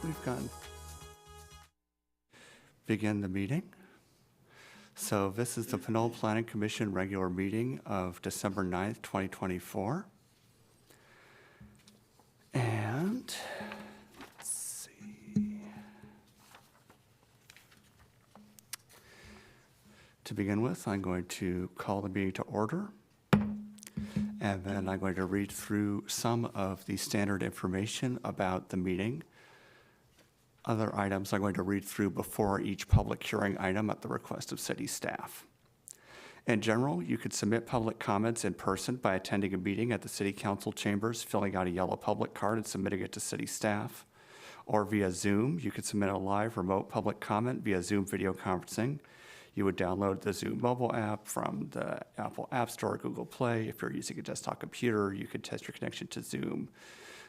we've gone. Begin the meeting. So this is the Pinole Planning Commission regular meeting of December 9th, 2024. And let's see. To begin with, I'm going to call the meeting to order. And then I'm going to read through some of the standard information about the meeting. Other items I'm going to read through before each public hearing item at the request of city staff. In general, you could submit public comments in person by attending a meeting at the city council chambers, filling out a yellow public card and submitting it to city staff. Or via Zoom, you could submit a live remote public comment via Zoom video conferencing. You would download the Zoom mobile app from the Apple App Store or Google Play. If you're using a desktop computer, you could test your connection to Zoom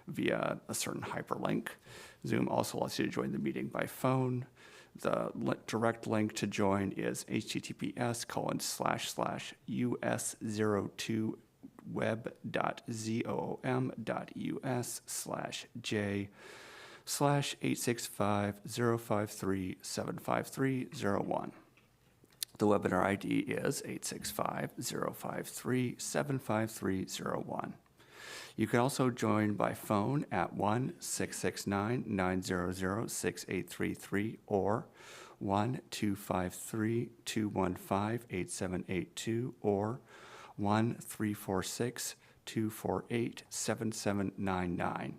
via a certain hyperlink. Zoom also lets you to join the meeting by phone. The direct link to join is https://us02web.zoom.us/j/865-053-75301. The webinar ID is 865-053-75301. You can also join by phone at 1-669-900-6833 or 1-253-215-8782 or 1-346-248-7799.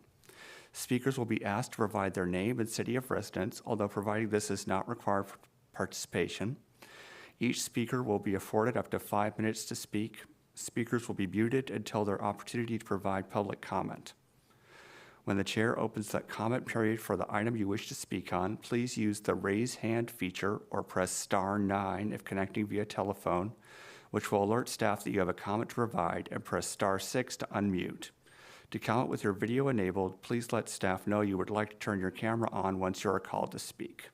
Speakers will be asked to provide their name and city of residence, although providing this is not required for participation. Each speaker will be afforded up to 5 minutes to speak. Speakers will be muted until their opportunity to provide public comment. When the chair opens the comment period for the item you wish to speak on, please use the raise hand feature or press *9 if connecting via telephone, which will alert staff that you have a comment to provide, and press *6 to unmute. To comment with your video enabled, please let staff know you would like to turn your camera on once you are called to speak.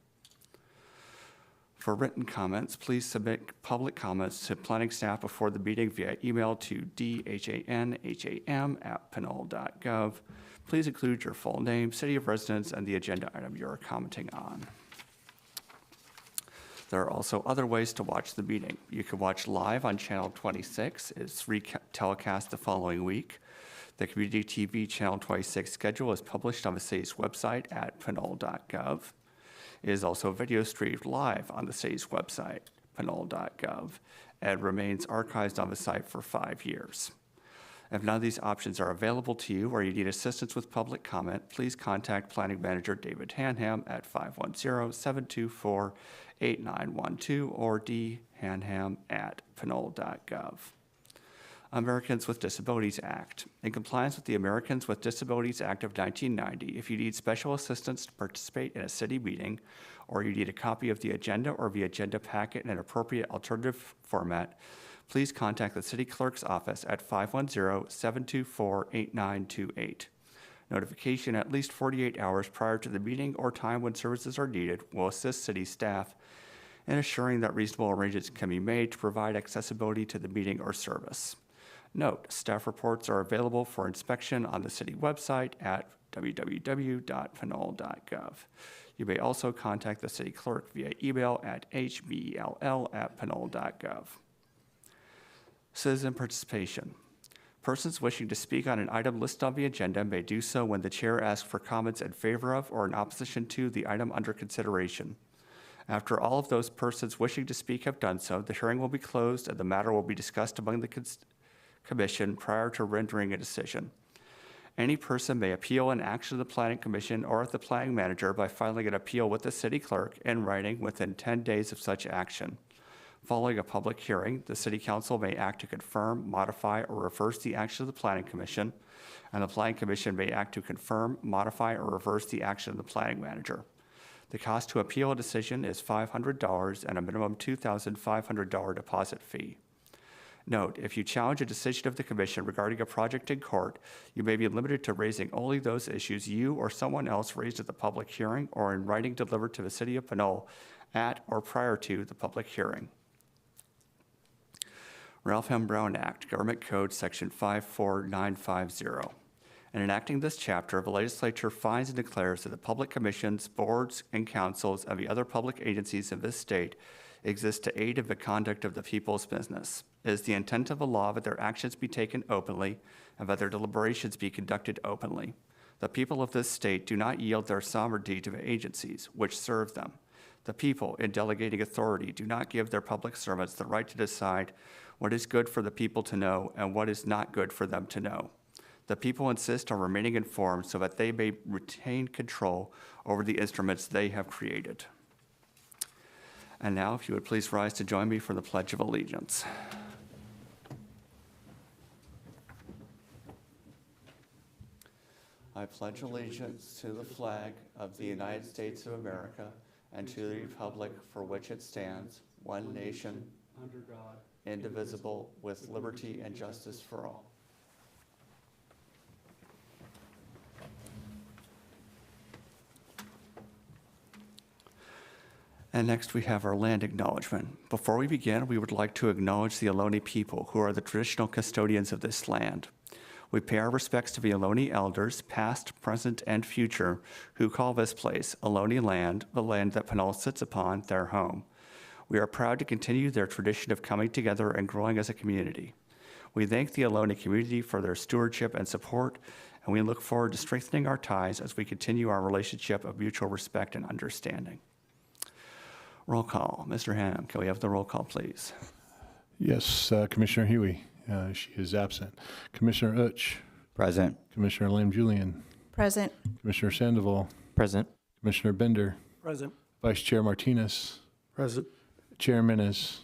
For written comments, please submit public comments to planning staff before the meeting via email to dhanham@pinole.gov. Please include your full name, city of residence, and the agenda item you are commenting on. There are also other ways to watch the meeting. You can watch live on channel 26. It's telecast the following week. The Community TV channel 26 schedule is published on the city's website at pinole.gov. It is also video streamed live on the city's website, pinole.gov, and remains archived on the site for 5 years. If none of these options are available to you or you need assistance with public comment, please contact Planning Manager David Hanham at 510-724-8912 or dhanham@pinole.gov. Americans with Disabilities Act. In compliance with the Americans with Disabilities Act of 1990, if you need special assistance to participate in a city meeting, or you need a copy of the agenda or the agenda packet in an appropriate alternative format, please contact the city clerk's office at 510-724-8928. Notification at least 48 hours prior to the meeting or time when services are needed will assist city staff in assuring that reasonable arrangements can be made to provide accessibility to the meeting or service. Note, staff reports are available for inspection on the city website at www.pinole.gov. You may also contact the city clerk via email at hbell@pinole.gov. Citizen participation. Persons wishing to speak on an item listed on the agenda may do so when the chair asks for comments in favor of or in opposition to the item under consideration. After all of those persons wishing to speak have done so, the hearing will be closed and the matter will be discussed among the Commission prior to rendering a decision. Any person may appeal an action of the Planning Commission or at the Planning Manager by filing an appeal with the City Clerk in writing within 10 days of such action. Following a public hearing, the City Council may act to confirm, modify, or reverse the action of the Planning Commission, and the Planning Commission may act to confirm, modify, or reverse the action of the Planning Manager. The cost to appeal a decision is $500 and a minimum $2,500 deposit fee. Note, if you challenge a decision of the Commission regarding a project in court, you may be limited to raising only those issues you or someone else raised at the public hearing or in writing delivered to the City of Pinole at or prior to the public hearing. Ralph M. Brown Act, Government Code Section 54950. In enacting this chapter, the legislature finds and declares that the public commissions, boards, and councils of the other public agencies of this state exist to aid in the conduct of the people's business. It is the intent of the law that their actions be taken openly and that their deliberations be conducted openly. The people of this state do not yield their sovereignty to the agencies which serve them. The people, in delegating authority, do not give their public servants the right to decide what is good for the people to know and what is not good for them to know. The people insist on remaining informed so that they may retain control over the instruments they have created. And now, if you would please rise to join me for the Pledge of Allegiance. I pledge allegiance to the flag of the United States of America and to the republic for which it stands, one nation, under God, indivisible, with liberty and justice for all. And next we have our land acknowledgement. Before we begin, we would like to acknowledge the Ohlone people, who are the traditional custodians of this land. We pay our respects to the Ohlone elders, past, present, and future, who call this place Ohlone land, the land that Pinole sits upon, their home. We are proud to continue their tradition of coming together and growing as a community. We thank the Ohlone community for their stewardship and support, and we look forward to strengthening our ties as we continue our relationship of mutual respect and understanding. Roll call. Mr. Ham, can we have the roll call, please? Yes, Commissioner Huey. She is absent. Commissioner Utsch. Present. Commissioner Lamb-Julian. Present. Commissioner Sandoval. Present. Commissioner Bender. Present. Vice Chair Martinez. Present. Chair Menes.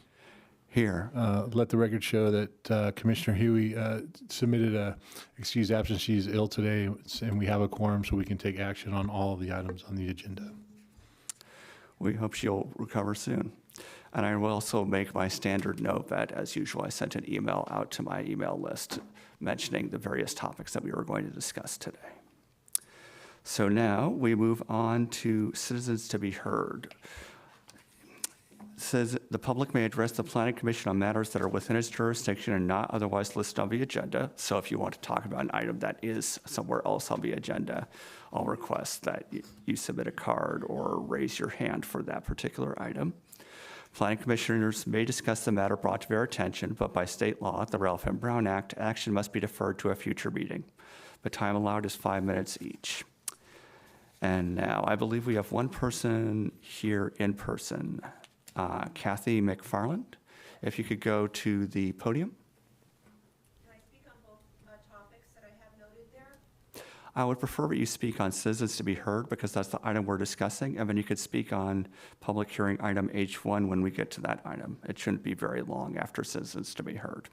Here. Let the record show that Commissioner Huey submitted a excused absence. She's ill today, and we have a quorum so we can take action on all of the items on the agenda. We hope she'll recover soon. And I will also make my standard note that, as usual, I sent an email out to my email list mentioning the various topics that we were going to discuss today. So now we move on to citizens to be heard. It says the public may address the Planning Commission on matters that are within its jurisdiction and not otherwise listed on the agenda. So if you want to talk about an item that is somewhere else on the agenda, I'll request that you submit a card or raise your hand for that particular item. Planning commissioners may discuss the matter brought to their attention, but by state law, the Ralph M. Brown Act, action must be deferred to a future meeting. The time allowed is 5 minutes each. And now I believe we have one person here in person, Kathy McFarland. If you could go to the podium. Can I speak on both topics that I have noted there? I would prefer that you speak on citizens to be heard because that's the item we're discussing, and then you could speak on public hearing item H1 when we get to that item. It shouldn't be very long after citizens to be heard.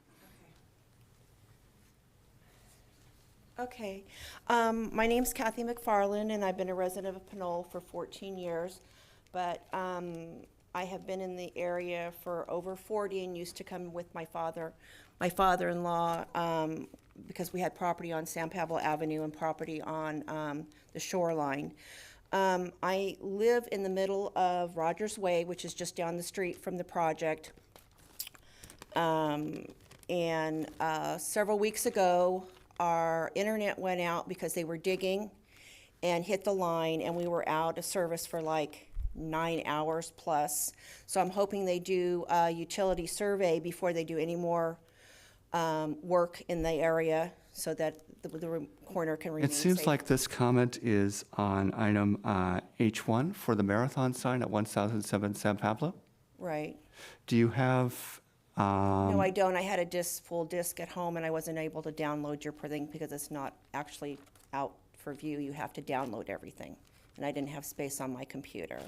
Okay. My name's Kathy McFarland, and I've been a resident of Pinole for 14 years, but I have been in the area for over 40 and used to come with my father-in-law, because we had property on San Pablo Avenue and property on the shoreline. I live in the middle of Rogers Way, which is just down the street from the project. And several weeks ago, our internet went out because they were digging and hit the line, and we were out of service for like 9 hours plus. So I'm hoping they do a utility survey before they do any more work in the area so that the corner can remain It seems safe. like this comment is on item H1 for the marathon sign at 1007 San Pablo. Right. Do you have? No, I don't. I had a full disc at home, and I wasn't able to download your thing because it's not actually out for view. You have to download everything, and I didn't have space on my computer.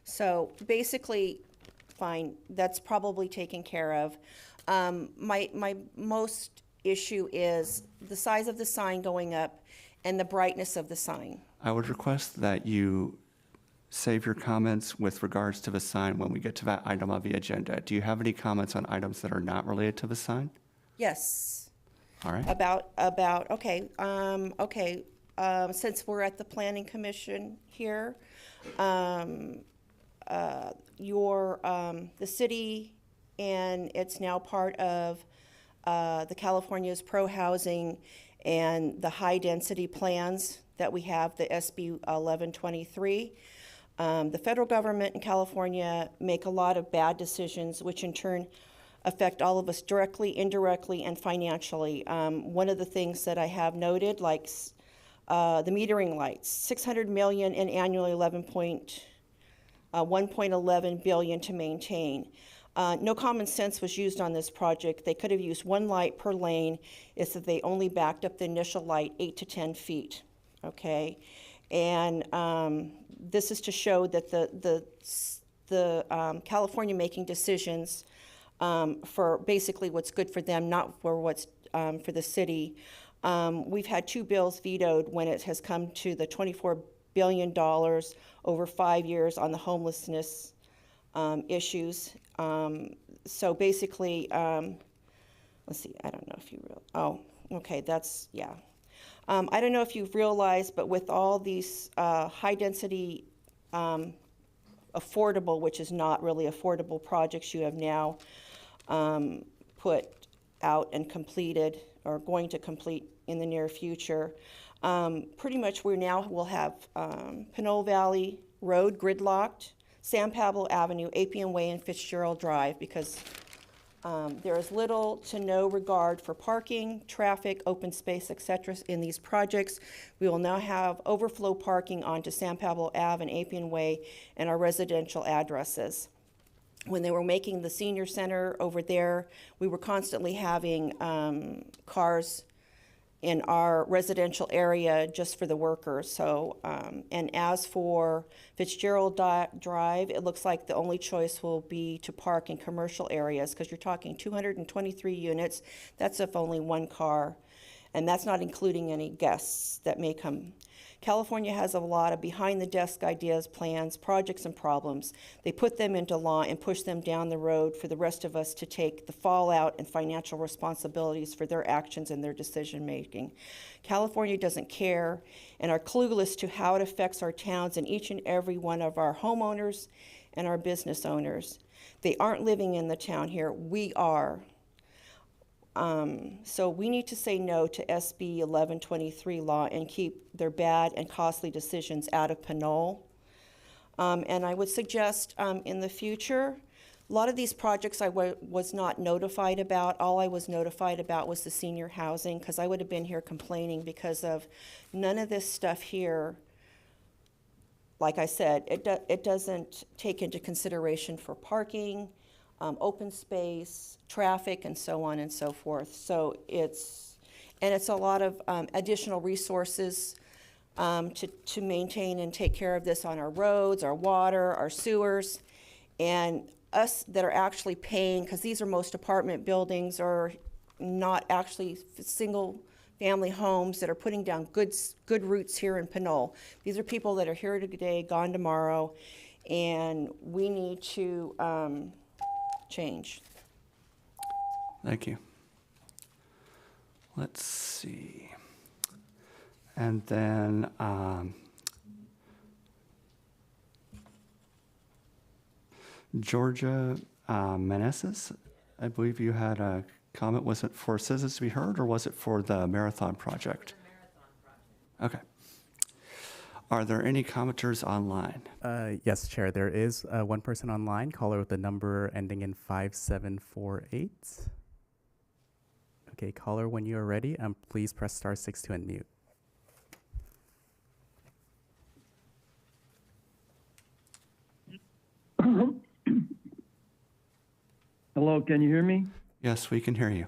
So basically, fine. That's probably taken care of. My most issue is the size of the sign going up and the brightness of the sign. I would request that you save your comments with regards to the sign when we get to that item on the agenda. Do you have any comments on items that are not related to the sign? Yes. All right. Okay. Since we're at the Planning Commission here, the city, and it's now part of the California's pro-housing, and the high-density plans that we have, the SB 1123. The federal government in California make a lot of bad decisions, which in turn affect all of us directly, indirectly, and financially. One of the things that I have noted, like the metering lights, 600 million and annually 1.11 billion to maintain. No common sense was used on this project. They could have used one light per lane. It's that they only backed up the initial light 8 to 10 feet, okay? And this is to show that the California making decisions for basically what's good for them, not for what's for the city. We've had 2 bills vetoed when it has come to the $24 billion over 5 years on the homelessness issues. So basically, let's see, I don't know if you okay, that's, yeah. I don't know if you've realized, but with all these high-density affordable, which is not really affordable projects you have now put out and completed or going to complete in the near future. Pretty much we now will have Pinole Valley Road gridlocked, San Pablo Avenue, Appian Way, and Fitzgerald Drive, because there is little to no regard for parking, traffic, open space, etc. in these projects. We will now have overflow parking onto San Pablo Ave and Appian Way and our residential addresses. When they were making the senior center over there, we were constantly having cars in our residential area just for the workers. So, and as for Fitzgerald Drive, it looks like the only choice will be to park in commercial areas, because you're talking 223 units. That's if only one car, and that's not including any guests that may come. California has a lot of behind-the-desk ideas, plans, projects, and problems. They put them into law and push them down the road for the rest of us to take the fallout and financial responsibilities for their actions and their decision-making. California doesn't care and are clueless to how it affects our towns and each and every one of our homeowners and our business owners. They aren't living in the town here. We are. So we need to say no to SB 1123 law and keep their bad and costly decisions out of Pinole. And I would suggest in the future, a lot of these projects I was not notified about. All I was notified about was the senior housing, because I would have been here complaining because of none of this stuff here. Like I said, it doesn't take into consideration for parking, open space, traffic, and so on and so forth. So it's a lot of additional resources to maintain and take care of this on our roads, our water, our sewers, and us that are actually paying, because these are most apartment buildings or not actually single family homes that are putting down good roots here in Pinole. These are people that are here today, gone tomorrow, and we need to change. Thank you. Let's see. And then Georgia Meneses, I believe you had a comment. Was it for citizens to be heard, or was it for the marathon project? The marathon project. Okay. Are there any commenters online? Yes, Chair. There is one person online, caller with the number ending in 5748. Okay, caller, when you are ready, please press *6 to unmute. Hello, can you hear me? Yes, we can hear you.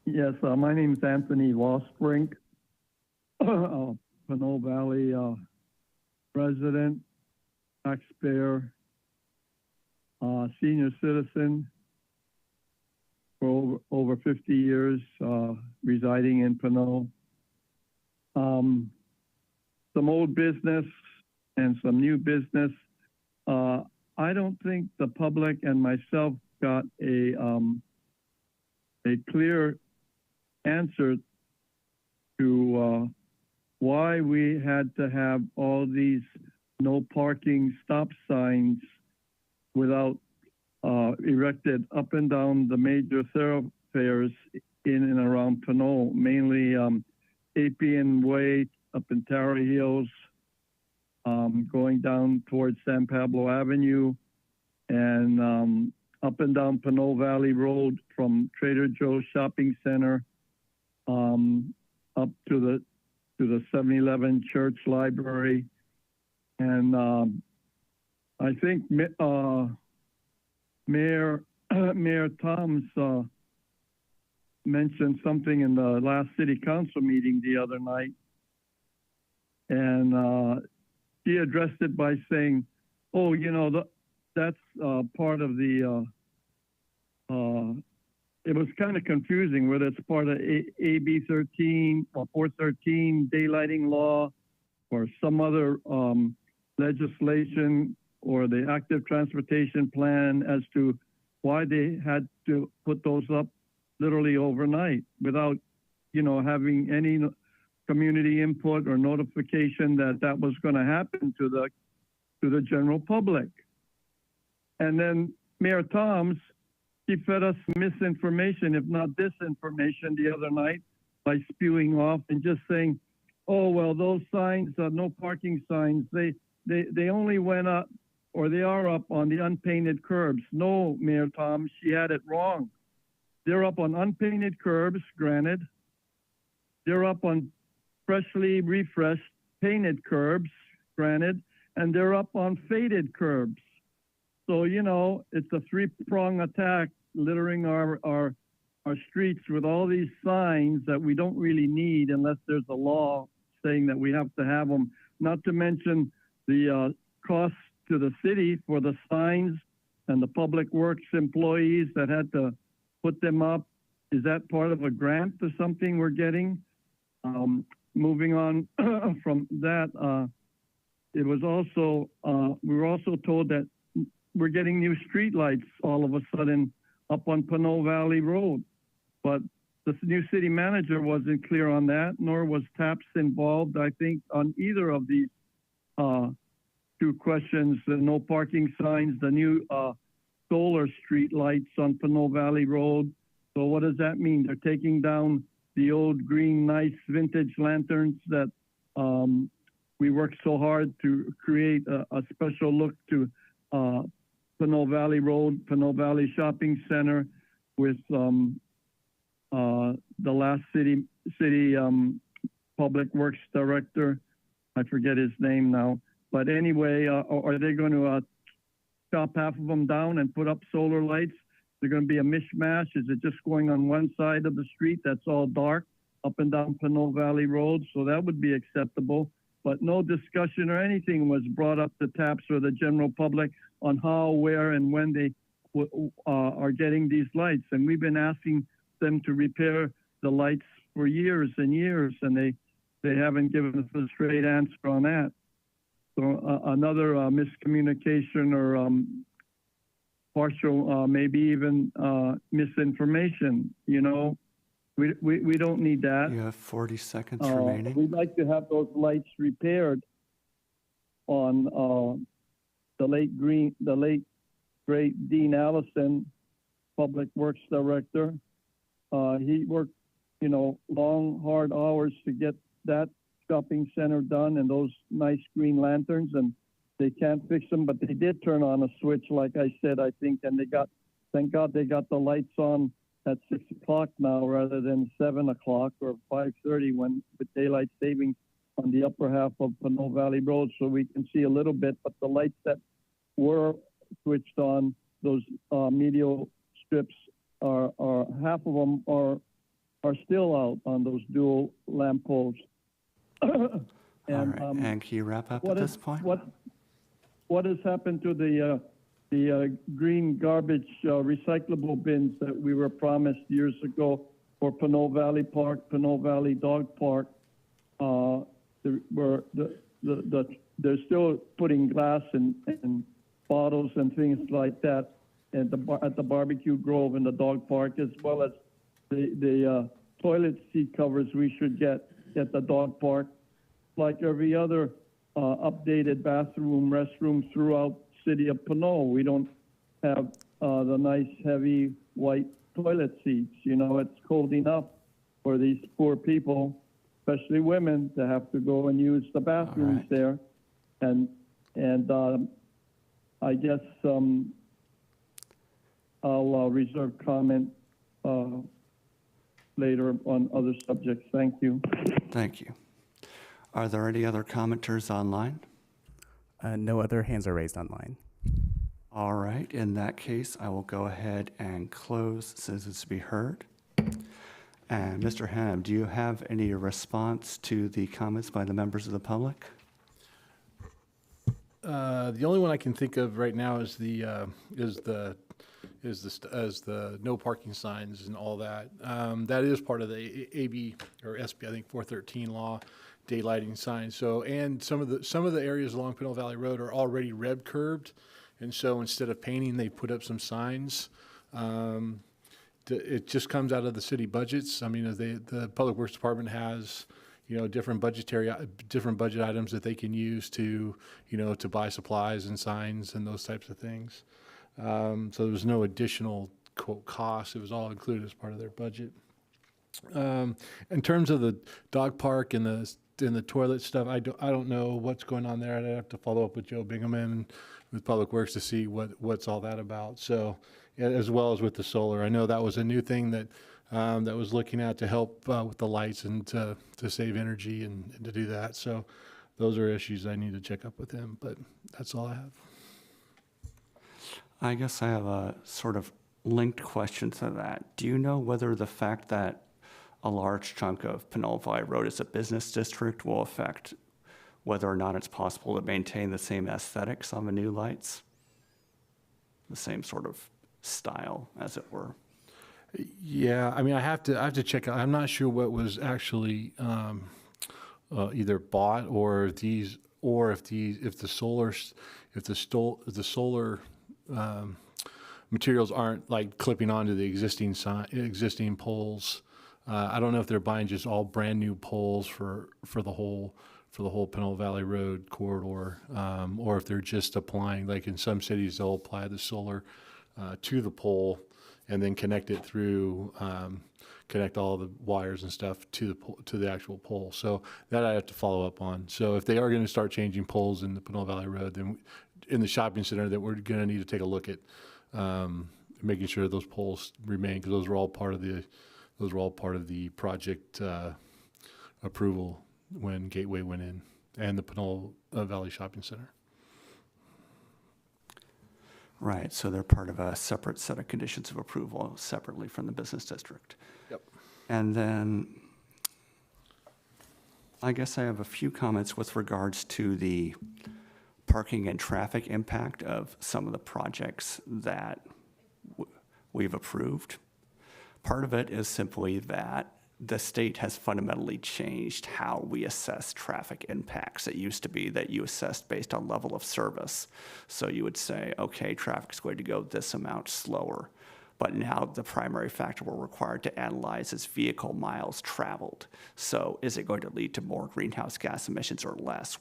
Yes, my name is Anthony Lostbrink, Pinole Valley resident, taxpayer, senior citizen for over 50 years residing in Pinole. Some old business and some new business. I don't think the public and myself got a clear answer to why we had to have all these no parking stop signs without erected up and down the major thoroughfares in and around Pinole, mainly Appian Way up in Tower Hills, going down towards San Pablo Avenue, and up and down Pinole Valley Road from Trader Joe's Shopping Center up to the 7-Eleven Church Library. And I think Mayor Toms mentioned something in the last city council meeting the other night. And he addressed it by saying, oh, you know, that's part of the, it was kind of confusing whether it's part of AB 13 or 413 daylighting law or some other legislation or the active transportation plan as to why they had to put those up literally overnight without, you know, having any community input or notification that that was going to happen to the general public. And then Mayor Toms, he fed us misinformation, if not disinformation, the other night by spewing off and just saying, oh, well, those signs, no parking signs, they only went up, or they are up on the unpainted curbs. No, Mayor Toms, she had it wrong. They're up on unpainted curbs, granted. They're up on freshly refreshed painted curbs, granted, and they're up on faded curbs. So, you know, it's a three-prong attack, littering our streets with all these signs that we don't really need unless there's a law saying that we have to have them. Not to mention the costs to the city for the signs and the public works employees that had to put them up. Is that part of a grant or something we're getting? Moving on from that, it was also, we were also told that we're getting new street lights all of a sudden up on Pinole Valley Road. But the new city manager wasn't clear on that, nor was TAPS involved, I think, on either of these two questions, the no parking signs, the new solar street lights on Pinole Valley Road. So what does that mean? They're taking down the old green, nice vintage lanterns that we worked so hard to create a special look to Pinole Valley Road, Pinole Valley Shopping Center with the last city public works director. I forget his name now. But anyway, are they going to chop half of them down and put up solar lights? They're going to be a mishmash. Is it just going on one side of the street that's all dark up and down Pinole Valley Road? So that would be acceptable. But no discussion or anything was brought up to TAPS or the general public on how, where, and when they are getting these lights. And we've been asking them to repair the lights for years and years, and they haven't given us a straight answer on that. So another miscommunication or partial, maybe even misinformation. You know, we don't need that. You have 40 seconds remaining. We'd like to have those lights repaired on the late great Dean Allison, Public Works Director. He worked, you know, long, hard hours to get that shopping center done and those nice green lanterns, and they can't fix them, but they did turn on a switch, like I said, I think, and thank God they got the lights on at 6 o'clock now rather than 7 o'clock or 5:30 when with daylight savings on the upper half of Pinole Valley Road, so we can see a little bit. But the lights that were switched on, those medial strips, are half of them are still out on those dual lamp poles. And, all right. And can you wrap up at this point? What has happened to the green garbage recyclable bins that we were promised years ago for Pinole Valley Park, Pinole Valley Dog Park? They're still putting glass and bottles and things like that at the barbecue grove and the dog park, as well as the toilet seat covers we should get at the dog park, like every other updated bathroom, restroom throughout city of Pinole. We don't have the nice, heavy, white toilet seats. You know, it's cold enough for these poor people, especially women, to have to go and use the bathrooms right. there. And I guess I'll reserve comment later on other subjects. Thank you. Thank you. Are there any other commenters online? No other hands are raised online. All right, in that case, I will go ahead and close citizens to be heard. And Mr. Ham, do you have any response to the comments by the members of the public? The only one I can think of right now is the no parking signs and all that. That is part of the AB or SB, I think 413 law, daylighting signs. So, and some of the areas along Pinole Valley Road are already red curbed, and so instead of painting, they put up some signs. It just comes out of the city budgets. I mean, the Public Works Department has, different budget items that they can use to, to buy supplies and signs and those types of things. So there was no additional quote cost. It was all included as part of their budget. In terms of the dog park and the toilet stuff, I don't know what's going on there. I'd have to follow up with Joe Bingaman with Public Works to see what's all that about. So, as well as with the solar, I know that was a new thing that was looking at to help with the lights and to save energy and to do that. So, those are issues I need to check up with him. But that's all I have. I guess I have a sort of linked question to that. Do you know whether the fact that a large chunk of Pinole Valley Road is a business district will affect whether or not it's possible to maintain the same aesthetics on the new lights? The same sort of style, as it were. Yeah, I mean, I have to check out. I'm not sure what was actually either bought or if the solar materials aren't like clipping onto the existing poles. I don't know if they're buying just all brand new poles for the whole Pinole Valley Road corridor, or if they're just applying, like in some cities, they'll apply the solar to the pole and then connect it through, connect all the wires and stuff to the actual pole. So that I have to follow up on. So if they are going to start changing poles in the Pinole Valley Road, then in the shopping center, that we're going to need to take a look at making sure those poles remain, because those were all part of the project approval when Gateway went in, and the Pinole Valley Shopping Center. Right, so they're part of a separate set of conditions of approval separately from the business district. Yep. And then I guess I have a few comments with regards to the parking and traffic impact of some of the projects that we've approved. Part of it is simply that the state has fundamentally changed how we assess traffic impacts. It used to be that you assessed based on level of service. So you would say, okay, traffic's going to go this amount slower. But now the primary factor we're required to analyze is vehicle miles traveled. So is it going to lead to more greenhouse gas emissions or less?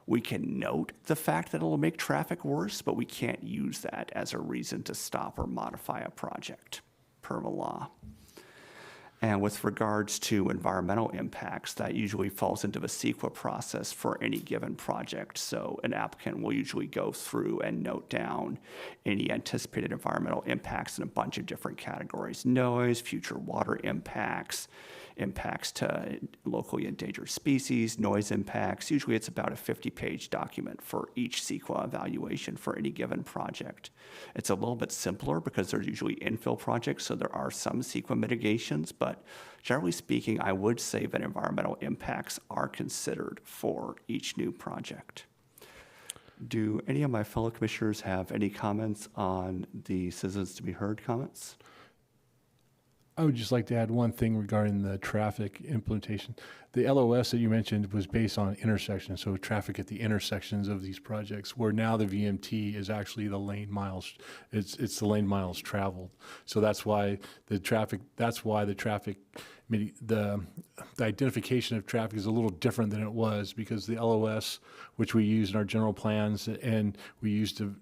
We can note the fact that it'll make traffic worse, but we can't use that as a reason to stop or modify a project per the law. And with regards to environmental impacts, that usually falls into the CEQA process for any given project. So an applicant will usually go through and note down any anticipated environmental impacts in a bunch of different categories: noise, future water impacts, impacts to locally endangered species, noise impacts. Usually it's about a 50-page document for each CEQA evaluation for any given project. It's a little bit simpler because they're usually infill projects, so there are some CEQA mitigations, but generally speaking, I would say that environmental impacts are considered for each new project. Do any of my fellow commissioners have any comments on the citizens to be heard comments? I would just like to add one thing regarding the traffic implementation. The LOS that you mentioned was based on intersections, so traffic at the intersections of these projects, where now the VMT is actually the lane miles. It's the lane miles traveled. So that's why the traffic the identification of traffic is a little different than it was, because the LOS, which we use in our general plans and we use to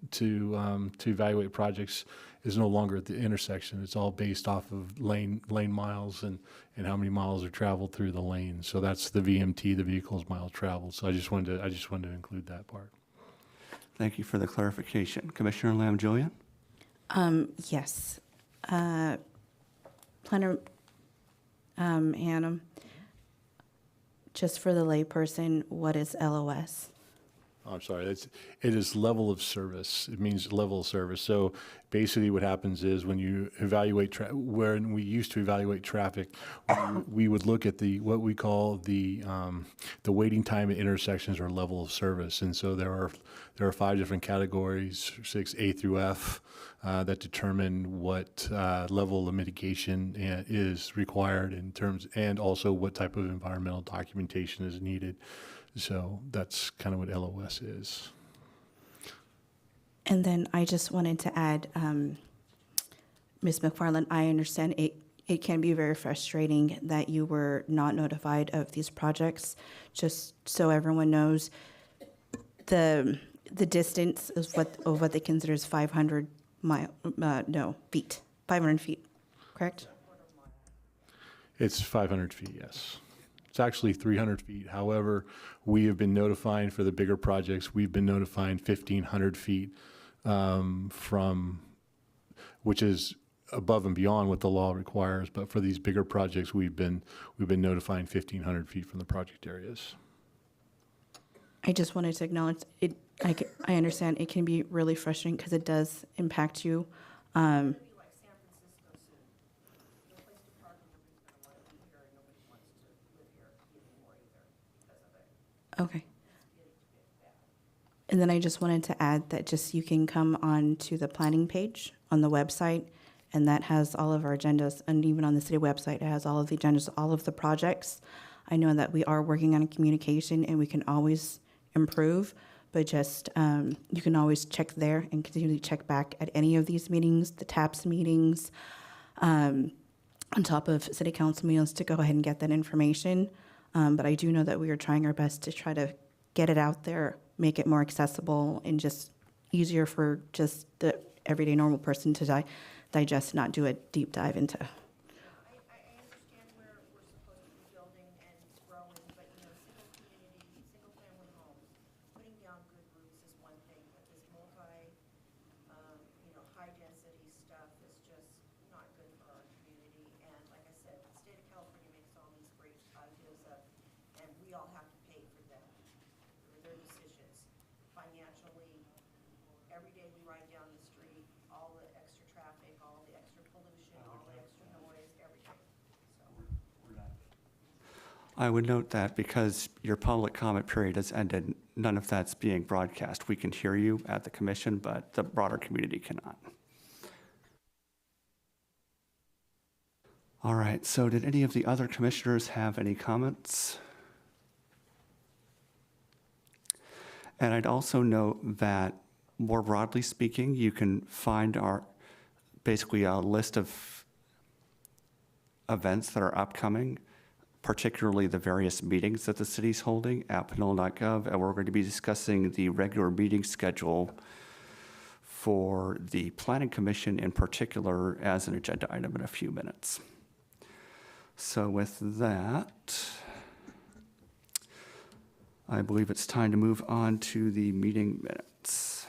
evaluate projects, is no longer at the intersection. It's all based off of lane miles and how many miles are traveled through the lane. So that's the VMT, the vehicles miles traveled. So I just wanted to include that part. Thank you for the clarification. Commissioner Lamb-Julian? Yes. Planner Hannum, just for the layperson, what is LOS? I'm sorry, it is level of service. It means level of service. So basically what happens is when you evaluate, when we used to evaluate traffic, we would look at what we call the waiting time at intersections, or level of service. And so there are 5 different categories, 6, A through F, that determine what level of mitigation is required in terms, and also what type of environmental documentation is needed. So that's kind of what LOS is. And then I just wanted to add, Ms. McFarland, I understand it can be very frustrating that you were not notified of these projects. Just so everyone knows, the distance is what they consider is 500 feet. 500 feet, correct? It's 500 feet, yes. It's actually 300 feet. However, we have been notifying for the bigger projects, we've been notifying 1,500 feet which is above and beyond what the law requires. But for these bigger projects, we've been notifying 1,500 feet from the project areas. I just wanted to acknowledge it. I understand it can be really frustrating because it does impact you. Okay. And then I just wanted to add that just you can come on to the planning page on the website, and that has all of our agendas, and even on the city website, it has all of the agendas, all of the projects. I know that we are working on communication and we can always improve, but just you can always check there and continue to check back at any of these meetings, the TAPS meetings, on top of city council meetings, to go ahead and get that information. But I do know that we are trying our best to try to get it out there, make it more accessible, and just easier for just the everyday normal person to digest, not do a deep dive into. I understand where we're supposed to be building and growing, but single community, single family homes, putting down good roofs is one thing, but this high density stuff is just not good for our community. And like I said, the state of California makes all these great ideas up, and we all have to pay for them, for their decisions. Financially, every day we ride down the street, all the extra traffic, all the extra pollution, all the extra noise, everything. So. I would note that because your public comment period has ended, none of that's being broadcast. We can hear you at the commission, but the broader community cannot. All right, so did any of the other commissioners have any comments? And I'd also note that, more broadly speaking, you can find basically a list of events that are upcoming, particularly the various meetings that the city's holding at pinole.gov, and we're going to be discussing the regular meeting schedule for the Planning Commission in particular as an agenda item in a few minutes. So with that, I believe it's time to move on to the meeting minutes.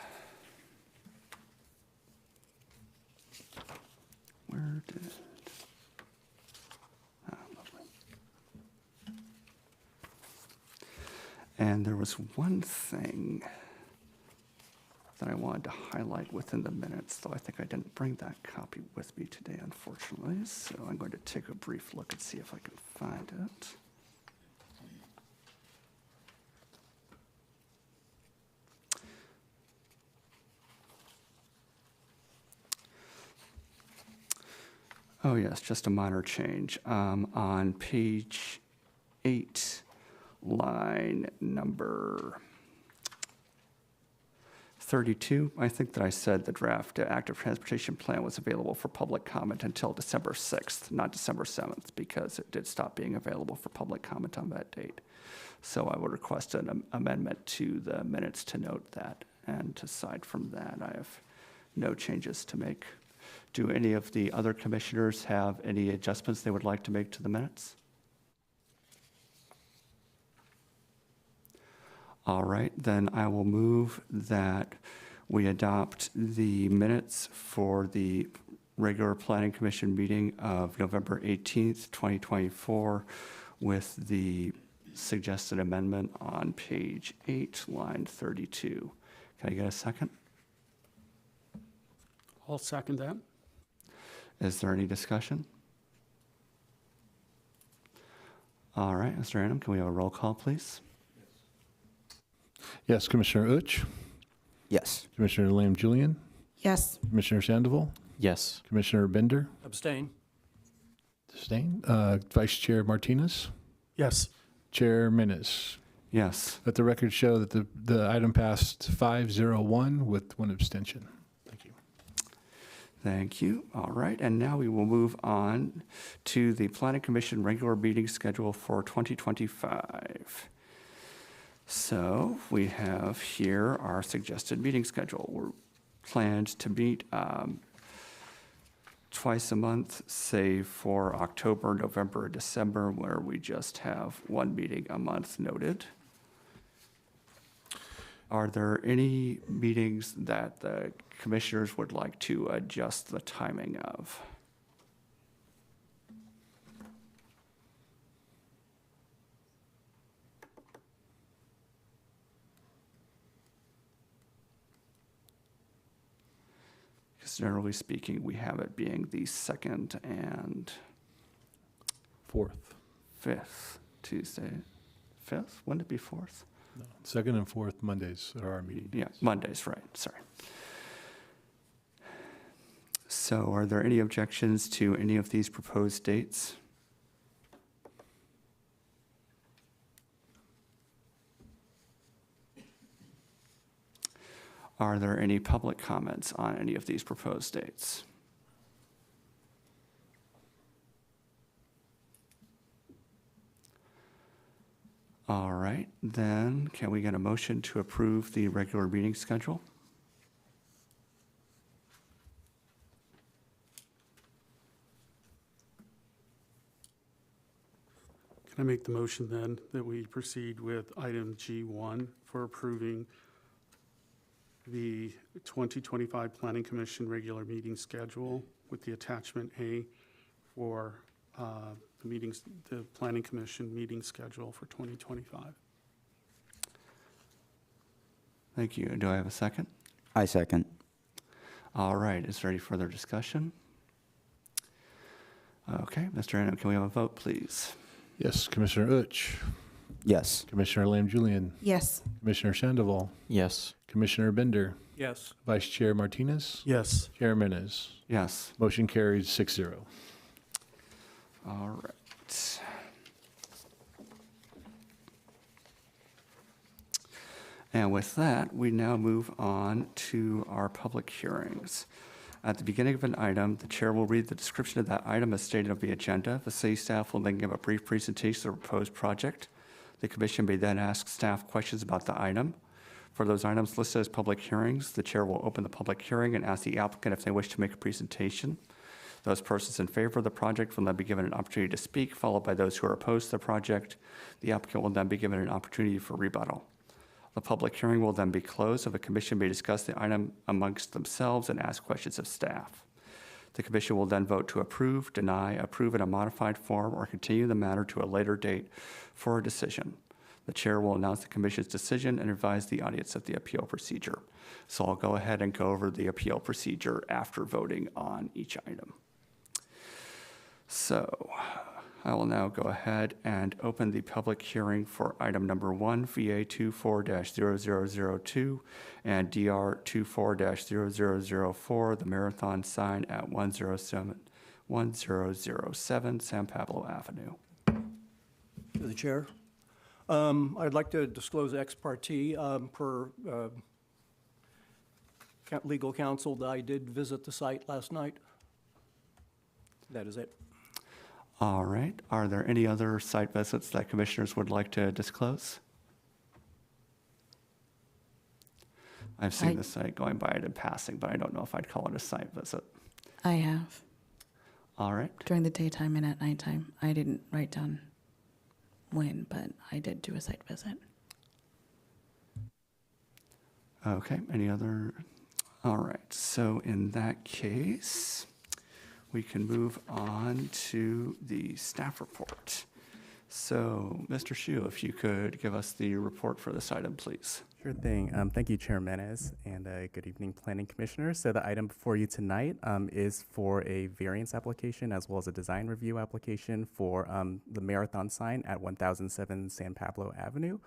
Where did... lovely. And there was one thing that I wanted to highlight within the minutes, though I think I didn't bring that copy with me today, unfortunately. So I'm going to take a brief look and see if I can find it. Oh yes, just a minor change. On page 8, line number 32, I think that I said the draft active transportation plan was available for public comment until December 6th, not December 7th, because it did stop being available for public comment on that date. So I would request an amendment to the minutes to note that. And aside from that, I have no changes to make. Do any of the other commissioners have any adjustments they would like to make to the minutes? All right, then I will move that we adopt the minutes for the regular Planning Commission meeting of November 18th, 2024, with the suggested amendment on page 8, line 32. Can I get a second? I'll second that. Is there any discussion? All right, Mr. Adam, can we have a roll call, please? Yes, Commissioner Uch, Yes. Commissioner Lamb Julian, Yes. Commissioner Sandoval, Yes. Commissioner Bender, Abstain. Disdain, Vice Chair Martinez, Yes. Chair Menes. Yes. Let the record show that the item passed 501 with one abstention. Thank you. Thank you. All right, and now we will move on to the Planning Commission regular meeting schedule for 2025. So we have here our suggested meeting schedule. We're planned to meet twice a month, save for October, November, and December, where we just have one meeting a month noted. Are there any meetings that the commissioners would like to adjust the timing of? Because generally speaking, we have it being the 2nd and Fourth. 5th Tuesday. 5th? Wouldn't it be 4th? No. Second and fourth Mondays are our meeting. Yeah, Mondays, right, sorry. So are there any objections to any of these proposed dates? Are there any public comments on any of these proposed dates? All right, then can we get a motion to approve the regular meeting schedule? Can I make the motion then that we proceed with item G1 for approving the 2025 Planning Commission regular meeting schedule with the attachment A for the Planning Commission meeting schedule for 2025? Thank you. Do I have a second? I second. All right, is there any further discussion? Okay, Mr. Adam, can we have a vote, please? Yes, Commissioner Uch, Yes. Commissioner Lamb Julian, Yes. Commissioner Sandoval, Yes. Commissioner Bender, Yes. Vice Chair Martinez, Yes. Chair Menes. Yes. Motion carries 6-0. All right. And with that, we now move on to our public hearings. At the beginning of an item, the chair will read the description of that item as stated on the agenda. The city staff will then give a brief presentation of the proposed project. The commission may then ask staff questions about the item. For those items listed as public hearings, the chair will open the public hearing and ask the applicant if they wish to make a presentation. Those persons in favor of the project will then be given an opportunity to speak, followed by those who are opposed to the project. The applicant will then be given an opportunity for rebuttal. The public hearing will then be closed, so the commission may discuss the item amongst themselves and ask questions of staff. The commission will then vote to approve, deny, approve in a modified form, or continue the matter to a later date for a decision. The chair will announce the commission's decision and advise the audience of the appeal procedure. So I'll go ahead and go over the appeal procedure after voting on each item. So I will now go ahead and open the public hearing for item number 1, VA 24-0002 and DR 24-0004, the marathon sign at 1007 San Pablo Avenue. To the chair. I'd like to disclose ex parte per legal counsel that I did visit the site last night. That is it. All right. Are there any other site visits that commissioners would like to disclose? I've seen the site going by it in passing, but I don't know if I'd call it a site visit. I have, All right. during the daytime and at nighttime. I didn't write down when, but I did do a site visit. Okay. Any other? All right. So in that case, we can move on to the staff report. So, Mr. Shu, if you could give us the report for this item, please. Sure thing. Thank you, Chair Menes, and good evening, Planning Commissioners. So the item before you tonight is for a variance application as well as a design review application for the marathon sign at 1007 San Pablo Avenue.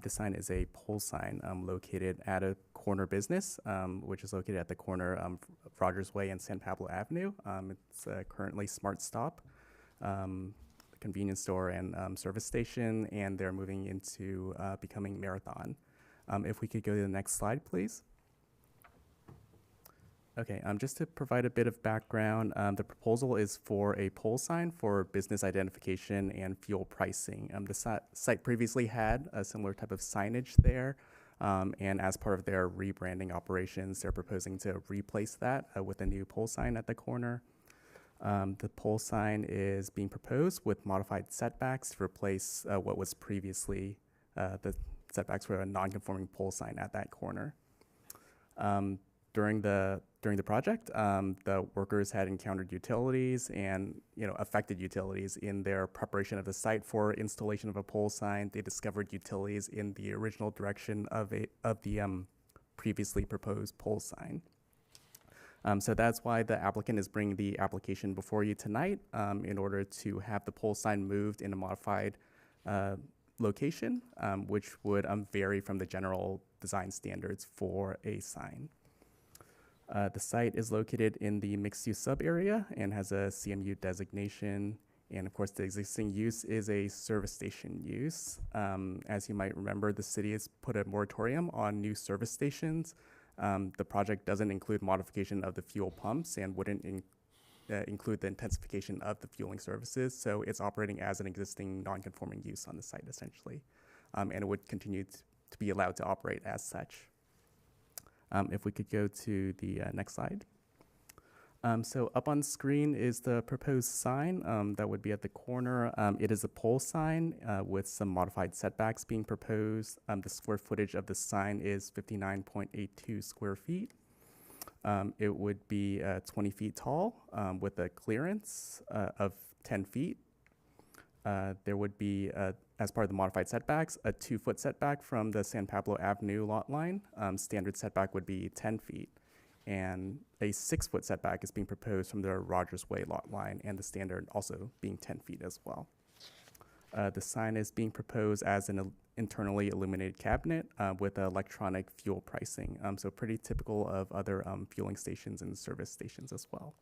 This sign is a pole sign located at a corner business, which is located at the corner of Rogers Way and San Pablo Avenue. It's currently Smart Stop, convenience store and service station, and they're moving into becoming Marathon. If we could go to the next slide, please. Okay, just to provide a bit of background, the proposal is for a pole sign for business identification and fuel pricing. The site previously had a similar type of signage there, and as part of their rebranding operations, they're proposing to replace that with a new pole sign at the corner. The pole sign is being proposed with modified setbacks to replace what was previously the setbacks for a non-conforming pole sign at that corner. During the project, the workers had encountered utilities and affected utilities in their preparation of the site for installation of a pole sign. They discovered utilities in the original direction of the previously proposed pole sign. So that's why the applicant is bringing the application before you tonight in order to have the pole sign moved in a modified location, which would vary from the general design standards for a sign. The site is located in the mixed-use sub-area and has a CMU designation. And of course, the existing use is a service station use. As you might remember, the city has put a moratorium on new service stations. The project doesn't include modification of the fuel pumps and wouldn't include the intensification of the fueling services. So it's operating as an existing non-conforming use on the site, essentially. And it would continue to be allowed to operate as such. If we could go to the next slide. So up on screen is the proposed sign that would be at the corner. It is a pole sign with some modified setbacks being proposed. The square footage of the sign is 59.82 square feet. It would be 20 feet tall with a clearance of 10 feet. There would be, as part of the modified setbacks, a 2-foot setback from the San Pablo Avenue lot line. Standard setback would be 10 feet. And a 6-foot setback is being proposed from the Rogers Way lot line, and the standard also being 10 feet as well. The sign is being proposed as an internally illuminated cabinet with electronic fuel pricing. So pretty typical of other fueling stations and service stations as well.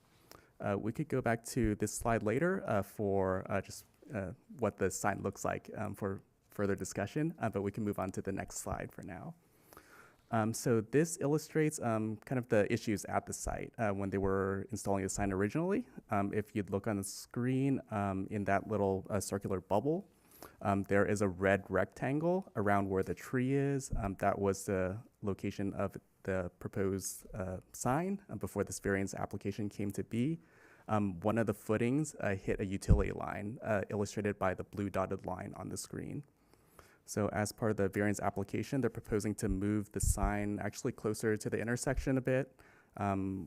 We could go back to this slide later for just what the sign looks like for further discussion, but we can move on to the next slide for now. So this illustrates kind of the issues at the site when they were installing the sign originally. If you'd look on the screen in that little circular bubble, there is a red rectangle around where the tree is. That was the location of the proposed sign before this variance application came to be. One of the footings hit a utility line, illustrated by the blue dotted line on the screen. So as part of the variance application, they're proposing to move the sign actually closer to the intersection a bit,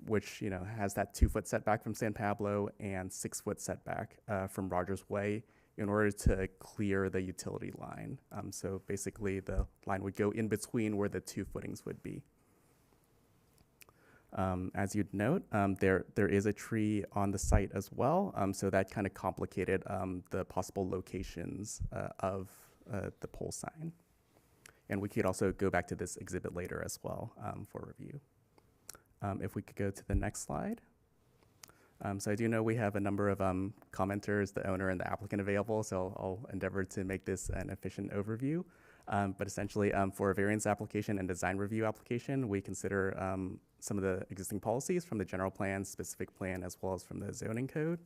which has that 2-foot setback from San Pablo and 6-foot setback from Rogers Way in order to clear the utility line. So basically, the line would go in between where the 2 footings would be. As you'd note, there is a tree on the site as well, so that kind of complicated the possible locations of the pole sign. And we could also go back to this exhibit later as well for review. If we could go to the next slide. So I do know we have a number of commenters, the owner and the applicant available, so I'll endeavor to make this an efficient overview. But essentially, for a variance application and design review application, we consider some of the existing policies from the general plan, specific plan, as well as from the zoning code.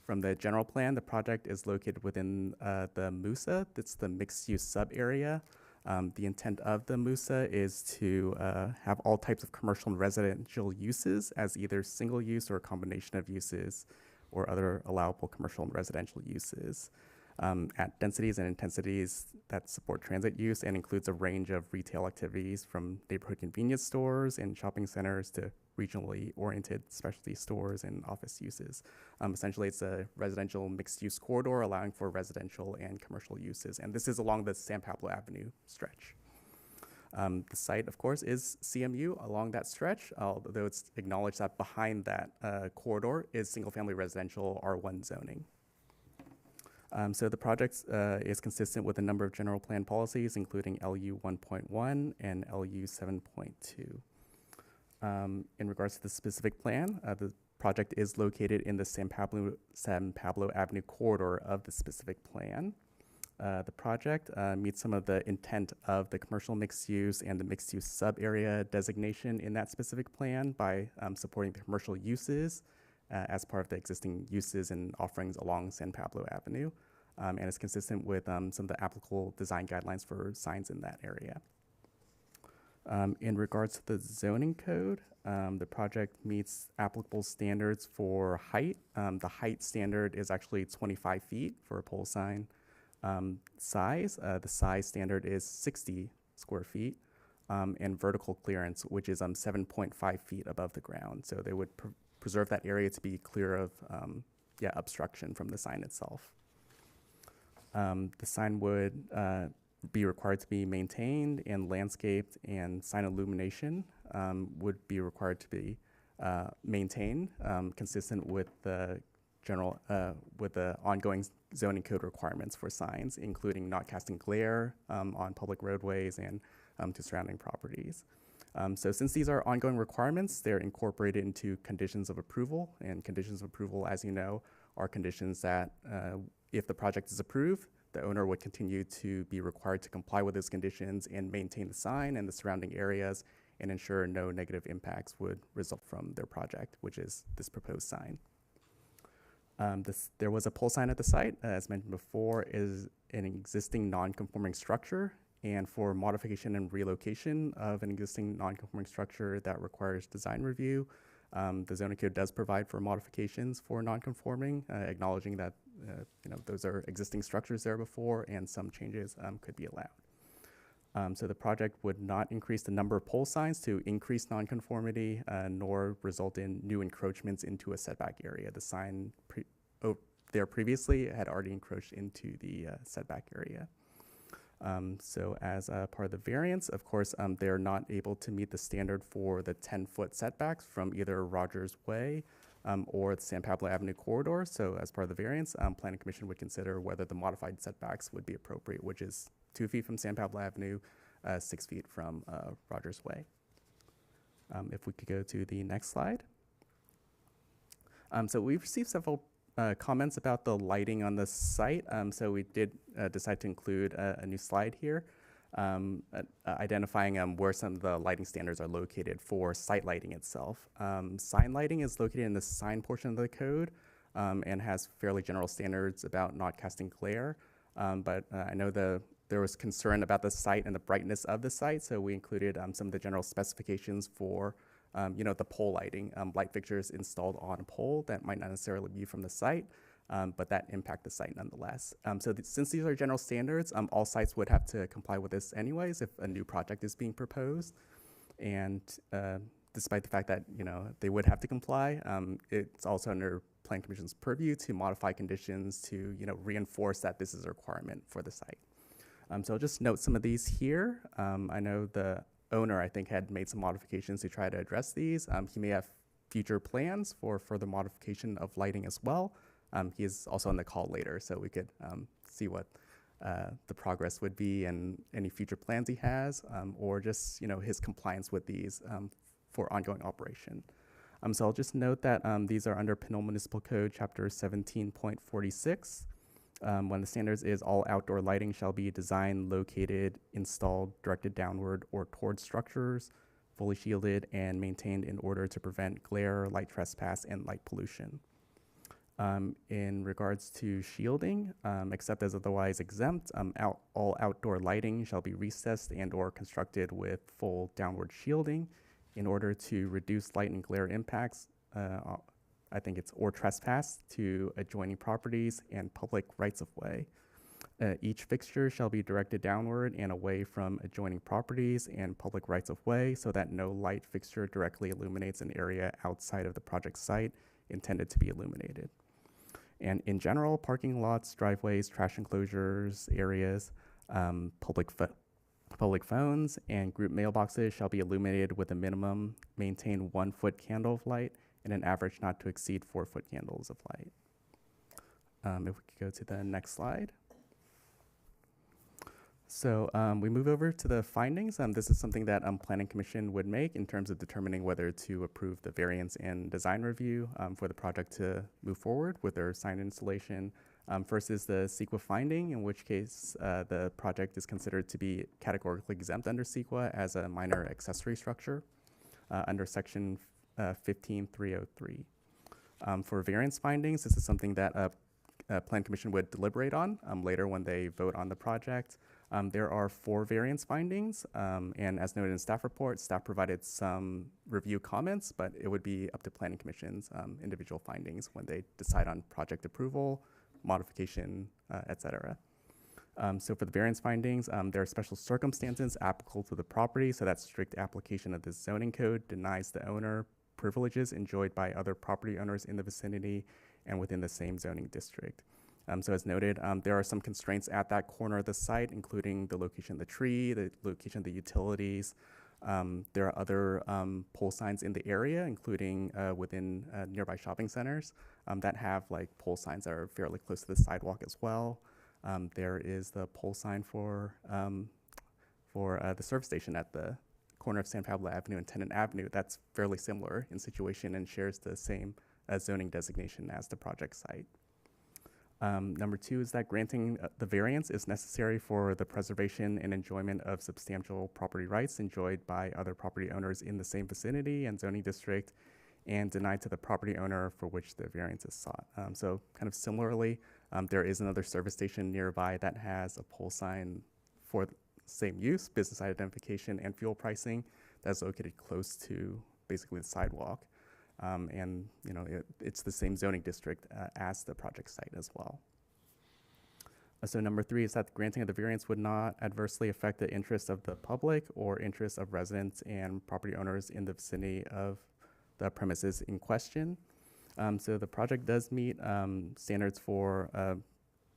From the general plan, the project is located within the MUSA. That's the mixed-use sub-area. The intent of the MUSA is to have all types of commercial and residential uses as either single use or a combination of uses or other allowable commercial and residential uses at densities and intensities that support transit use and includes a range of retail activities from neighborhood convenience stores and shopping centers to regionally oriented specialty stores and office uses. Essentially, it's a residential mixed-use corridor allowing for residential and commercial uses, and this is along the San Pablo Avenue stretch. The site, of course, is CMU along that stretch, although it's acknowledged that behind that corridor is single-family residential R1 zoning. So the project is consistent with a number of general plan policies, including LU 1.1 and LU 7.2. In regards to the specific plan, the project is located in the San Pablo Avenue corridor of the specific plan. The project meets some of the intent of the commercial mixed use and the mixed use sub-area designation in that specific plan by supporting the commercial uses as part of the existing uses and offerings along San Pablo Avenue. And is consistent with some of the applicable design guidelines for signs in that area. In regards to the zoning code, the project meets applicable standards for height. The height standard is actually 25 feet for a pole sign. Size, the size standard is 60 square feet. And vertical clearance, which is 7.5 feet above the ground. So they would preserve that area to be clear of obstruction from the sign itself. The sign would be required to be maintained and landscaped, and sign illumination would be required to be maintained, consistent with the general with the ongoing zoning code requirements for signs, including not casting glare on public roadways and to surrounding properties. So since these are ongoing requirements, they're incorporated into conditions of approval, and conditions of approval, as you know, are conditions that if the project is approved, the owner would continue to be required to comply with those conditions and maintain the sign and the surrounding areas and ensure no negative impacts would result from their project, which is this proposed sign. There was a pole sign at the site, as mentioned before, is an existing non-conforming structure, and for modification and relocation of an existing non-conforming structure that requires design review, the zoning code does provide for modifications for non-conforming, acknowledging that those are existing structures there before, and some changes could be allowed. So the project would not increase the number of pole signs to increase nonconformity, nor result in new encroachments into a setback area. The sign there previously had already encroached into the setback area. So as part of the variance, of course, they're not able to meet the standard for the 10-foot setbacks from either Rogers Way or the San Pablo Avenue corridor. So as part of the variance, Planning Commission would consider whether the modified setbacks would be appropriate, which is 2 feet from San Pablo Avenue, 6 feet from Rogers Way. If we could go to the next slide. So we've received several comments about the lighting on the site. So we did decide to include a new slide here, identifying where some of the lighting standards are located for site lighting itself. Sign lighting is located in the sign portion of the code and has fairly general standards about not casting glare. But I know there was concern about the site and the brightness of the site, so we included some of the general specifications for the pole lighting, light fixtures installed on a pole that might not necessarily be from the site, but that impact the site nonetheless. So since these are general standards, all sites would have to comply with this anyways if a new project is being proposed. And despite the fact that they would have to comply, it's also under Plan Commission's purview to modify conditions to reinforce that this is a requirement for the site. So I'll just note some of these here. I know the owner, I think, had made some modifications to try to address these. He may have future plans for further modification of lighting as well. He is also on the call later, so we could see what the progress would be and any future plans he has, or just his compliance with these for ongoing operation. So I'll just note that these are under Pinole Municipal Code, Chapter 17.46. One of the standards is all outdoor lighting shall be designed, located, installed, directed downward or toward structures, fully shielded, and maintained in order to prevent glare, light trespass, and light pollution. In regards to shielding, except as otherwise exempt, all outdoor lighting shall be recessed and or constructed with full downward shielding in order to reduce light and glare impacts, I think it's or trespass to adjoining properties and public rights of way. Each fixture shall be directed downward and away from adjoining properties and public rights of way so that no light fixture directly illuminates an area outside of the project site intended to be illuminated. And in general, parking lots, driveways, trash enclosures, areas, public phones, and group mailboxes shall be illuminated with a minimum maintain 1 foot candle of light and an average not to exceed 4 foot candles of light. If we could go to the next slide. So we move over to the findings. This is something that Planning Commission would make in terms of determining whether to approve the variance and design review for the project to move forward with their sign installation. First is the CEQA finding, in which case the project is considered to be categorically exempt under CEQA as a minor accessory structure under section 15303. For variance findings, this is something that Plan Commission would deliberate on later when they vote on the project. There are 4 variance findings, and as noted in staff report, staff provided some review comments, but it would be up to Planning Commission's individual findings when they decide on project approval, modification, et cetera. So for the variance findings, there are special circumstances applicable to the property, so that strict application of the zoning code denies the owner privileges enjoyed by other property owners in the vicinity and within the same zoning district. So as noted, there are some constraints at that corner of the site, including the location of the tree, the location of the utilities. There are other pole signs in the area, including within nearby shopping centers that have like pole signs that are fairly close to the sidewalk as well. There is the pole sign for the service station at the corner of San Pablo Avenue and Tennant Avenue. That's fairly similar in situation and shares the same zoning designation as the project site. Number 2 is that granting the variance is necessary for the preservation and enjoyment of substantial property rights enjoyed by other property owners in the same vicinity and zoning district and denied to the property owner for which the variance is sought. So kind of similarly, there is another service station nearby that has a pole sign for the same use, business identification and fuel pricing, that's located close to basically the sidewalk. And you know, it's the same zoning district as the project site as well. So number 3 is that the granting of the variance would not adversely affect the interests of the public or interests of residents and property owners in the vicinity of the premises in question. So the project does meet standards for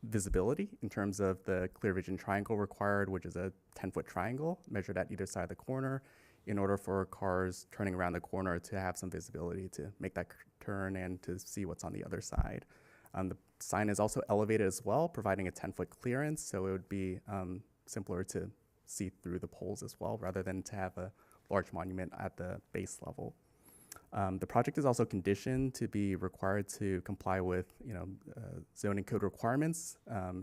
visibility in terms of the clear vision triangle required, which is a 10-foot triangle measured at either side of the corner, in order for cars turning around the corner to have some visibility to make that turn and to see what's on the other side. The sign is also elevated as well, providing a 10-foot clearance, so it would be simpler to see through the poles as well, rather than to have a large monument at the base level. The project is also conditioned to be required to comply with, zoning code requirements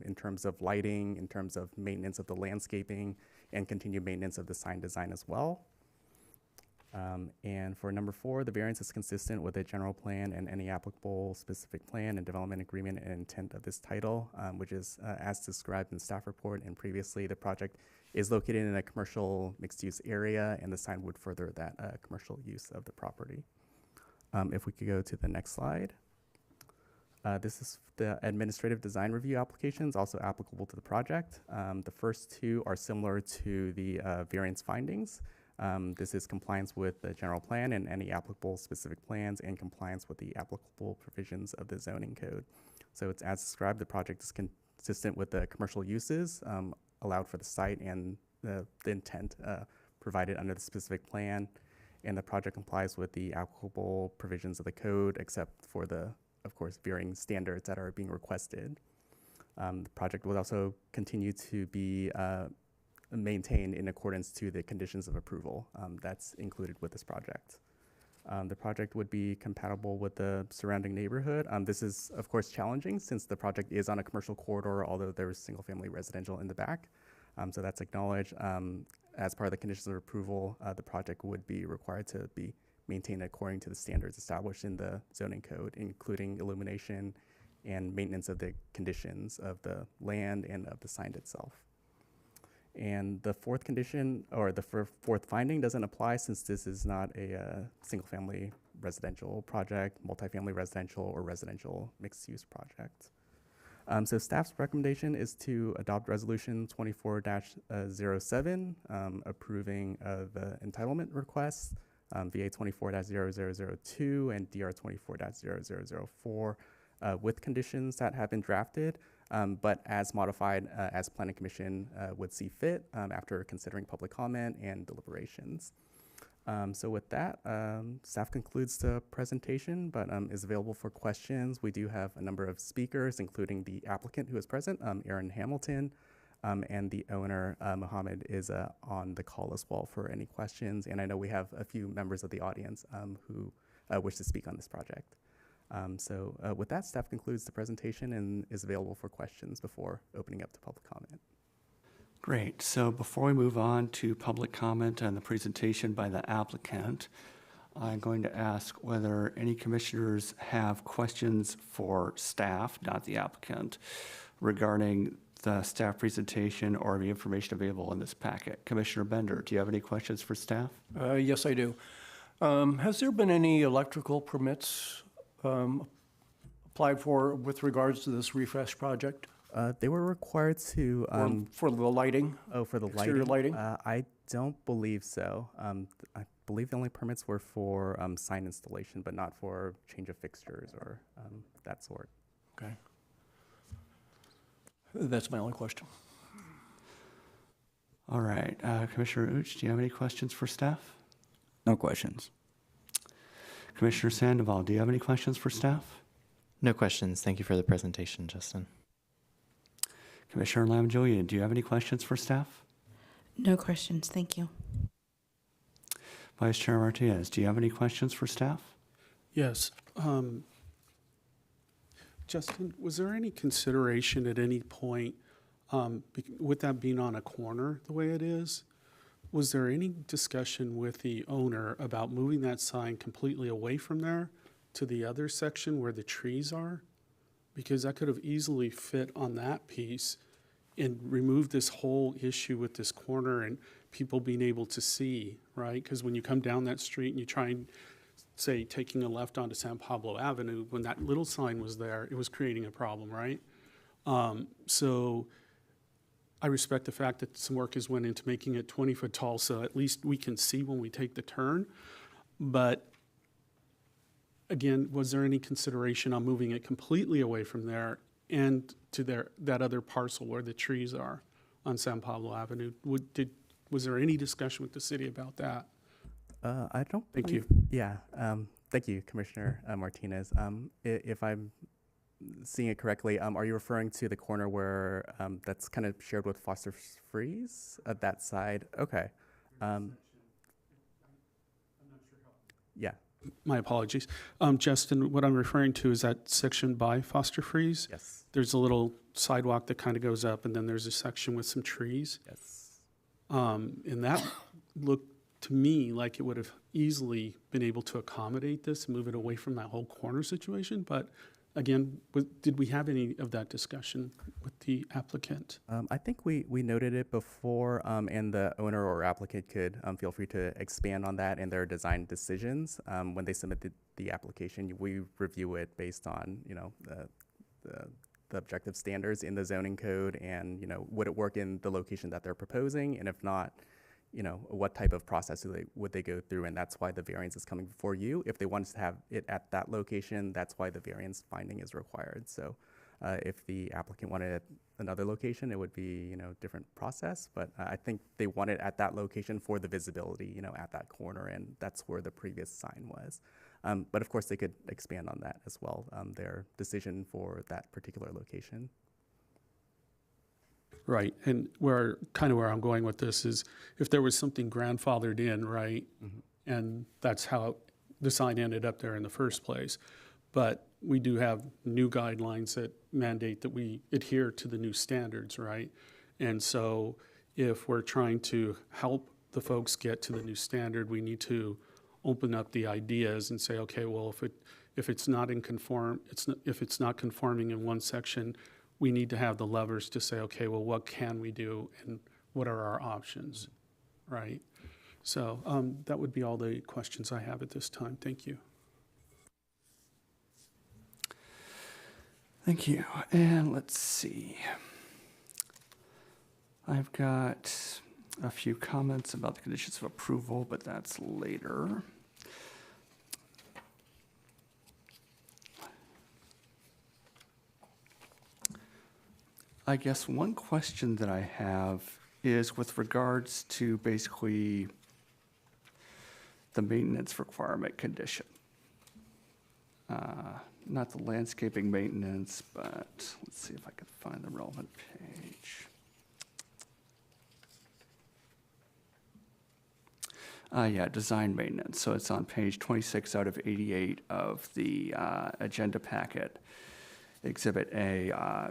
in terms of lighting, in terms of maintenance of the landscaping, and continued maintenance of the sign design as well. And for number 4, the variance is consistent with the general plan and any applicable specific plan and development agreement and intent of this title, which is as described in the staff report and previously. The project is located in a commercial mixed-use area, and the sign would further that commercial use of the property. If we could go to the next slide. This is the administrative design review applications, also applicable to the project. The first 2 are similar to the variance findings. This is compliance with the general plan and any applicable specific plans and compliance with the applicable provisions of the zoning code. So it's as described, the project is consistent with the commercial uses allowed for the site and the intent provided under the specific plan. And the project complies with the applicable provisions of the code, except for the, of course, varying standards that are being requested. The project will also continue to be maintained in accordance to the conditions of approval that's included with this project. The project would be compatible with the surrounding neighborhood. This is, of course, challenging since the project is on a commercial corridor, although there is single-family residential in the back. So that's acknowledged. As part of the conditions of approval, the project would be required to be maintained according to the standards established in the zoning code, including illumination and maintenance of the conditions of the land and of the sign itself. And the fourth condition, or the fourth finding, doesn't apply since this is not a single-family residential project, multifamily residential, or residential mixed-use project. So staff's recommendation is to adopt Resolution 24-07, approving the entitlement requests, VA 24-0002 and DR 24-0004, with conditions that have been drafted, but as modified as Planning Commission would see fit after considering public comment and deliberations. So with that, staff concludes the presentation, but is available for questions. We do have a number of speakers, including the applicant who is present, Aaron Hamilton, and the owner, Mohammed, is on the call as well for any questions. And I know we have a few members of the audience who wish to speak on this project. So with that, staff concludes the presentation and is available for questions before opening up to public comment. Great. So before we move on to public comment and the presentation by the applicant, I'm going to ask whether any commissioners have questions for staff, not the applicant, regarding the staff presentation or the information available in this packet. Commissioner Bender, do you have any questions for staff? Yes, I do. Has there been any electrical permits applied for with regards to this refresh project? They were required to Or for the lighting? for the Exterior lighting? I don't believe so. I believe the only permits were for sign installation, but not for change of fixtures or that sort. Okay. That's my only question. All right. Commissioner Uch, do you have any questions for staff? No questions. Commissioner Sandoval, do you have any questions for staff? No questions. Thank you for the presentation, Justin. Commissioner Lamjulian, do you have any questions for staff? No questions, thank you. Vice Chair Martinez, do you have any questions for staff? Yes. Justin, was there any consideration at any point, with that being on a corner the way it is, was there any discussion with the owner about moving that sign completely away from there to the other section where the trees are? Because that could have easily fit on that piece and removed this whole issue with this corner and people being able to see, right? Because when you come down that street and you try and, say, taking a left onto San Pablo Avenue, when that little sign was there, it was creating a problem, right? So I respect the fact that some work has went into making it 20 foot tall, so at least we can see when we take the turn. But again, was there any consideration on moving it completely away from there and to that other parcel where the trees are on San Pablo Avenue? Was there any discussion with the city about that? I don't. Thank you. Yeah. Thank you, Commissioner Martinez. If I'm seeing it correctly, are you referring to the corner where that's kind of shared with Foster Freeze at that side? Okay. Yeah. My apologies. Justin, what I'm referring to is that section by Foster Freeze. Yes. There's a little sidewalk that kind of goes up, and then there's a section with some trees. Yes. And that looked to me like it would have easily been able to accommodate this, move it away from that whole corner situation. But again, did we have any of that discussion with the applicant? I think we noted it before, and the owner or applicant could feel free to expand on that in their design decisions. When they submit the application, we review it based on, the objective standards in the zoning code and, would it work in the location that they're proposing? And if not, what type of process would they go through? And that's why the variance is coming before you. If they wanted to have it at that location, that's why the variance finding is required. So if the applicant wanted it at another location, it would be, different process. But I think they want it at that location for the visibility, at that corner. And that's where the previous sign was. But of course, they could expand on that as well, their decision for that particular location. Right, and where I'm going with this is if there was something grandfathered in, right, and that's how the sign ended up there in the first place. But we do have new guidelines that mandate that we adhere to the new standards, right? And so if we're trying to help the folks get to the new standard, we need to open up the ideas and say, okay, well, if it's not conforming in one section, we need to have the levers to say, okay, well, what can we do and what are our options, right? So that would be all the questions I have at this time. Thank you. Thank you. And let's see. I've got a few comments about the conditions of approval, but that's later. I guess one question that I have is with regards to basically the maintenance requirement condition. Not the landscaping maintenance, but let's see if I can find the relevant page. Yeah, design maintenance. So it's on page 26 out of 88 of the agenda packet. Exhibit A,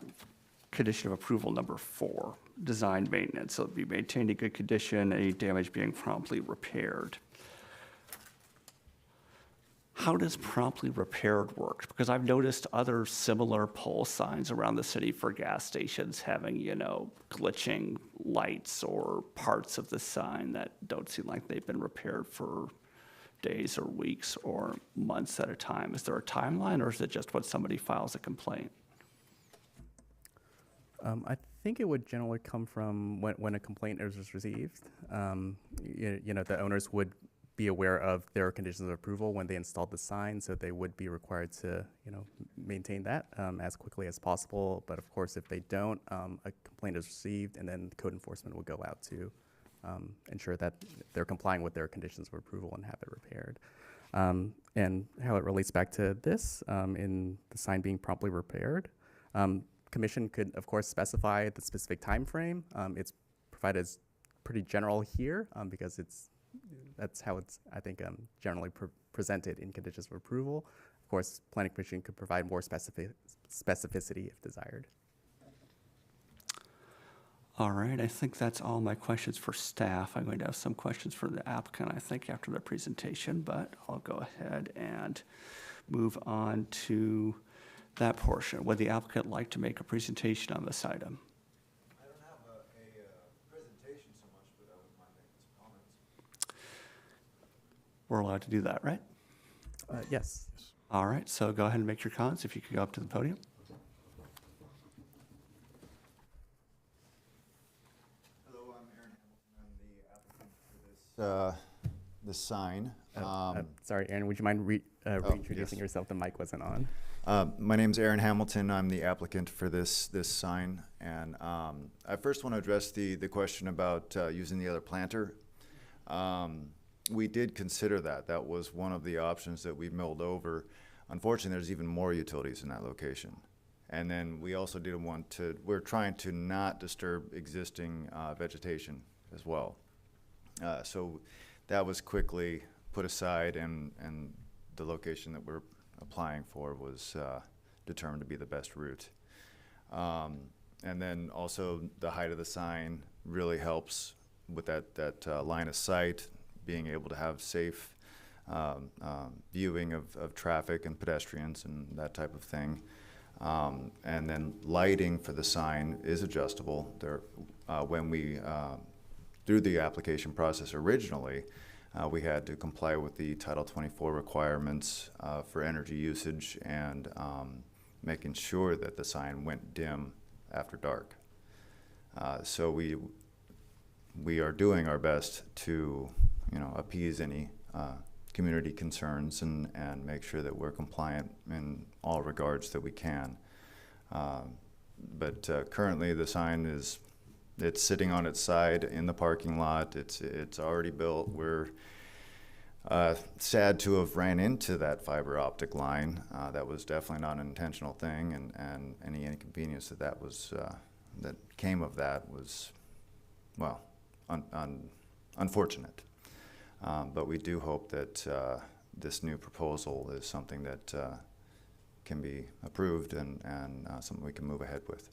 condition of approval number 4, design maintenance. So it'll be maintained in good condition, any damage being promptly repaired. How does promptly repaired work? Because I've noticed other similar pole signs around the city for gas stations having, glitching lights or parts of the sign that don't seem like they've been repaired for days or weeks or months at a time. Is there a timeline, or is it just when somebody files a complaint? I think it would generally come from when a complaint is received. The owners would be aware of their conditions of approval when they installed the sign, so they would be required to, maintain that as quickly as possible. But of course, if they don't, a complaint is received, and then code enforcement will go out to ensure that they're complying with their conditions of approval and have it repaired. And how it relates back to this, in the sign being promptly repaired, Commission could, of course, specify the specific time frame. It's provided as pretty general here because that's how it's, I think, generally presented in conditions of approval. Of course, Planning Commission could provide more specificity if desired. All right, I think that's all my questions for staff. I'm going to have some questions for the applicant, I think, after their presentation, but I'll go ahead and move on to that portion. Would the applicant like to make a presentation on this item? I don't have a presentation so much, but I wouldn't mind making some comments. We're allowed to do that, right? Yes. All right, so go ahead and make your comments if you could go up to the podium. Hello, I'm Aaron Hamilton. I'm the applicant for this sign. Sorry, Aaron, would you mind reintroducing yourself? The mic wasn't on. My name's Aaron Hamilton. I'm the applicant for this sign. And I first want to address the question about using the other planter. We did consider that. That was one of the options that we milled over. Unfortunately, there's even more utilities in that location. And then we also didn't want to, we're trying to not disturb existing vegetation as well. So that was quickly put aside, and the location that we're applying for was determined to be the best route. And then also the height of the sign really helps with that line of sight, being able to have safe viewing of traffic and pedestrians and that type of thing. And then lighting for the sign is adjustable. When we, through the application process originally, we had to comply with the Title 24 requirements for energy usage and making sure that the sign went dim after dark. So we are doing our best to, appease any community concerns and make sure that we're compliant in all regards that we can. But currently the sign it's sitting on its side in the parking lot. It's already built. We're sad to have ran into that fiber optic line. That was definitely not an intentional thing, and any inconvenience that was that came of that was, well, unfortunate. But we do hope that this new proposal is something that can be approved and something we can move ahead with.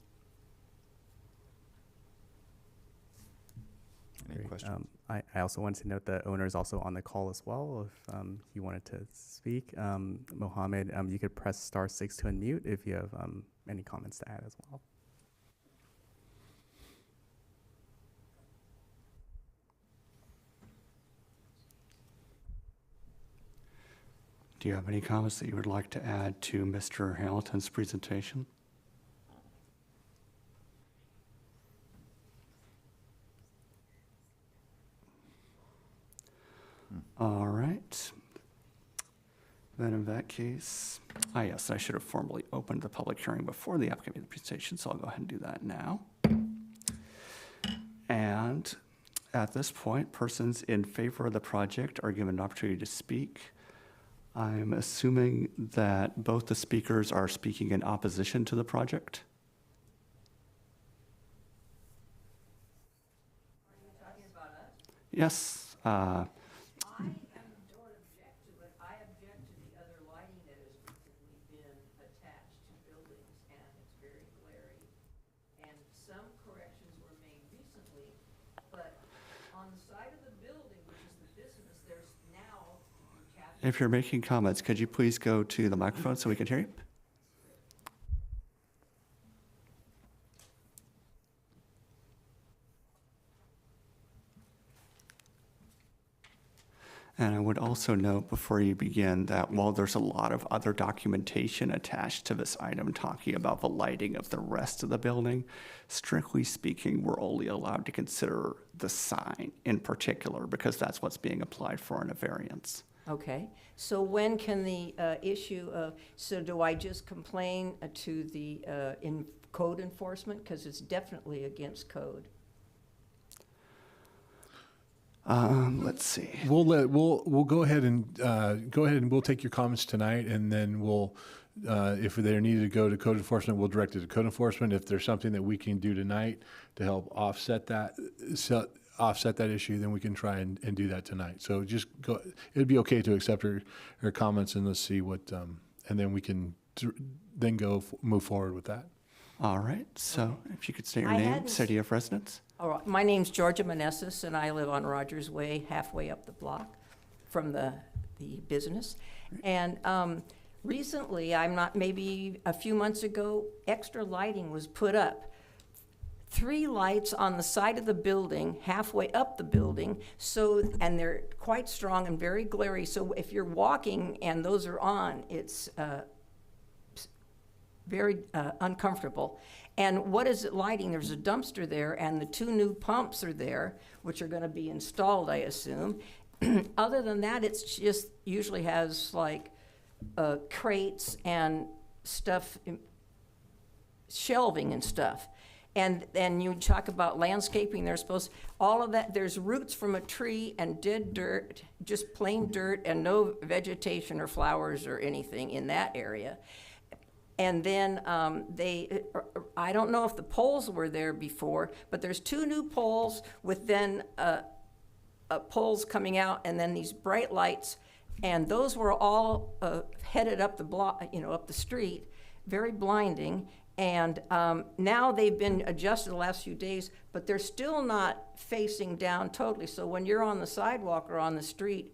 Any Great. questions? I also wanted to note the owner is also on the call as well. If he wanted to speak, Mohammed, you could press *6 to unmute if you have any comments to add as well. Do you have any comments that you would like to add to Mr. Hamilton's presentation? All right. Then in that case, yes, I should have formally opened the public hearing before the applicant made the presentation, so I'll go ahead and do that now. And at this point, persons in favor of the project are given an opportunity to speak. I'm assuming that both the speakers are speaking in opposition to the project. Are you talking about us? Yes. I don't object to it. I object to the other lighting that has recently been attached to buildings, and it's very glary. And some corrections were made recently, but on the side of the building, which is the business, there's now If you're making comments, could you please go to the microphone so we can hear you? And I would also note before you begin that while there's a lot of other documentation attached to this item talking about the lighting of the rest of the building, strictly speaking, we're only allowed to consider the sign in particular because that's what's being applied for in a variance. Okay, so when can the issue of, so do I just complain to the code enforcement? Because it's definitely against code. Let's see. We'll go ahead and we'll take your comments tonight, and then we'll, if they're needed to go to code enforcement, we'll direct it to code enforcement. If there's something that we can do tonight to help offset that issue, then we can try and do that tonight. So just go. It'd be okay to accept her comments, and let's see what, and then we can then move forward with that. All right. So if you could state your I name, hadn't city of residence. All right, my name's Georgia Manessis, and I live on Rogers Way, halfway up the block from the business. And recently, maybe a few months ago, extra lighting was put up. 3 lights on the side of the building, halfway up the building, and they're quite strong and very glary. So if you're walking and those are on, it's very uncomfortable. And what is it lighting? There's a dumpster there, and the 2 new pumps are there, which are going to be installed, I assume. Other than that, it's just usually has like crates and stuff, shelving and stuff. And then you talk about landscaping, they're supposed, all of that, there's roots from a tree and dead dirt, just plain dirt, and no vegetation or flowers or anything in that area. And then I don't know if the poles were there before, but there's 2 new poles with then poles coming out, and then these bright lights, and those were all headed up the block, up the street, very blinding. And now they've been adjusted the last few days, but they're still not facing down totally. So when you're on the sidewalk or on the street,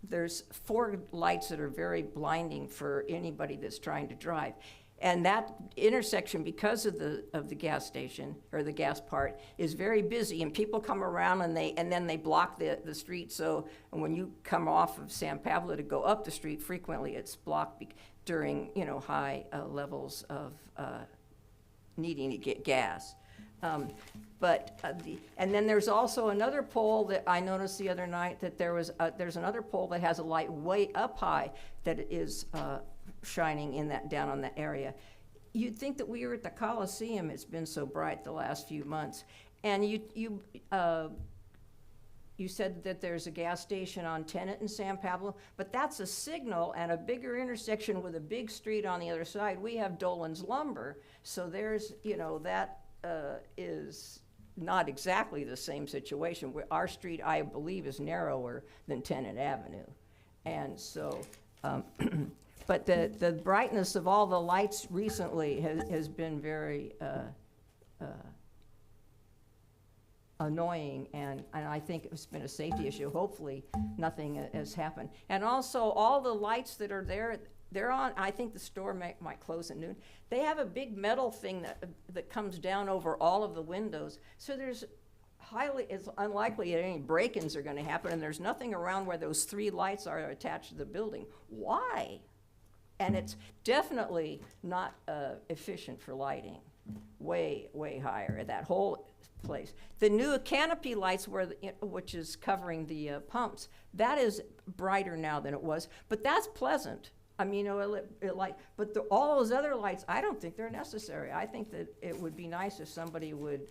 there's 4 lights that are very blinding for anybody that's trying to drive. And that intersection, because of the gas station, or the gas part, is very busy, and people come around and then they block the street. So when you come off of San Pablo to go up the street, frequently it's blocked during high levels of needing to get gas. And then there's also another pole that I noticed the other night, that there's another pole that has a light way up high that is shining down on that area. You'd think that we were at the Coliseum. It's been so bright the last few months. And you said that there's a gas station on Tennant in San Pablo, but that's a signal and a bigger intersection with a big street on the other side. We have Dolan's Lumber, so there's, that is not exactly the same situation. Our street, I believe, is narrower than Tennant Avenue. And so, but the brightness of all the lights recently has been very annoying, and I think it's been a safety issue. Hopefully, nothing has happened. And also, all the lights that are there, they're on, I think the store might close at noon. They have a big metal thing that comes down over all of the windows. So it's unlikely that any break-ins are gonna happen, and there's nothing around where those 3 lights are attached to the building. Why? And it's definitely not efficient for lighting. Way, way higher, that whole place. The new canopy lights, which is covering the pumps, that is brighter now than it was, but that's pleasant. I mean, but all those other lights, I don't think they're necessary. I think that it would be nice if somebody would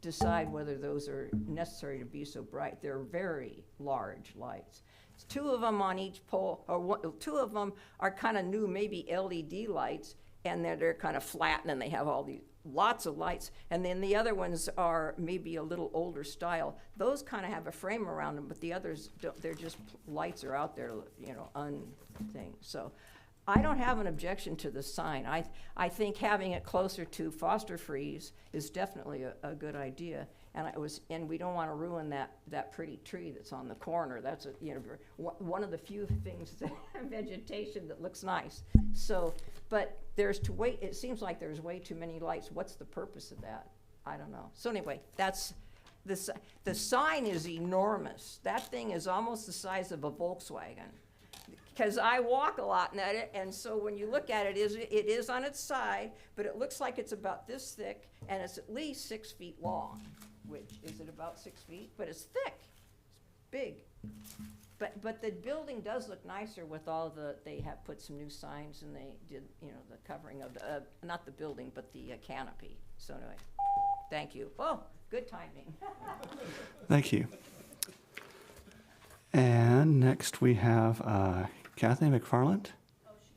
decide whether those are necessary to be so bright. They're very large lights. 2 of them on each pole, or 2 of them are kind of new, maybe LED lights, and they're kind of flat, and then they have lots of lights. And then the other ones are maybe a little older style. Those kind of have a frame around them, but the others don't. They're just lights are out there, thing. So I don't have an objection to the sign. I think having it closer to Foster Freeze is definitely a good idea. And we don't want to ruin that pretty tree that's on the corner. That's one of the few things vegetation that looks nice. So, but it seems like there's way too many lights. What's the purpose of that? I don't know. So anyway, the sign is enormous. That thing is almost the size of a Volkswagen. Because I walk a lot in that, and so when you look at it, it is on its side, but it looks like it's about this thick, and it's at least 6 feet long. Which, is it about 6 feet? But it's thick, it's big. But the building does look nicer with they have put some new signs, and they did, the covering of not the building, but the canopy. So anyway, thank you. Oh, good timing. Thank you. And next we have Kathy McFarland. Oh, she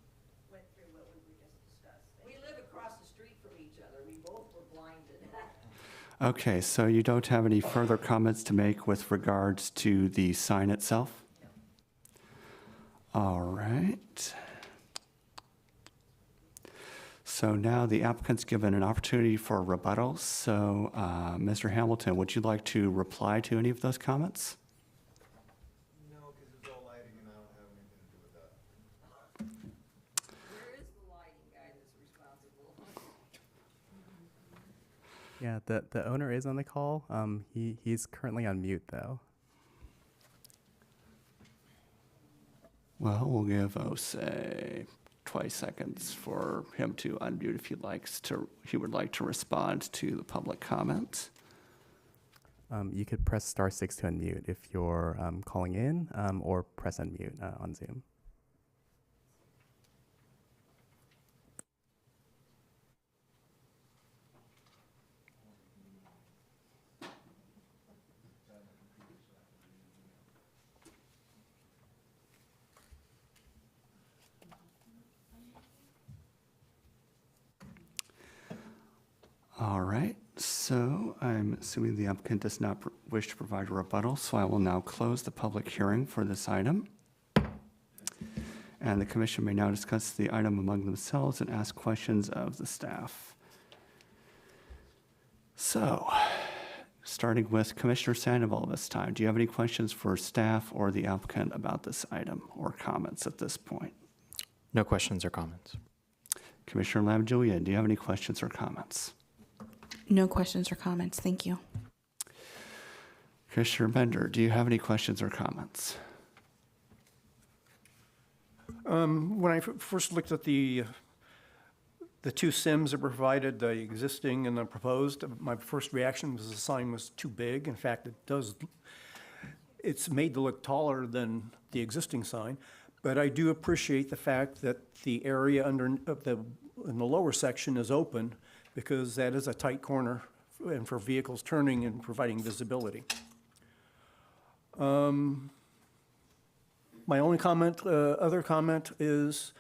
went through what we just discussed. We live across the street from each other. We both were blinded. Okay, so you don't have any further comments to make with regards to the sign itself? No. All right. So now the applicant's given an opportunity for rebuttal. So, Mr. Hamilton, would you like to reply to any of those comments? No, because it's all lighting and I don't have anything to do with that. Where is the lighting guy that's responsible? Yeah, the owner is on the call. He's currently on mute though. Well, we'll give, say, 20 seconds for him to unmute if he would like to respond to the public comment. You could press *6 to unmute if you're calling in, or press unmute on Zoom. All right, so I'm assuming the applicant does not wish to provide a rebuttal, so I will now close the public hearing for this item. And the commission may now discuss the item among themselves and ask questions of the staff. So, starting with Commissioner Sandoval this time, do you have any questions for staff or the applicant about this item or comments at this point? No questions or comments. Commissioner Lamb-Julian, do you have any questions or comments? No questions or comments. Thank you. Commissioner Bender, do you have any questions or comments? When I first looked at the 2 SIMs that were provided, the existing and the proposed, my first reaction was the sign was too big. In fact, it's made to look taller than the existing sign. But I do appreciate the fact that the area in the lower section is open, because that is a tight corner and for vehicles turning and providing visibility. My only other comment is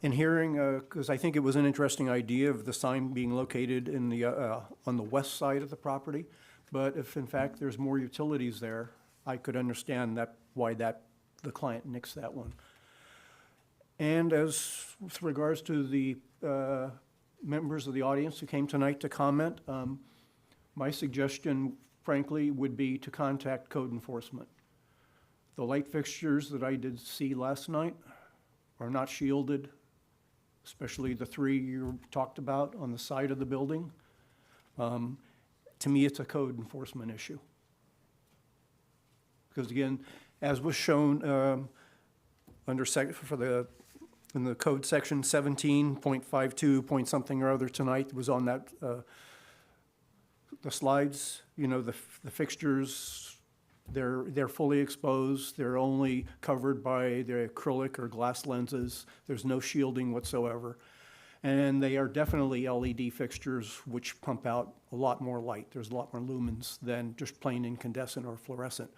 in hearing, because I think it was an interesting idea of the sign being located in on the west side of the property. But if in fact there's more utilities there, I could understand why that the client nixed that one. And as with regards to the members of the audience who came tonight to comment, my suggestion, frankly, would be to contact code enforcement. The light fixtures that I did see last night are not shielded, especially the 3 you talked about on the side of the building. To me, it's a code enforcement issue. Because again, as was shown in the code section 17.52 point something or other tonight was on that the slides, the fixtures, they're fully exposed. They're only covered by the acrylic or glass lenses. There's no shielding whatsoever. And they are definitely LED fixtures which pump out a lot more light. There's a lot more lumens than just plain incandescent or fluorescent,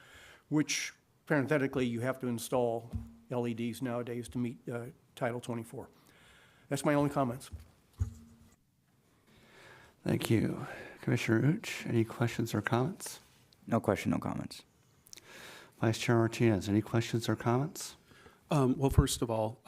which parenthetically you have to install LEDs nowadays to meet Title 24. That's my only comments. Thank you. Commissioner Uch, any questions or comments? No question, no comments. Vice Chair Martinez, any questions or comments? Well, first of all,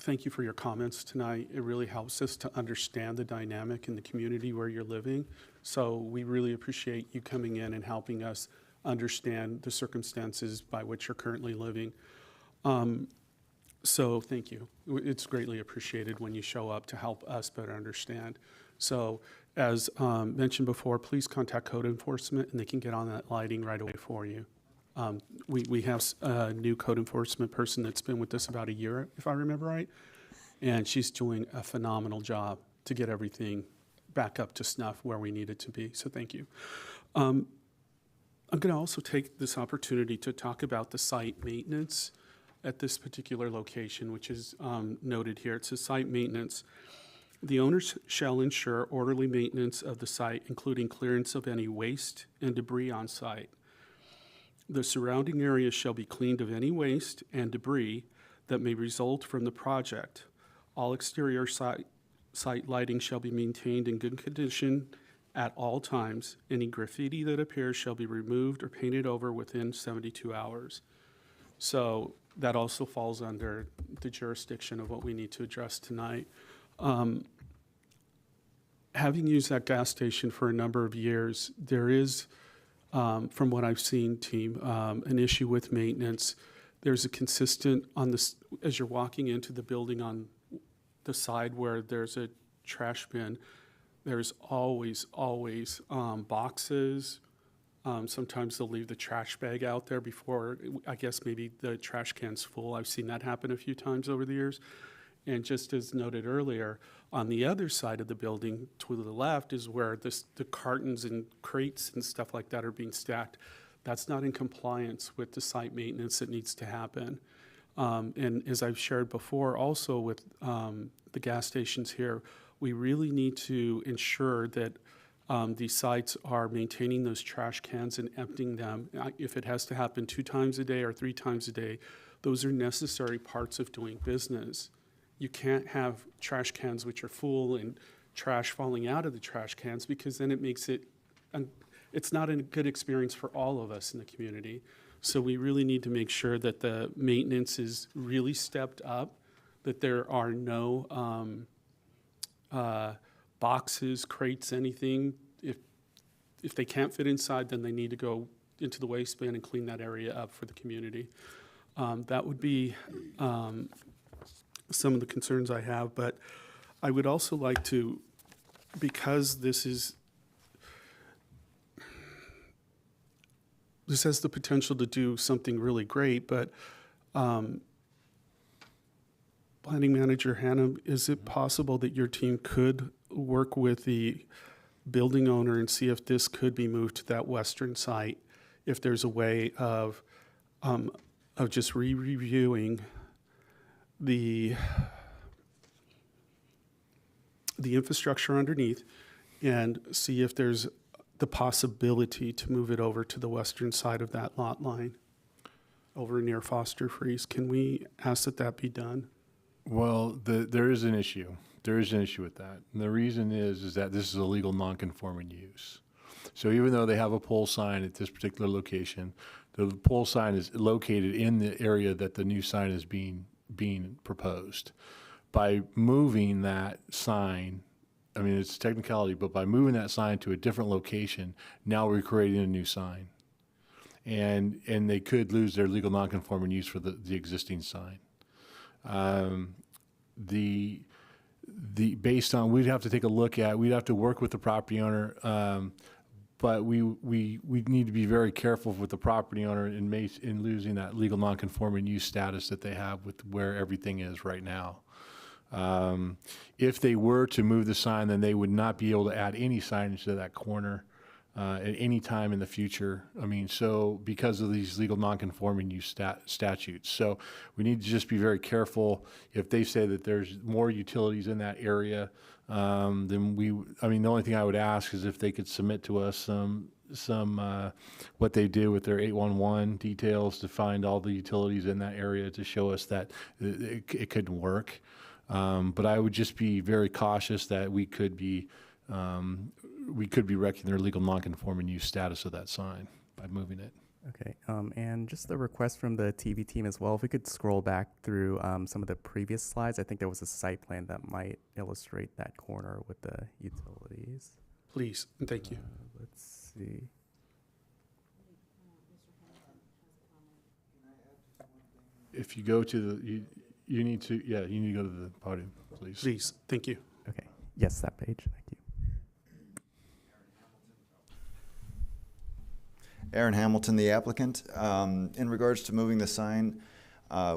thank you for your comments tonight. It really helps us to understand the dynamic in the community where you're living. So we really appreciate you coming in and helping us understand the circumstances by which you're currently living. So thank you. It's greatly appreciated when you show up to help us better understand. So as mentioned before, please contact code enforcement and they can get on that lighting right away for you. We have a new code enforcement person that's been with us about a year, if I remember right, and she's doing a phenomenal job to get everything back up to snuff where we need it to be, so thank you. I'm going to also take this opportunity to talk about the site maintenance at this particular location, which is noted here. It says site maintenance. The owners shall ensure orderly maintenance of the site, including clearance of any waste and debris on site. The surrounding area shall be cleaned of any waste and debris that may result from the project. All exterior site lighting shall be maintained in good condition at all times. Any graffiti that appears shall be removed or painted over within 72 hours. So that also falls under the jurisdiction of what we need to address tonight. Having used that gas station for a number of years, there is, from what I've seen, team, an issue with maintenance. There's a consistent, as you're walking into the building on the side where there's a trash bin, there's always boxes. Sometimes they'll leave the trash bag out there before, I guess maybe the trash can's full. I've seen that happen a few times over the years. And just as noted earlier, on the other side of the building to the left is where the cartons and crates and stuff like that are being stacked. That's not in compliance with the site maintenance that needs to happen. And as I've shared before, also with the gas stations here, we really need to ensure that these sites are maintaining those trash cans and emptying them. If it has to happen 2 times a day or 3 times a day, those are necessary parts of doing business. You can't have trash cans which are full and trash falling out of the trash cans, because then it makes it's not a good experience for all of us in the community. So we really need to make sure that the maintenance is really stepped up, that there are no boxes, crates, anything. If they can't fit inside, then they need to go into the waste bin and clean that area up for the community. That would be some of the concerns I have, but I would also like to, because this has the potential to do something really great, but Planning Manager Hannah, is it possible that your team could work with the building owner and see if this could be moved to that western site, if there's a way of just reviewing the infrastructure underneath and see if there's the possibility to move it over to the western side of that lot line over near Foster Freeze? Can we ask that be done? Well, there is an issue. There is an issue with that. And the reason is that this is a legal non-conforming use. So even though they have a pole sign at this particular location, The pole sign is located in the area that the new sign is being proposed. By moving that sign, I mean, it's a technicality, but by moving that sign to a different location, now we're creating a new sign. And they could lose their legal nonconforming use for the existing sign. Based on, we'd have to take a look at, we'd have to work with the property owner, but we need to be very careful with the property owner in losing that legal nonconforming use status that they have with where everything is right now. If they were to move the sign, then they would not be able to add any signage to that corner at any time in the future. I mean, so because of these legal nonconforming use statutes. So we need to just be very careful. If they say that there's more utilities in that area, then the only thing I would ask is if they could submit to us some what they did with their 811 details to find all the utilities in that area to show us that it couldn't work. But I would just be very cautious that we could be wrecking their legal nonconforming use status of that sign by moving it. Okay, and just the request from the TV team as well, if we could scroll back through some of the previous slides. I think there was a site plan that might illustrate that corner with the utilities. Please, and thank you. Let's see. If you go to the, you need to go to the podium, please. Please, thank you. Okay, yes, that page, thank you. Aaron Hamilton, the applicant. In regards to moving the sign,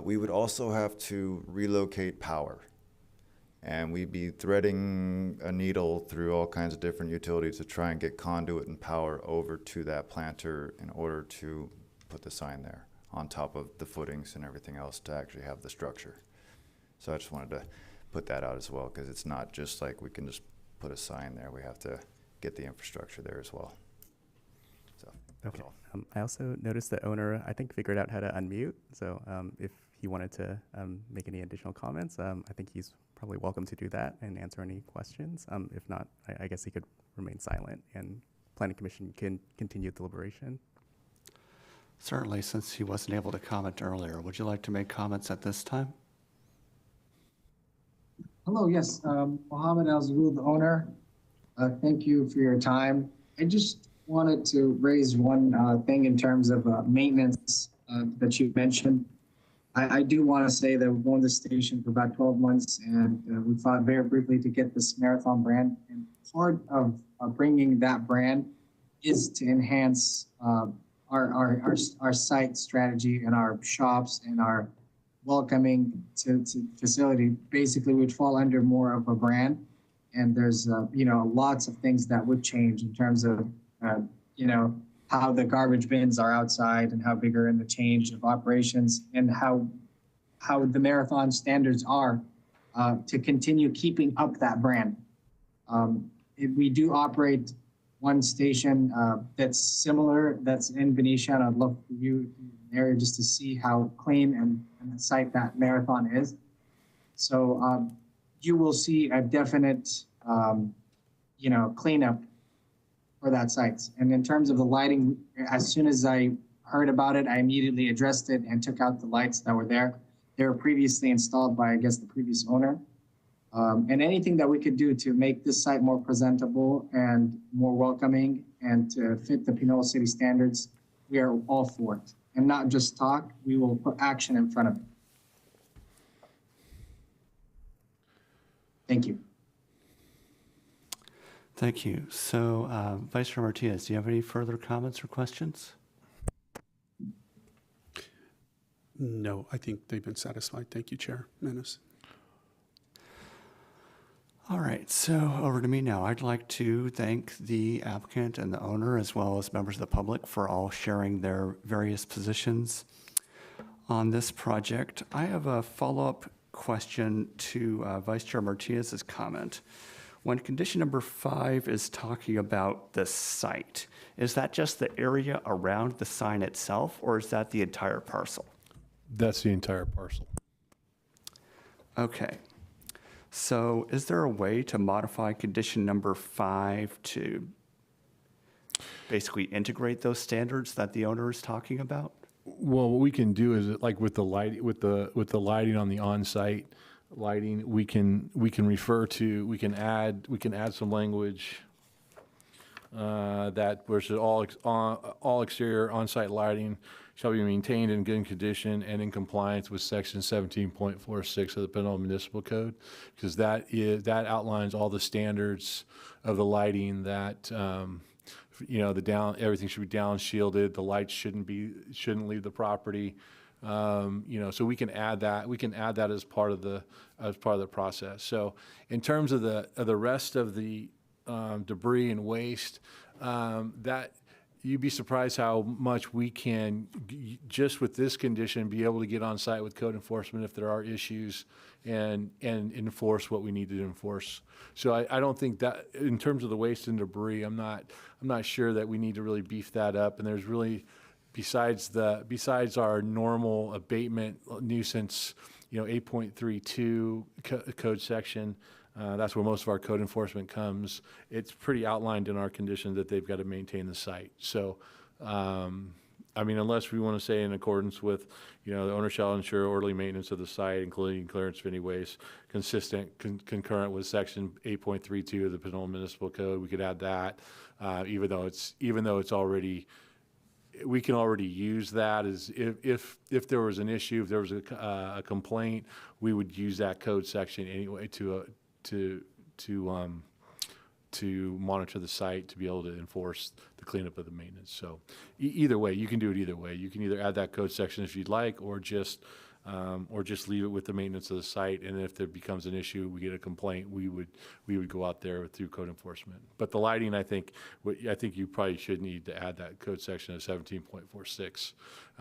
we would also have to relocate power. And we'd be threading a needle through all kinds of different utilities to try and get conduit and power over to that planter in order to put the sign there on top of the footings and everything else to actually have the structure. So I just wanted to put that out as well, because it's not just like we can just put a sign there. We have to get the infrastructure there as well. So that was all. I also noticed the owner, I think, figured out how to unmute. So if he wanted to make any additional comments, I think he's probably welcome to do that and answer any questions. If not, I guess he could remain silent and Planning Commission can continue deliberation. Certainly, since he wasn't able to comment earlier, would you like to make comments at this time? Hello, yes, Mohammed Al-Zawood, the owner. Thank you for your time. I just wanted to raise one thing in terms of maintenance that you mentioned. I do want to say that we've owned the station for about 12 months, and we fought very briefly to get this Marathon brand. And part of bringing that brand is to enhance our site strategy and our shops and our welcoming to facility. Basically, would fall under more of a brand. And there's lots of things that would change in terms of how the garbage bins are outside and how bigger in the change of operations and how the Marathon standards are to continue keeping up that brand. We do operate one station that's similar, that's in Benicia, and I'd love for you in the area just to see how clean and the site that Marathon is. So you will see a definite cleanup for that site. And in terms of the lighting, as soon as I heard about it, I immediately addressed it and took out the lights that were there. They were previously installed by, I guess, the previous owner. And anything that we could do to make this site more presentable and more welcoming and to fit the Pinole City standards, we are all for it. And not just talk, we will put action in front of it. Thank you. Thank you. So, Vice Chair Martinez, do you have any further comments or questions? No, I think they've been satisfied. Thank you, Chair Menace. All right, so over to me now. I'd like to thank the applicant and the owner, as well as members of the public, for all sharing their various positions on this project. I have a follow-up question to Vice Chair Martinez's comment. When condition number 5 is talking about the site, is that just the area around the sign itself, or is that the entire parcel? That's the entire parcel. Okay. So is there a way to modify condition number 5 to basically integrate those standards that the owner is talking about? Well, what we can do is like with the light, with the lighting on the on-site lighting, we can add some language that whereas all exterior on-site lighting shall be maintained in good condition and in compliance with section 17.46 of the Pinole Municipal Code, because that outlines all the standards of the lighting that everything should be down shielded, the lights shouldn't leave the property. So we can add that as part of the process. So in terms of the rest of the debris and waste, that you'd be surprised how much we can, just with this condition, be able to get on site with code enforcement if there are issues and enforce what we need to enforce. So I don't think that in terms of the waste and debris, I'm not sure that we need to really beef that up. And there's really, besides our normal abatement nuisance, 8.32 code section, that's where most of our code enforcement comes. It's pretty outlined in our condition that they've got to maintain the site. So, unless we want to say in accordance with, the owner shall ensure orderly maintenance of the site, including clearance of any waste, consistent, concurrent with section 8.32 of the Pinole Municipal Code, we could add that, even though it's already, we can already use that as if there was an issue, if there was a complaint, we would use that code section anyway to monitor the site, to be able to enforce the cleanup of the maintenance. So either way, you can do it either way. You can either add that code section if you'd like, or just leave it with the maintenance of the site. And if there becomes an issue, we get a complaint, we would go out there through code enforcement. But the lighting, I think you probably should need to add that code section of 17.46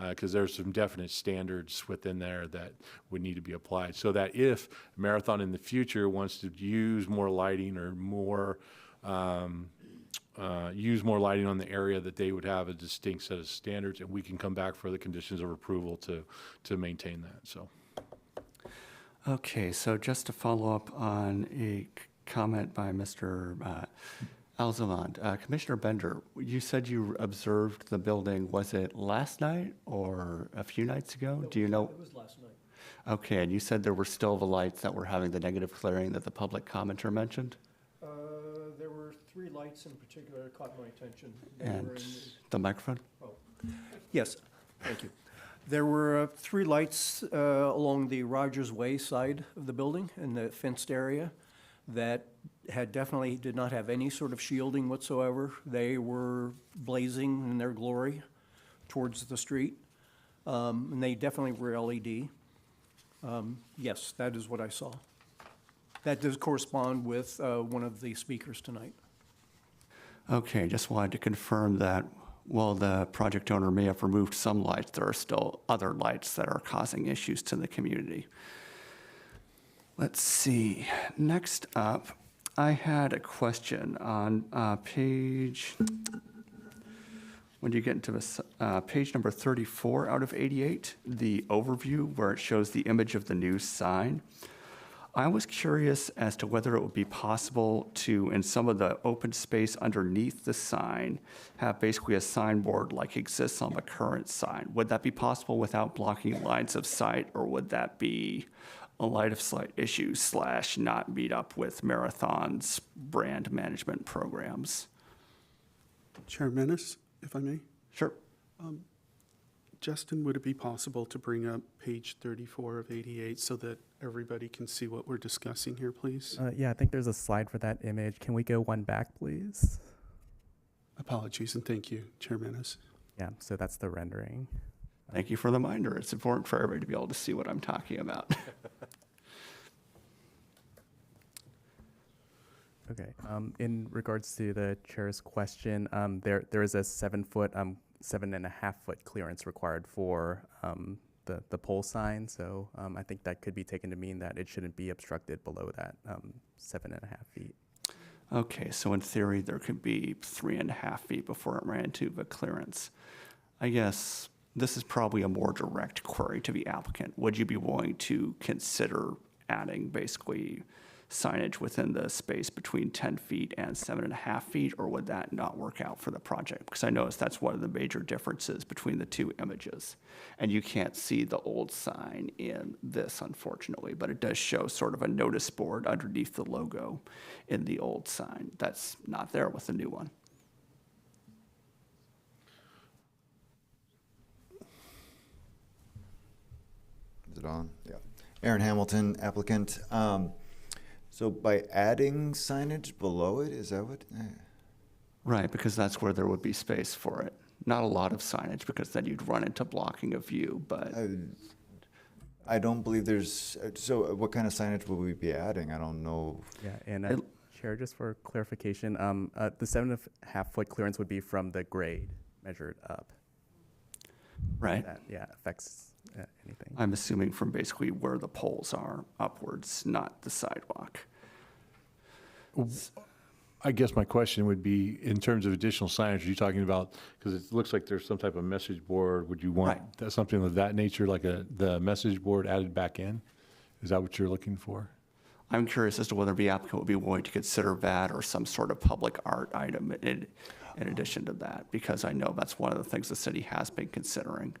because there's some definite standards within there that would need to be applied, so that if Marathon in the future wants to use more lighting or use more lighting on the area, that they would have a distinct set of standards, and we can come back for the conditions of approval to maintain that. So. Okay, so just to follow up on a comment by Mr. Alzamand, Commissioner Bender, you said you observed the building. Was it last night or a few nights ago? Do you know? It was last night. Okay, and you said there were still the lights that were having the negative clearing that the public commenter mentioned? There were 3 lights in particular that caught my attention. They were And the microphone? Yes, thank you. There were 3 lights along the Rogers Way side of the building in the fenced area that definitely did not have any sort of shielding whatsoever. They were blazing in their glory towards the street, and they definitely were LED. Yes, that is what I saw. That does correspond with one of the speakers tonight. Okay, just wanted to confirm that while the project owner may have removed some lights, there are still other lights that are causing issues to the community. Let's see. Next up, I had a question on page, when you get into page number 34 out of 88, the overview where it shows the image of the new sign. I was curious as to whether it would be possible to, in some of the open space underneath the sign, have basically a signboard like exists on the current sign. Would that be possible without blocking lines of sight, or would that be a light of sight issue / not meet up with Marathon's brand management programs? Chair Menace, if I may. Sure. Justin, would it be possible to bring up page 34 of 88 so that everybody can see what we're discussing here, please? Yeah, I think there's a slide for that image. Can we go one back, please? Apologies, and thank you, Chair Menace. Yeah, so that's the rendering. Thank you for the reminder. It's important for everybody to be able to see what I'm talking about. Okay. In regards to the chair's question, there is a 7.5 foot clearance required for the pole sign. So I think that could be taken to mean that it shouldn't be obstructed below that 7.5 feet. Okay, so in theory, there could be 3.5 feet before it ran to the clearance. I guess this is probably a more direct query to the applicant. Would you be willing to consider adding basically signage within the space between 10 feet and 7.5 feet, or would that not work out for the project? Because I noticed that's one of the major differences between the two images. And you can't see the old sign in this, unfortunately, but it does show sort of a notice board underneath the logo in the old sign. That's not there with the new one. Is it on? Yeah. Aaron Hamilton, applicant. So by adding signage below it, is that what? Right, because that's where there would be space for it. Not a lot of signage, because then you'd run into blocking of view, but I don't believe there's, so what kind of signage will we be adding? I don't know. Yeah, and Chair, just for clarification, the 7.5 foot clearance would be from the grade measured up. right? That, yeah, affects anything. I'm assuming from basically where the poles are upwards, not the sidewalk. I guess my question would be, in terms of additional signage, are you talking about, because it looks like there's some type of message board, would you want something of that nature, like the message board added back in? Is that what you're looking for? I'm curious as to whether the applicant would be willing to consider that or some sort of public art item in addition to that, because I know that's one of the things the city has been considering.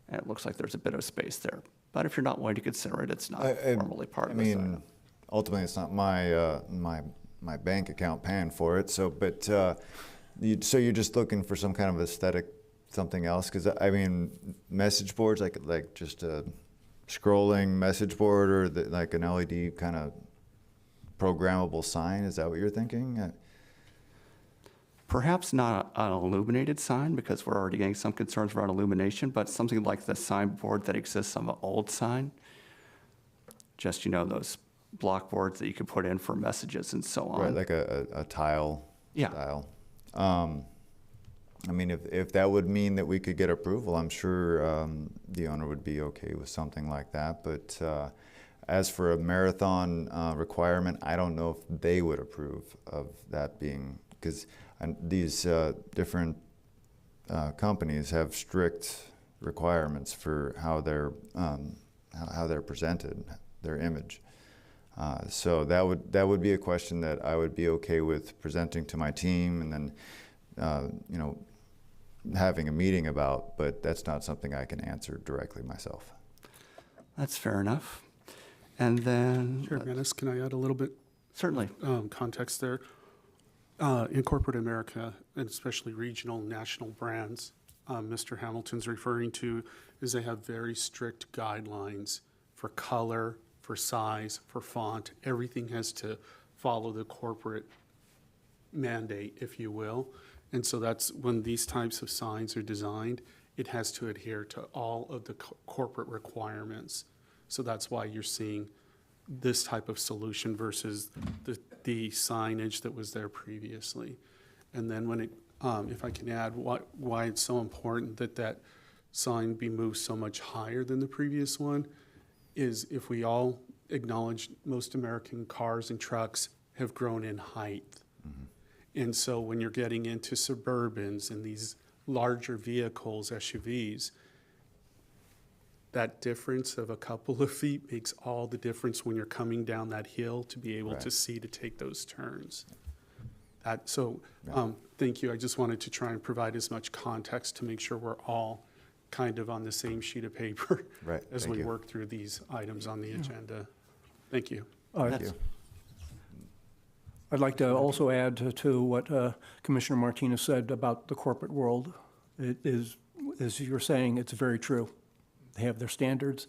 And it looks like there's a bit of space there. But if you're not willing to consider it, it's not formally part of this item. Ultimately, it's not my bank account paying for it. So, but so you're just looking for some kind of aesthetic, something else? Because I mean, message boards, like just a scrolling message board, or like an LED kind of programmable sign. Is that what you're thinking? Perhaps not an illuminated sign, because we're already getting some concerns around illumination, but something like the signboard that exists on the old sign. Just, you know, those block boards that you could put in for messages and so on. Right, like a tile style. I mean, if that would mean that we could get approval, I'm sure the owner would be okay with something like that. But as for a marathon requirement, I don't know if they would approve of that being, because these different companies have strict requirements for how they're presented, their image. So that would be a question that I would be okay with presenting to my team, and then you know, having a meeting about. But that's not something I can answer directly myself. That's fair enough. And then Chair Menace, can I add a little bit certainly context there? In corporate America, and especially regional, national brands, Mr. Hamilton's referring to is they have very strict guidelines for color, for size, for font. Everything has to follow the corporate mandate, if you will. And so that's when these types of signs are designed, it has to adhere to all of the corporate requirements. So that's why you're seeing this type of solution versus the signage that was there previously. And then when it, if I can add why it's so important that that sign be moved so much higher than the previous one, is if we all acknowledge most American cars and trucks have grown in height. Mm-hmm. And so when you're getting into Suburbans and these larger vehicles, SUVs, that difference of a couple of feet makes all the difference when you're coming down that hill to be able to see to take those turns. Thank you. I just wanted to try and provide as much context to make sure we're all kind of on the same sheet of paper as we work through these items on the agenda. Thank you. Thank you. I'd like to also add to what Commissioner Martinez said about the corporate world. It is, as you're saying, it's very true. They have their standards,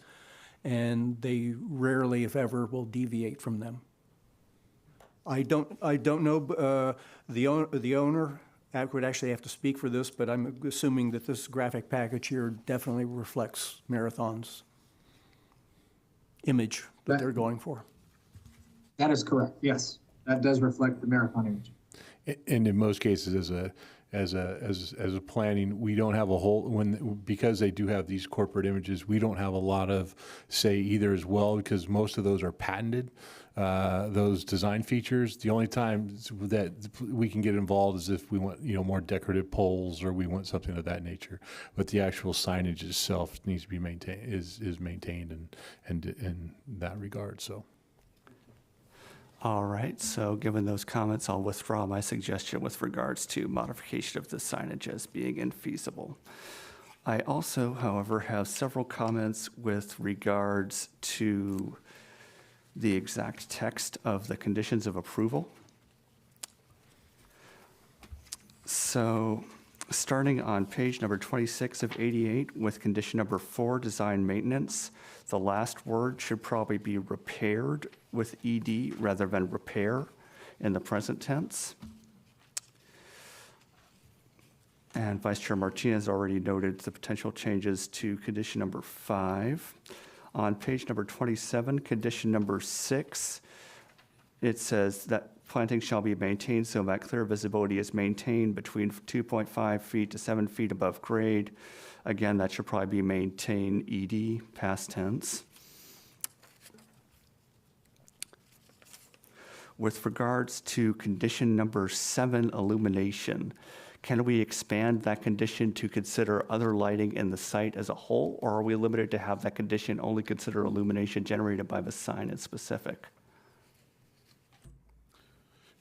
and they rarely, if ever, will deviate from them. I don't know the owner. I would actually have to speak for this, but I'm assuming that this graphic package here definitely reflects Marathon's image that they're going for. That is correct. Yes, that does reflect the Marathon image. And in most cases, as a planning, we don't have a whole, because they do have these corporate images, we don't have a lot of say either as well, because most of those are patented, those design features. The only time that we can get involved is if we want, you know, more decorative poles, or we want something of that nature. But the actual signage itself needs to be maintained, is maintained in that regard. So. All right, so given those comments, I'll withdraw my suggestion with regards to modification of the signage as being infeasible. I also, however, have several comments with regards to the exact text of the conditions of approval. So, starting on page number 26 of 88 with condition number 4, design maintenance, the last word should probably be repaired with ED rather than repair in the present tense. And Vice Chair Martinez already noted the potential changes to condition number 5. On page number 27, condition number 6, it says that planting shall be maintained so that clear visibility is maintained between 2.5 feet to 7 feet above grade. Again, that should probably be maintain ED, past tense. With regards to condition number 7, illumination, can we expand that condition to consider other lighting in the site as a whole, or are we limited to have that condition only consider illumination generated by the sign in specific?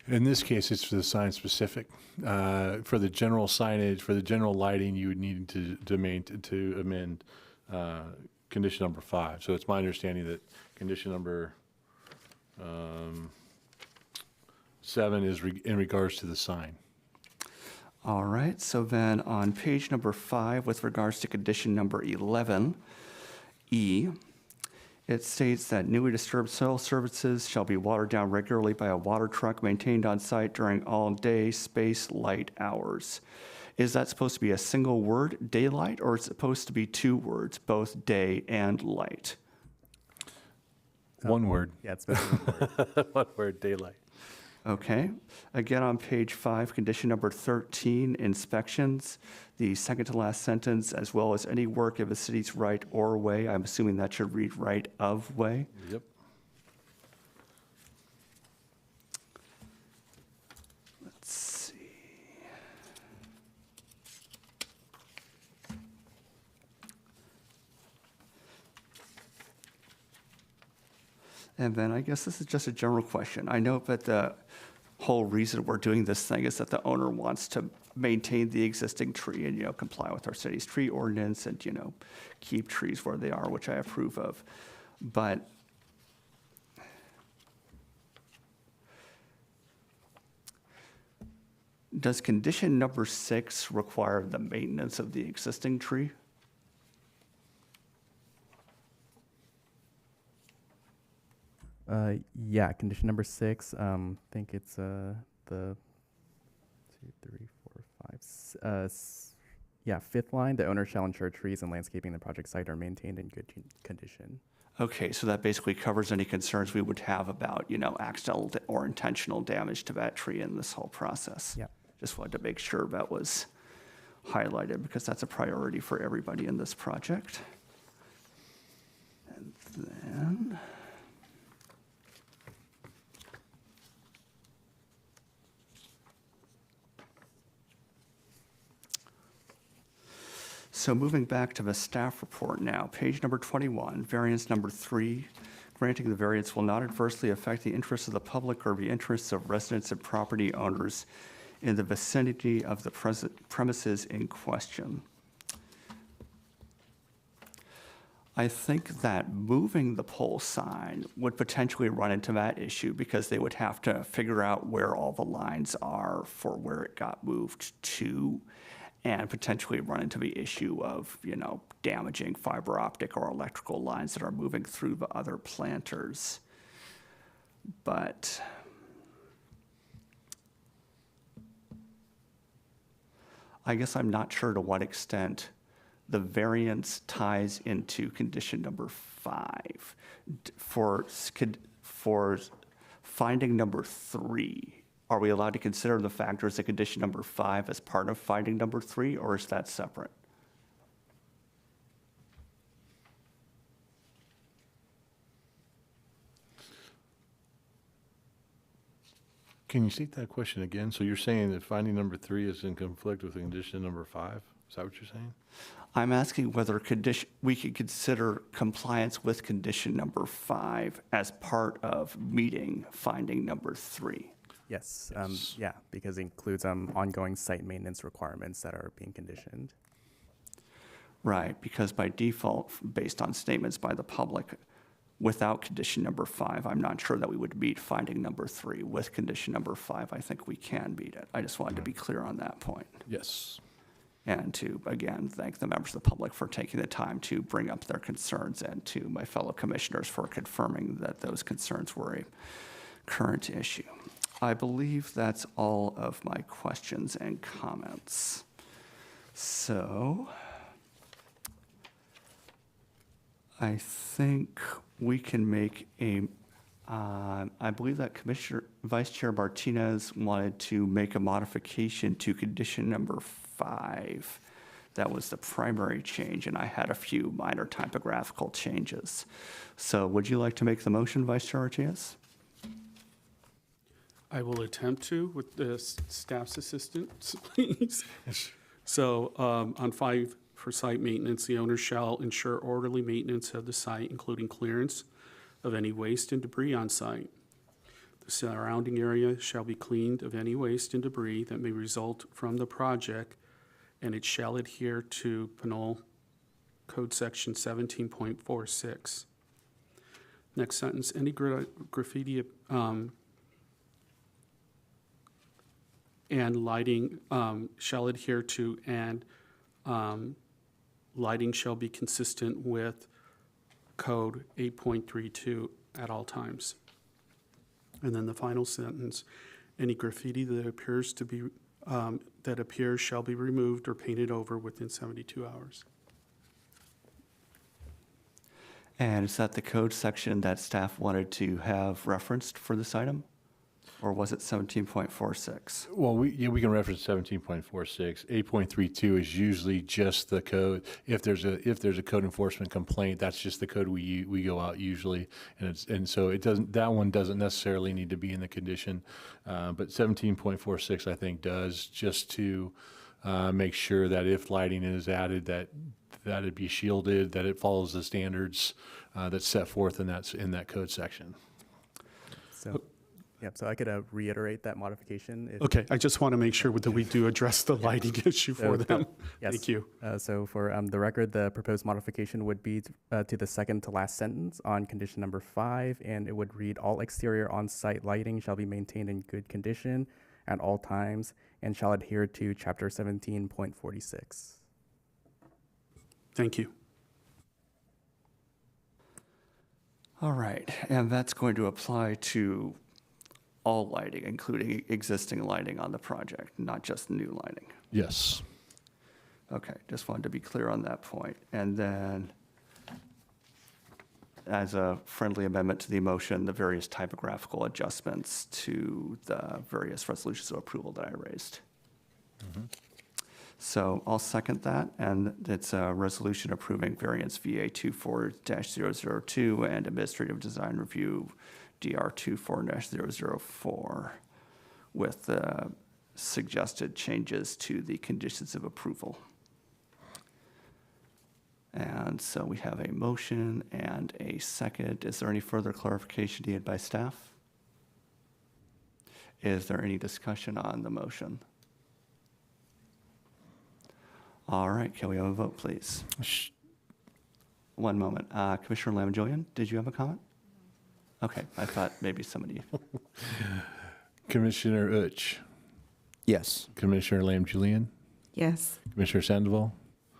In this case, it's for the sign specific. For the general signage, for the general lighting, you would need to amend condition number 5. So it's my understanding that condition number 7 is in regards to the sign. All right, so then on page number 5, with regards to condition number 11, E, it states that newly disturbed soil surfaces shall be watered down regularly by a water truck maintained on site during all day, space, light hours. Is that supposed to be a single word, daylight, or is it supposed to be 2 words, both day and light? One word. Yeah, it's supposed to be one word. One word, daylight. Okay. Again, on page 5, condition number 13, inspections, the second to last sentence, as well as any work of a city's right or way. I'm assuming that should read right of way. Yep. Let's see. And then I guess this is just a general question. I know that the whole reason we're doing this thing is that the owner wants to maintain the existing tree and, comply with our city's tree ordinance and, keep trees where they are, which I approve of. But does condition number 6 require the maintenance of the existing tree? Yeah, condition number 6. I think it's the 2, 3, 4, 5. Yeah, 5th line. The owner shall ensure trees and landscaping in the project site are maintained in good condition. Okay, so that basically covers any concerns we would have about, accidental or intentional damage to that tree in this whole process. Yeah. Just wanted to make sure that was highlighted because that's a priority for everybody in this project. And then, so moving back to the staff report now, page number 21, variance number 3. Granting the variance will not adversely affect the interests of the public or the interests of residents and property owners in the vicinity of the premises in question. I think that moving the pole sign would potentially run into that issue because they would have to figure out where all the lines are for where it got moved to, and potentially run into the issue of, damaging fiber optic or electrical lines that are moving through the other planters. But I guess I'm not sure to what extent the variance ties into condition number 5. For finding number 3, are we allowed to consider the factors of condition number 5 as part of finding number 3, or is that separate? Can you state that question again? So you're saying that finding number 3 is in conflict with condition number 5? Is that what you're saying? I'm asking whether we could consider compliance with condition number 5 as part of meeting finding number 3. Yes, yeah, because it includes ongoing site maintenance requirements that are being conditioned. Right, because by default, based on statements by the public, without condition number 5, I'm not sure that we would meet finding number 3. With condition number 5, I think we can meet it. I just wanted to be clear on that point. Yes. And to, again, thank the members of the public for taking the time to bring up their concerns, and to my fellow commissioners for confirming that those concerns were a current issue. I believe that's all of my questions and comments. So I think we can make I believe that Vice Chair Martinez wanted to make a modification to condition number 5. That was the primary change, and I had a few minor typographical changes. So would you like to make the motion, Vice Chair Martinez? I will attempt to with the staff's assistance, please. So on 5, for site maintenance, the owner shall ensure orderly maintenance of the site, including clearance of any waste and debris on site. The surrounding area shall be cleaned of any waste and debris that may result from the project, and it shall adhere to Pinole Code Section 17.46. Next sentence, any graffiti and lighting shall adhere to, and lighting shall be consistent with Code 8.32 at all times. And then the final sentence, any graffiti that appears shall be removed or painted over within 72 hours. And is that the code section that staff wanted to have referenced for this item? Or was it 17.46? Well, we can reference 17.46. 8.32 is usually just the code. If there's a code enforcement complaint, that's just the code we go out usually, and so that one doesn't necessarily need to be in the condition, but 17.46 I think does, just to make sure that if lighting is added, that it be shielded, that it follows the standards that's set forth in that code section. So. Yep, so I could reiterate that modification. Okay, I just want to make sure that we do address the lighting issue for them. Yes. Thank you. So for the record, the proposed modification would be to the second to last sentence on condition number 5, and it would read, all exterior on-site lighting shall be maintained in good condition at all times and shall adhere to Chapter 17.46. Thank you. All right, and that's going to apply to all lighting, including existing lighting on the project, not just new lighting. Yes. Okay, just wanted to be clear on that point. And then, as a friendly amendment to the motion, the various typographical adjustments to the various resolutions of approval that I raised. Mm-hmm. So I'll second that, and it's a resolution approving variance VA 24-002 and administrative design review DR 24-004 with the suggested changes to the conditions of approval. And so we have a motion and a second. Is there any further clarification needed by staff? Is there any discussion on the motion? All right, can we have a vote, please? One moment. Commissioner Lamb-Julian, did you have a comment? Okay, I thought maybe somebody. Commissioner Uch. Yes. Commissioner Lamb-Julian. Yes. Commissioner Sandoval.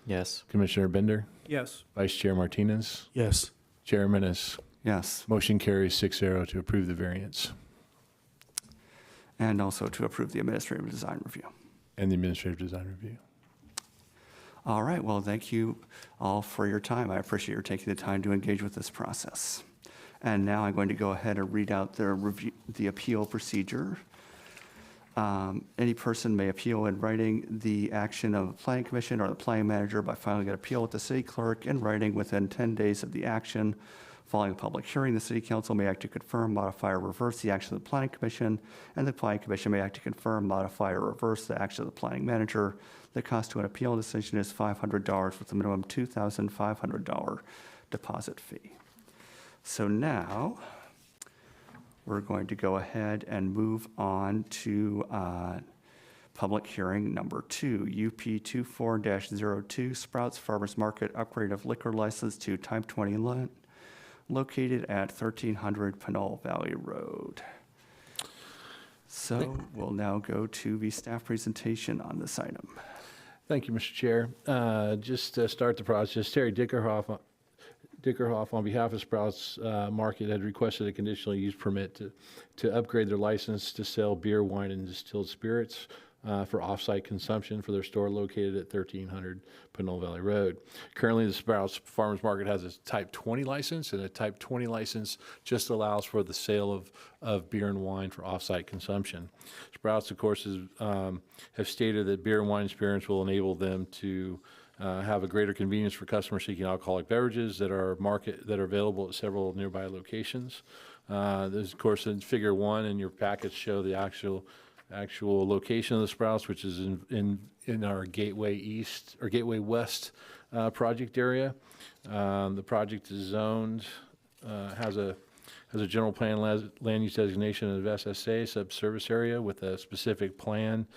Yes. Commissioner Bender. Yes. Vice Chair Martinez. Yes. Chair Menace. Yes. Motion carries 6-0 to approve the variance. And also to approve the administrative design review. And the administrative design review. All right, well, thank you all for your time. I appreciate your taking the time to engage with this process. And now I'm going to go ahead and read out the appeal procedure. Any person may appeal in writing the action of the planning commission or the planning manager by filing an appeal with the city clerk in writing within 10 days of the action, Following a public hearing, the City Council may act to confirm, modify, or reverse the action of the Planning Commission, and the Planning Commission may act to confirm, modify, or reverse the action of the Planning Manager. The cost to an appeal decision is $500 with a minimum $2,500 deposit fee. So now, we're going to go ahead and move on to public hearing number 2, UP 24-02, Sprouts Farmers Market upgrade of liquor license to Type 20 located at 1300 Pinole Valley Road. So we'll now go to the staff presentation on this item. Thank you, Mr. Chair. Just to start the process, Terry Dickerhoff on behalf of Sprouts Market had requested a conditional use permit to upgrade their license to sell beer, wine, and distilled spirits for off-site consumption for their store located at 1300 Pinole Valley Road. Currently, the Sprouts Farmers Market has a Type 20 license, and a Type 20 license just allows for the sale of beer and wine for off-site consumption. Sprouts, of course, have stated that beer and wine experience will enable them to have a greater convenience for customers seeking alcoholic beverages that are available at several nearby locations. There's, of course, in Figure 1 in your packets show the actual location of the Sprouts, which is in our Gateway East or Gateway West project area. The project is zoned, has a general plan land use designation of SSA subservice area with a specific plan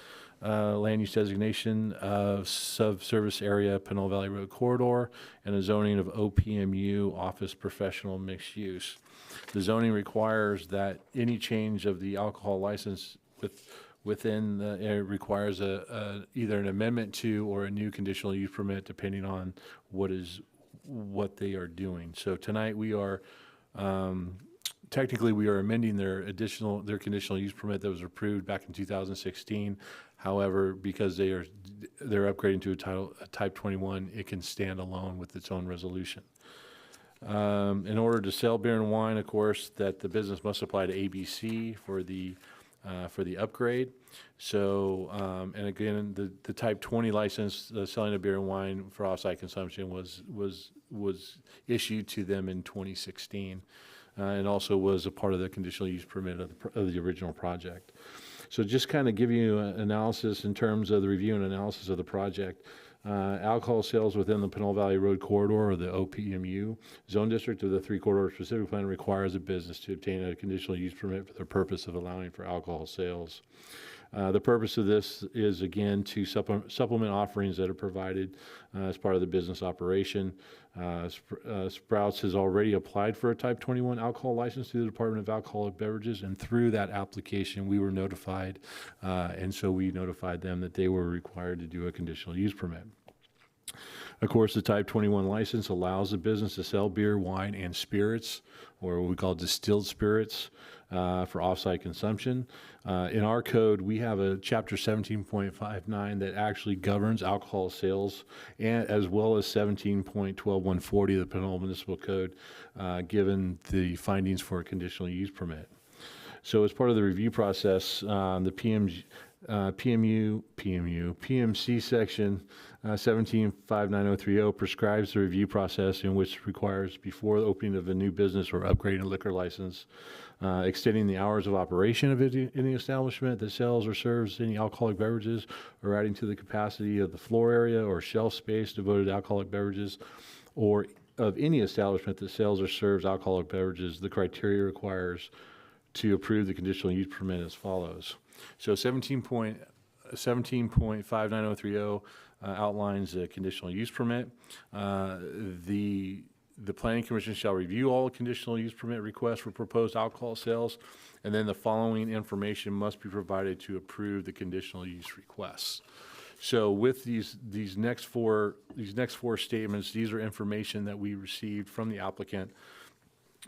land use designation of subservice area Pinole Valley Road corridor, and a zoning of OPMU office professional mixed use. The zoning requires that any change of the alcohol license within the area requires either an amendment to or a new conditional use permit, depending on what they are doing. So tonight we are technically we are amending their conditional use permit that was approved back in 2016. However, because they're upgrading to a Type 21, it can stand alone with its own resolution. In order to sell beer and wine, of course, that the business must apply to ABC for the upgrade. So, and again, the Type 20 license, selling of beer and wine for off-site consumption was issued to them in 2016, and also was a part of the conditional use permit of the original project. So just kind of give you an analysis in terms of the review and analysis of the project. Alcohol sales within the Pinole Valley Road corridor, or the OPMU zone district of the 3 corridor specific plan, requires a business to obtain a conditional use permit for the purpose of allowing for alcohol sales. The purpose of this is, again, to supplement offerings that are provided as part of the business operation. Sprouts has already applied for a Type 21 alcohol license to the Department of Alcoholic Beverages, and through that application we were notified, and so we notified them that they were required to do a conditional use permit. Of course, the Type 21 license allows the business to sell beer, wine, and spirits, or what we call distilled spirits, for off-site consumption. In our code, we have a Chapter 17.59 that actually governs alcohol sales, and as well as 17.12140 of the Pinole Municipal Code, given the findings for a conditional use permit. So as part of the review process, the PMC section 17.59030 prescribes the review process, in which requires, before the opening of a new business or upgrading a liquor license, extending the hours of operation of any establishment that sells or serves any alcoholic beverages, or adding to the capacity of the floor area or shelf space devoted to alcoholic beverages, or of any establishment that sells or serves alcoholic beverages. The criteria requires to approve the conditional use permit as follows. So 17.59030 outlines a conditional use permit. The Planning Commission shall review all conditional use permit requests for proposed alcohol sales, and then the following information must be provided to approve the conditional use requests. So with these next four statements, these are information that we received from the applicant.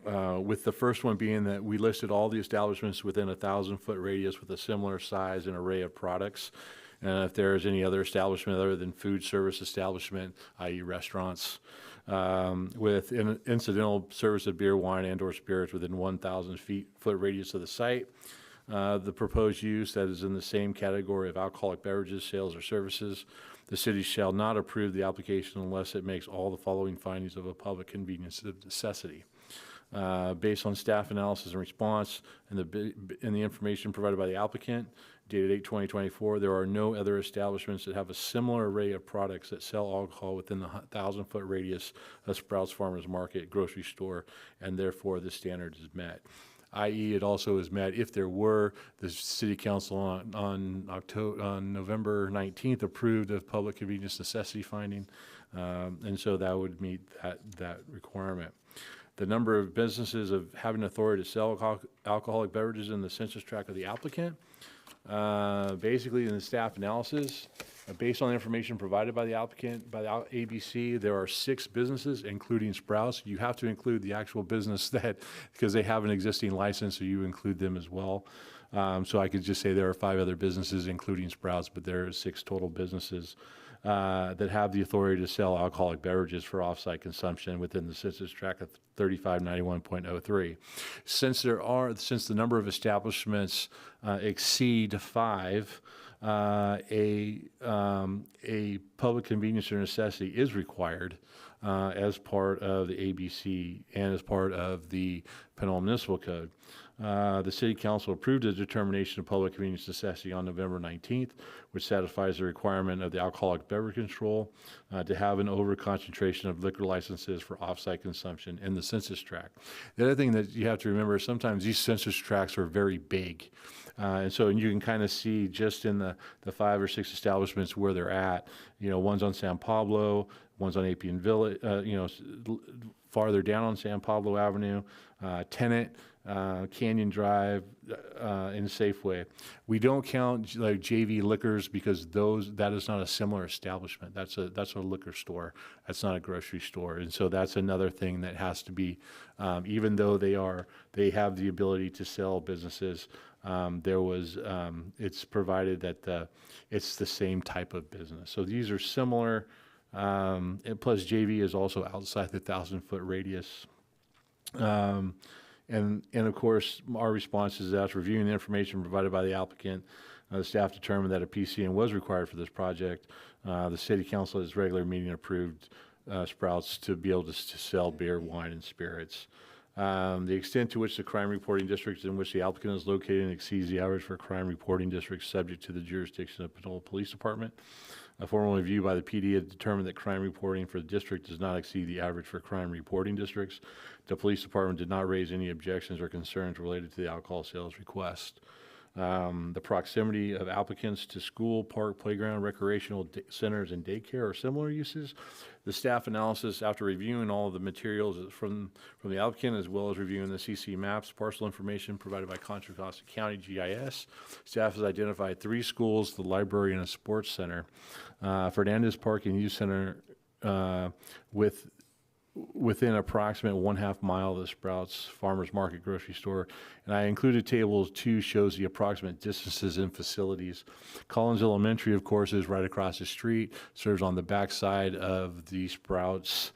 With the first one being that we listed all the establishments within a 1,000-foot radius with a similar size and array of products. And if there is any other establishment other than food service establishment, i.e. restaurants, with incidental service of beer, wine, and/or spirits within 1,000-foot radius of the site, the proposed use that is in the same category of alcoholic beverages, sales, or services, the city shall not approve the application unless it makes all the following findings of a public convenience of necessity. Based on staff analysis and response and the information provided by the applicant, dated 8/2024, there are no other establishments that have a similar array of products that sell alcohol within the 1,000-foot radius of Sprouts Farmers Market grocery store, and therefore the standard is met. I.e., it also is met if there were. The City Council on November 19th approved of public convenience necessity finding, and so that would meet that requirement. The number of businesses of having authority to sell alcoholic beverages in the census tract of the applicant. Basically, in the staff analysis, based on the information provided by the applicant, by the ABC, there are 6 businesses, including Sprouts. You have to include the actual business because they have an existing license, so you include them as well. So I could just say there are 5 other businesses, including Sprouts, but there are 6 total businesses that have the authority to sell alcoholic beverages for off-site consumption within the census tract of 3591.03. Since the number of establishments exceed 5, a public convenience or necessity is required as part of the ABC and as part of the Pinole Municipal Code. The City Council approved a determination of public convenience necessity on November 19th, which satisfies the requirement of the Alcoholic Beverage Control to have an over-concentration of liquor licenses for off-site consumption in the census tract. The other thing that you have to remember is sometimes these census tracts are very big. And you can kind of see just in the 5 or 6 establishments where they're at. One's on San Pablo, one's on Appian Village, farther down on San Pablo Avenue, Tenet, Canyon Drive, and Safeway. We don't count like JV Liquors because that is not a similar establishment. That's a liquor store. That's not a grocery store. And so that's another thing that has to be, even though they have the ability to sell businesses, it's provided that it's the same type of business. So these are similar, and plus JV is also outside the 1,000-foot radius. And of course, our response is that after reviewing the information provided by the applicant, the staff determined that a PCN was required for this project. The City Council at its regular meeting approved Sprouts to be able to sell beer, wine, and spirits. The extent to which the crime reporting district in which the applicant is located exceeds the average for crime reporting districts subject to the jurisdiction of Pinole Police Department. A formal review by the PD had determined that crime reporting for the district does not exceed the average for crime reporting districts. The police department did not raise any objections or concerns related to the alcohol sales request. The proximity of applicants to school, park, playground, recreational centers, and daycare or similar uses. The staff analysis, after reviewing all of the materials from the applicant, as well as reviewing the CC maps, parcel information provided by Contra Costa County GIS, staff has identified 3 schools, the library, and a sports center. Fernandez Park and Youth Center within approximate 1/2 mile of the Sprouts Farmers Market grocery store. And I included table 2 shows the approximate distances and facilities. Collins Elementary, of course, is right across the street, serves on the backside of the Sprouts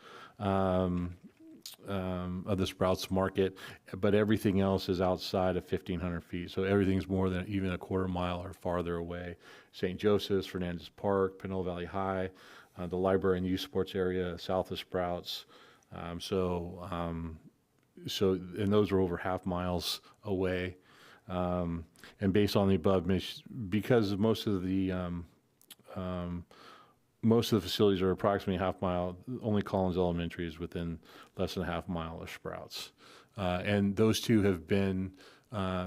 Market, but everything else is outside of 1,500 feet. So everything's more than even a 1/4 mile or farther away. St. Joseph's, Fernandez Park, Pinole Valley High, the library and youth sports area south of Sprouts. And those are over 1/2 miles away. And based on the above, because most of the facilities are approximately 1/2 mile, only Collins Elementary is within less than 1/2 mile of Sprouts. And those 2 have been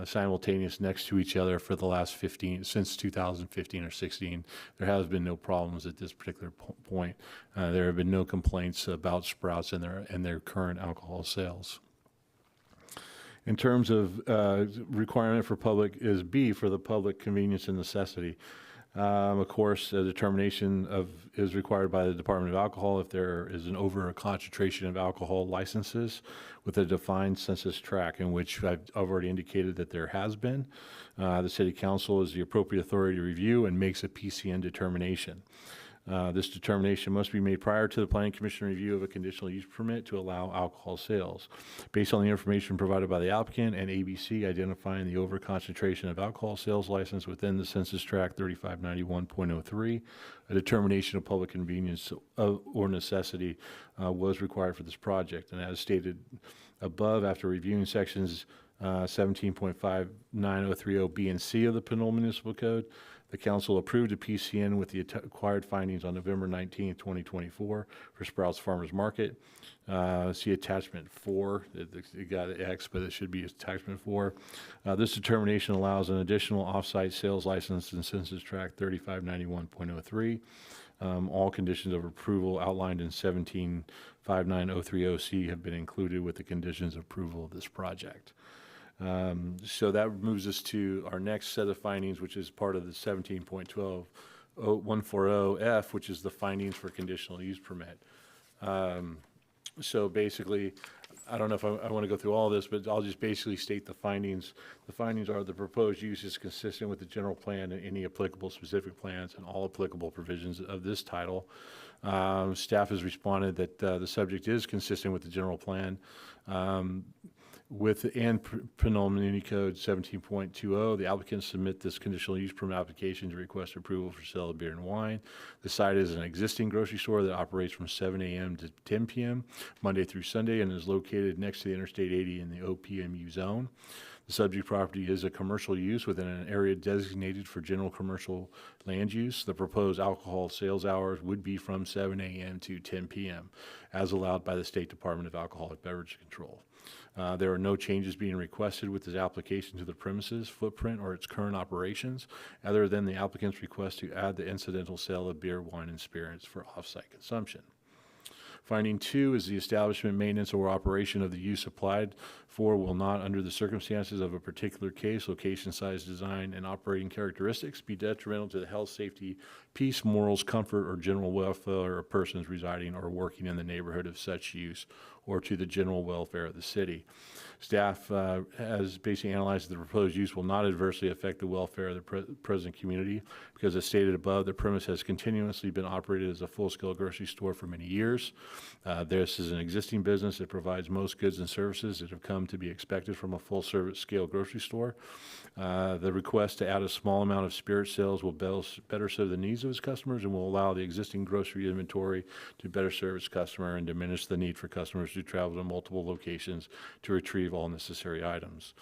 simultaneous next to each other for the last since 2015 or 16. There has been no problems at this particular point. There have been no complaints about Sprouts and their current alcohol sales. In terms of requirement for public is B for the public convenience and necessity. Of course, a determination is required by the Department of Alcohol if there is an over concentration of alcohol licenses with a defined census tract, in which I've already indicated that there has been. The City Council is the appropriate authority to review and makes a PCN determination. This determination must be made prior to the Planning Commission review of a conditional use permit to allow alcohol sales. Based on the information provided by the applicant and ABC identifying the over-concentration of alcohol sales license within the census tract 3591.03, a determination of public convenience or necessity was required for this project. And as stated above, after reviewing sections 17.59030B and C of the Pinole Municipal Code, the council approved a PCN with the acquired findings on November 19, 2024 for Sprouts Farmers Market. See attachment 4. It got an X, but it should be attachment 4. This determination allows an additional off-site sales license in Census Tract 3591.03. All conditions of approval outlined in 17.59030C have been included with the conditions of approval of this project. So that moves us to our next set of findings, which is part of the 17.140F, which is the findings for conditional use permit. So basically, I don't know if I want to go through all this, but I'll just basically state the findings. The findings are the proposed use is consistent with the general plan and any applicable specific plans and all applicable provisions of this title. Staff has responded that the subject is consistent with the general plan. With Pinole Muni Code 17.20, the applicants submit this conditional use permit application to request approval for sale of beer and wine. The site is an existing grocery store that operates from 7 a.m. to 10 p.m. Monday through Sunday and is located next to the Interstate 80 in the OPMU zone. The subject property is a commercial use within an area designated for general commercial land use. The proposed alcohol sales hours would be from 7 a.m. to 10 p.m. as allowed by the State Department of Alcoholic Beverage Control. There are no changes being requested with this application to the premises, footprint, or its current operations, other than the applicant's request to add the incidental sale of beer, wine, and spirits for off-site consumption. Finding 2 is the establishment, maintenance, or operation of the use applied for will not, under the circumstances of a particular case, location, size, design, and operating characteristics, be detrimental to the health, safety, peace, morals, comfort, or general welfare of persons residing or working in the neighborhood of such use, or to the general welfare of the city. Staff has basically analyzed that the proposed use will not adversely affect the welfare of the present community because, as stated above, the premise has continuously been operated as a full-scale grocery store for many years. This is an existing business that provides most goods and services that have come to be expected from a full-service scale grocery store. The request to add a small amount of spirit sales will better serve the needs of its customers and will allow the existing grocery inventory to better serve its customer and diminish the need for customers to travel to multiple locations to retrieve all necessary items.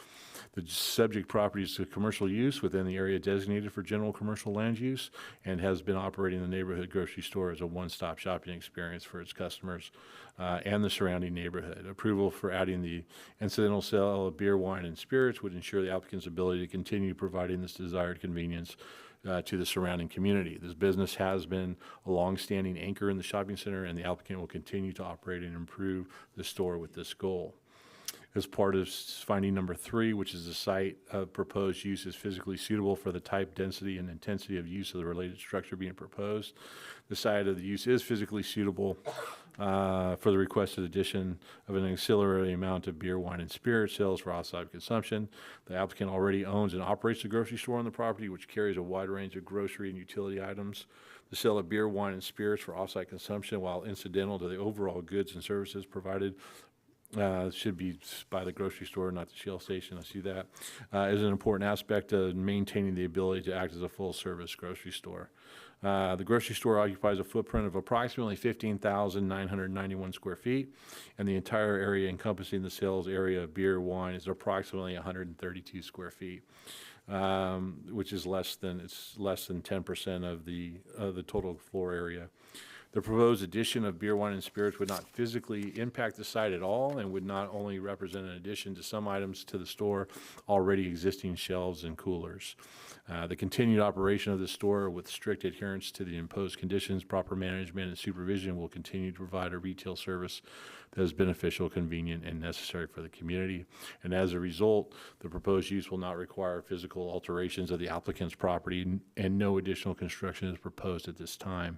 The subject property is a commercial use within the area designated for general commercial land use and has been operating the neighborhood grocery store as a one-stop shopping experience for its customers and the surrounding neighborhood. Approval for adding the incidental sale of beer, wine, and spirits would ensure the applicant's ability to continue providing this desired convenience to the surrounding community. This business has been a long-standing anchor in the shopping center, and the applicant will continue to operate and improve the store with this goal. As part of finding number 3, which is the site of proposed use is physically suitable for the type, density, and intensity of use of the related structure being proposed. The site of the use is physically suitable for the requested addition of an auxiliary amount of beer, wine, and spirit sales for outside consumption. The applicant already owns and operates a grocery store on the property, which carries a wide range of grocery and utility items. The sale of beer, wine, and spirits for off-site consumption, while incidental to the overall goods and services provided, should be by the grocery store, not the Shell station. I see that is an important aspect of maintaining the ability to act as a full-service grocery store. The grocery store occupies a footprint of approximately 15,991 square feet, and the entire area encompassing the sales area of beer, wine is approximately 132 square feet, which is less than 10% of the total floor area. The proposed addition of beer, wine, and spirits would not physically impact the site at all and would not only represent an addition to some items to the store already existing shelves and coolers. The continued operation of the store with strict adherence to the imposed conditions, proper management, and supervision will continue to provide a retail service that is beneficial, convenient, and necessary for the community. And as a result, the proposed use will not require physical alterations of the applicant's property, and no additional construction is proposed at this time.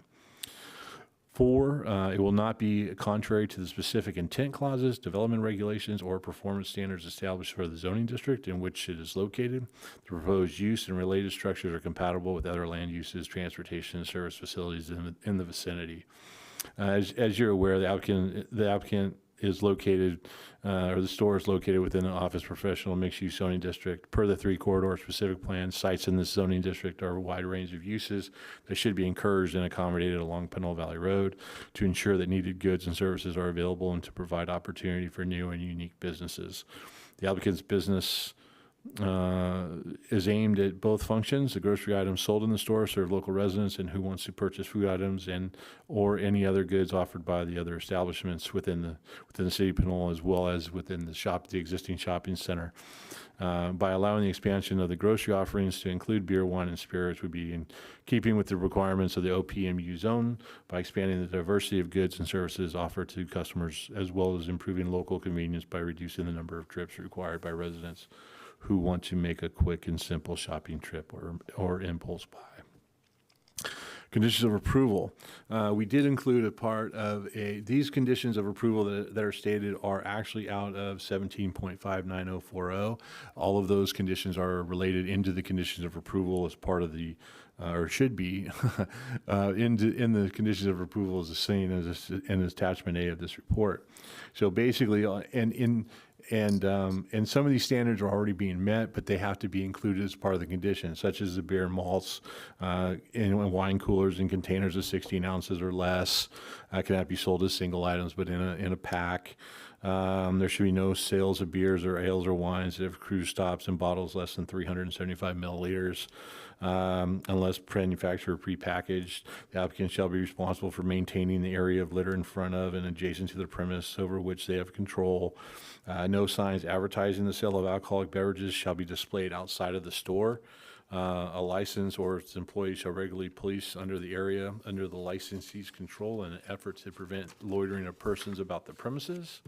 4, it will not be contrary to the specific intent clauses, development regulations, or performance standards established for the zoning district in which it is located. The proposed use and related structures are compatible with other land uses, transportation, and service facilities in the vicinity. As you're aware, the applicant is located, or the store is located within an office professional mixed-use zoning district. Per the 3 corridor specific plan, sites in this zoning district are a wide range of uses that should be encouraged and accommodated along Pinole Valley Road to ensure that needed goods and services are available and to provide opportunity for new and unique businesses. The applicant's business is aimed at both functions. The grocery items sold in the store serve local residents and who wants to purchase food items and or any other goods offered by the other establishments within the city of Pinole, as well as within the existing shopping center. By allowing the expansion of the grocery offerings to include beer, wine, and spirits would be in keeping with the requirements of the OPMU zone by expanding the diversity of goods and services offered to customers, as well as improving local convenience by reducing the number of trips required by residents who want to make a quick and simple shopping trip or impulse buy. Conditions of approval. We did include a part of these conditions of approval that are stated are actually out of 17.59040. All of those conditions are related into the conditions of approval as part of the, or should be, in the conditions of approval as seen as in attachment A of this report. So basically, and some of these standards are already being met, but they have to be included as part of the condition, such as the beer and malts in wine coolers and containers of 16 ounces or less. Cannot be sold as single items, but in a pack. There should be no sales of beers or ales or wines that have cruise stops in bottles less than 375 milliliters. Unless manufacturer prepackaged. The applicant shall be responsible for maintaining the area of litter in front of and adjacent to the premise over which they have control. No signs advertising the sale of alcoholic beverages shall be displayed outside of the store. A license or its employees shall regularly police under the area under the licensee's control in an effort to prevent loitering of persons about the premises.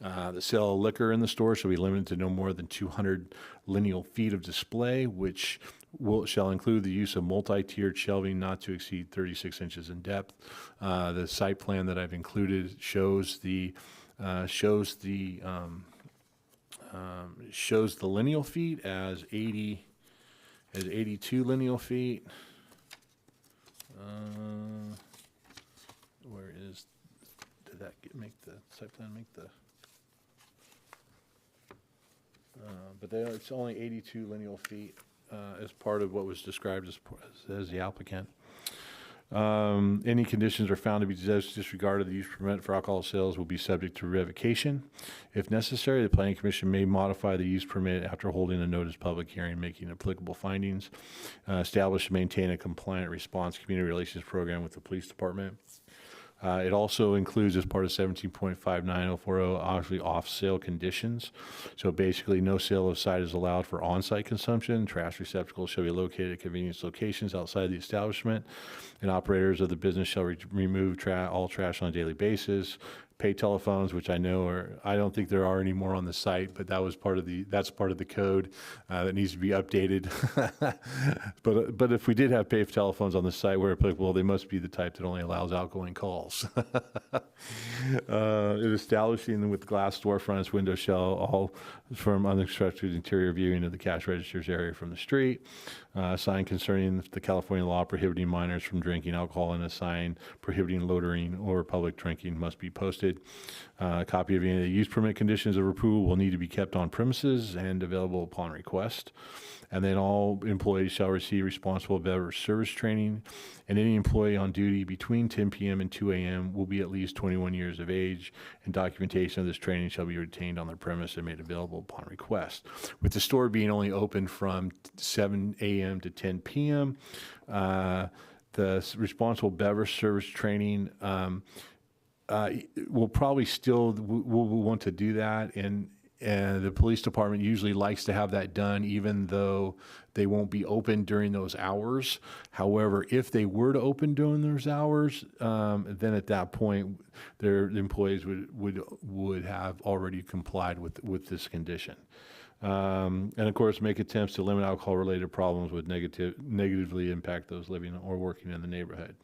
The sale of liquor in the store shall be limited to no more than 200 lineal feet of display, which shall include the use of multi-tiered shelving not to exceed 36 inches in depth. The site plan that I've included shows the lineal feet as 82 lineal feet. Where is, did that make the site plan make the? But it's only 82 lineal feet as part of what was described as the applicant. Any conditions are found to be disregarded, the use permit for alcohol sales will be subject to revocation. If necessary, the Planning Commission may modify the use permit after holding a notice public hearing, making applicable findings. Establish and maintain a compliant response community relations program with the police department. It also includes, as part of 17.59040, actually off-sale conditions. So basically, no sale of site is allowed for on-site consumption. Trash receptacles shall be located at convenience locations outside the establishment, and operators of the business shall remove all trash on a daily basis. Pay telephones, which I don't think there are any more on the site, but that's part of the code that needs to be updated. but if we did have pay telephones on the site where applicable, they must be the type that only allows outgoing calls. Establishing with glass storefronts, windows shall all from unobstructed interior viewing of the cash registers area from the street. Sign concerning the California law prohibiting minors from drinking alcohol and a sign prohibiting loitering or public drinking must be posted. A copy of any of the use permit conditions of approval will need to be kept on premises and available upon request. And then all employees shall receive responsible beverage service training, and any employee on duty between 10 p.m. and 2 a.m. will be at least 21 years of age, and documentation of this training shall be retained on their premise and made available upon request. With the store being only open from 7 a.m. to 10 p.m., the responsible beverage service training we'll probably still we'll want to do that, and the police department usually likes to have that done even though they won't be open during those hours. However, if they were to open during those hours, then at that point their employees would have already complied with this condition. And of course, make attempts to limit alcohol-related problems would negatively impact those living or working in the neighborhood.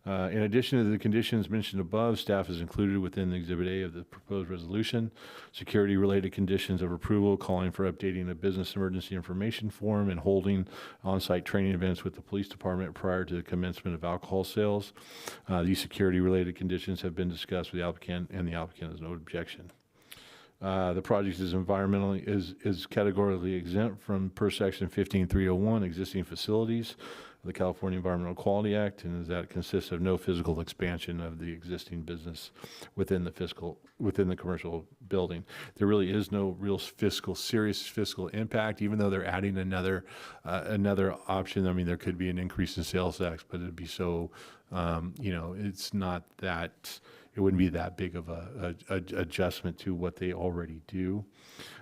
In addition to the conditions mentioned above, staff has included within Exhibit A of the proposed resolution security-related conditions of approval, calling for updating the business emergency information form and holding on-site training events with the police department prior to the commencement of alcohol sales. These security-related conditions have been discussed with the applicant, and the applicant has no objection. The project is environmentally is categorically exempt from per section 15301 existing facilities of the California Environmental Quality Act, and is that it consists of no physical expansion of the existing business within the commercial building. There really is no real serious fiscal impact, even though they're adding another option. I mean, there could be an increase in sales tax, but it'd be so, it's not that. It wouldn't be that big of a adjustment to what they already do.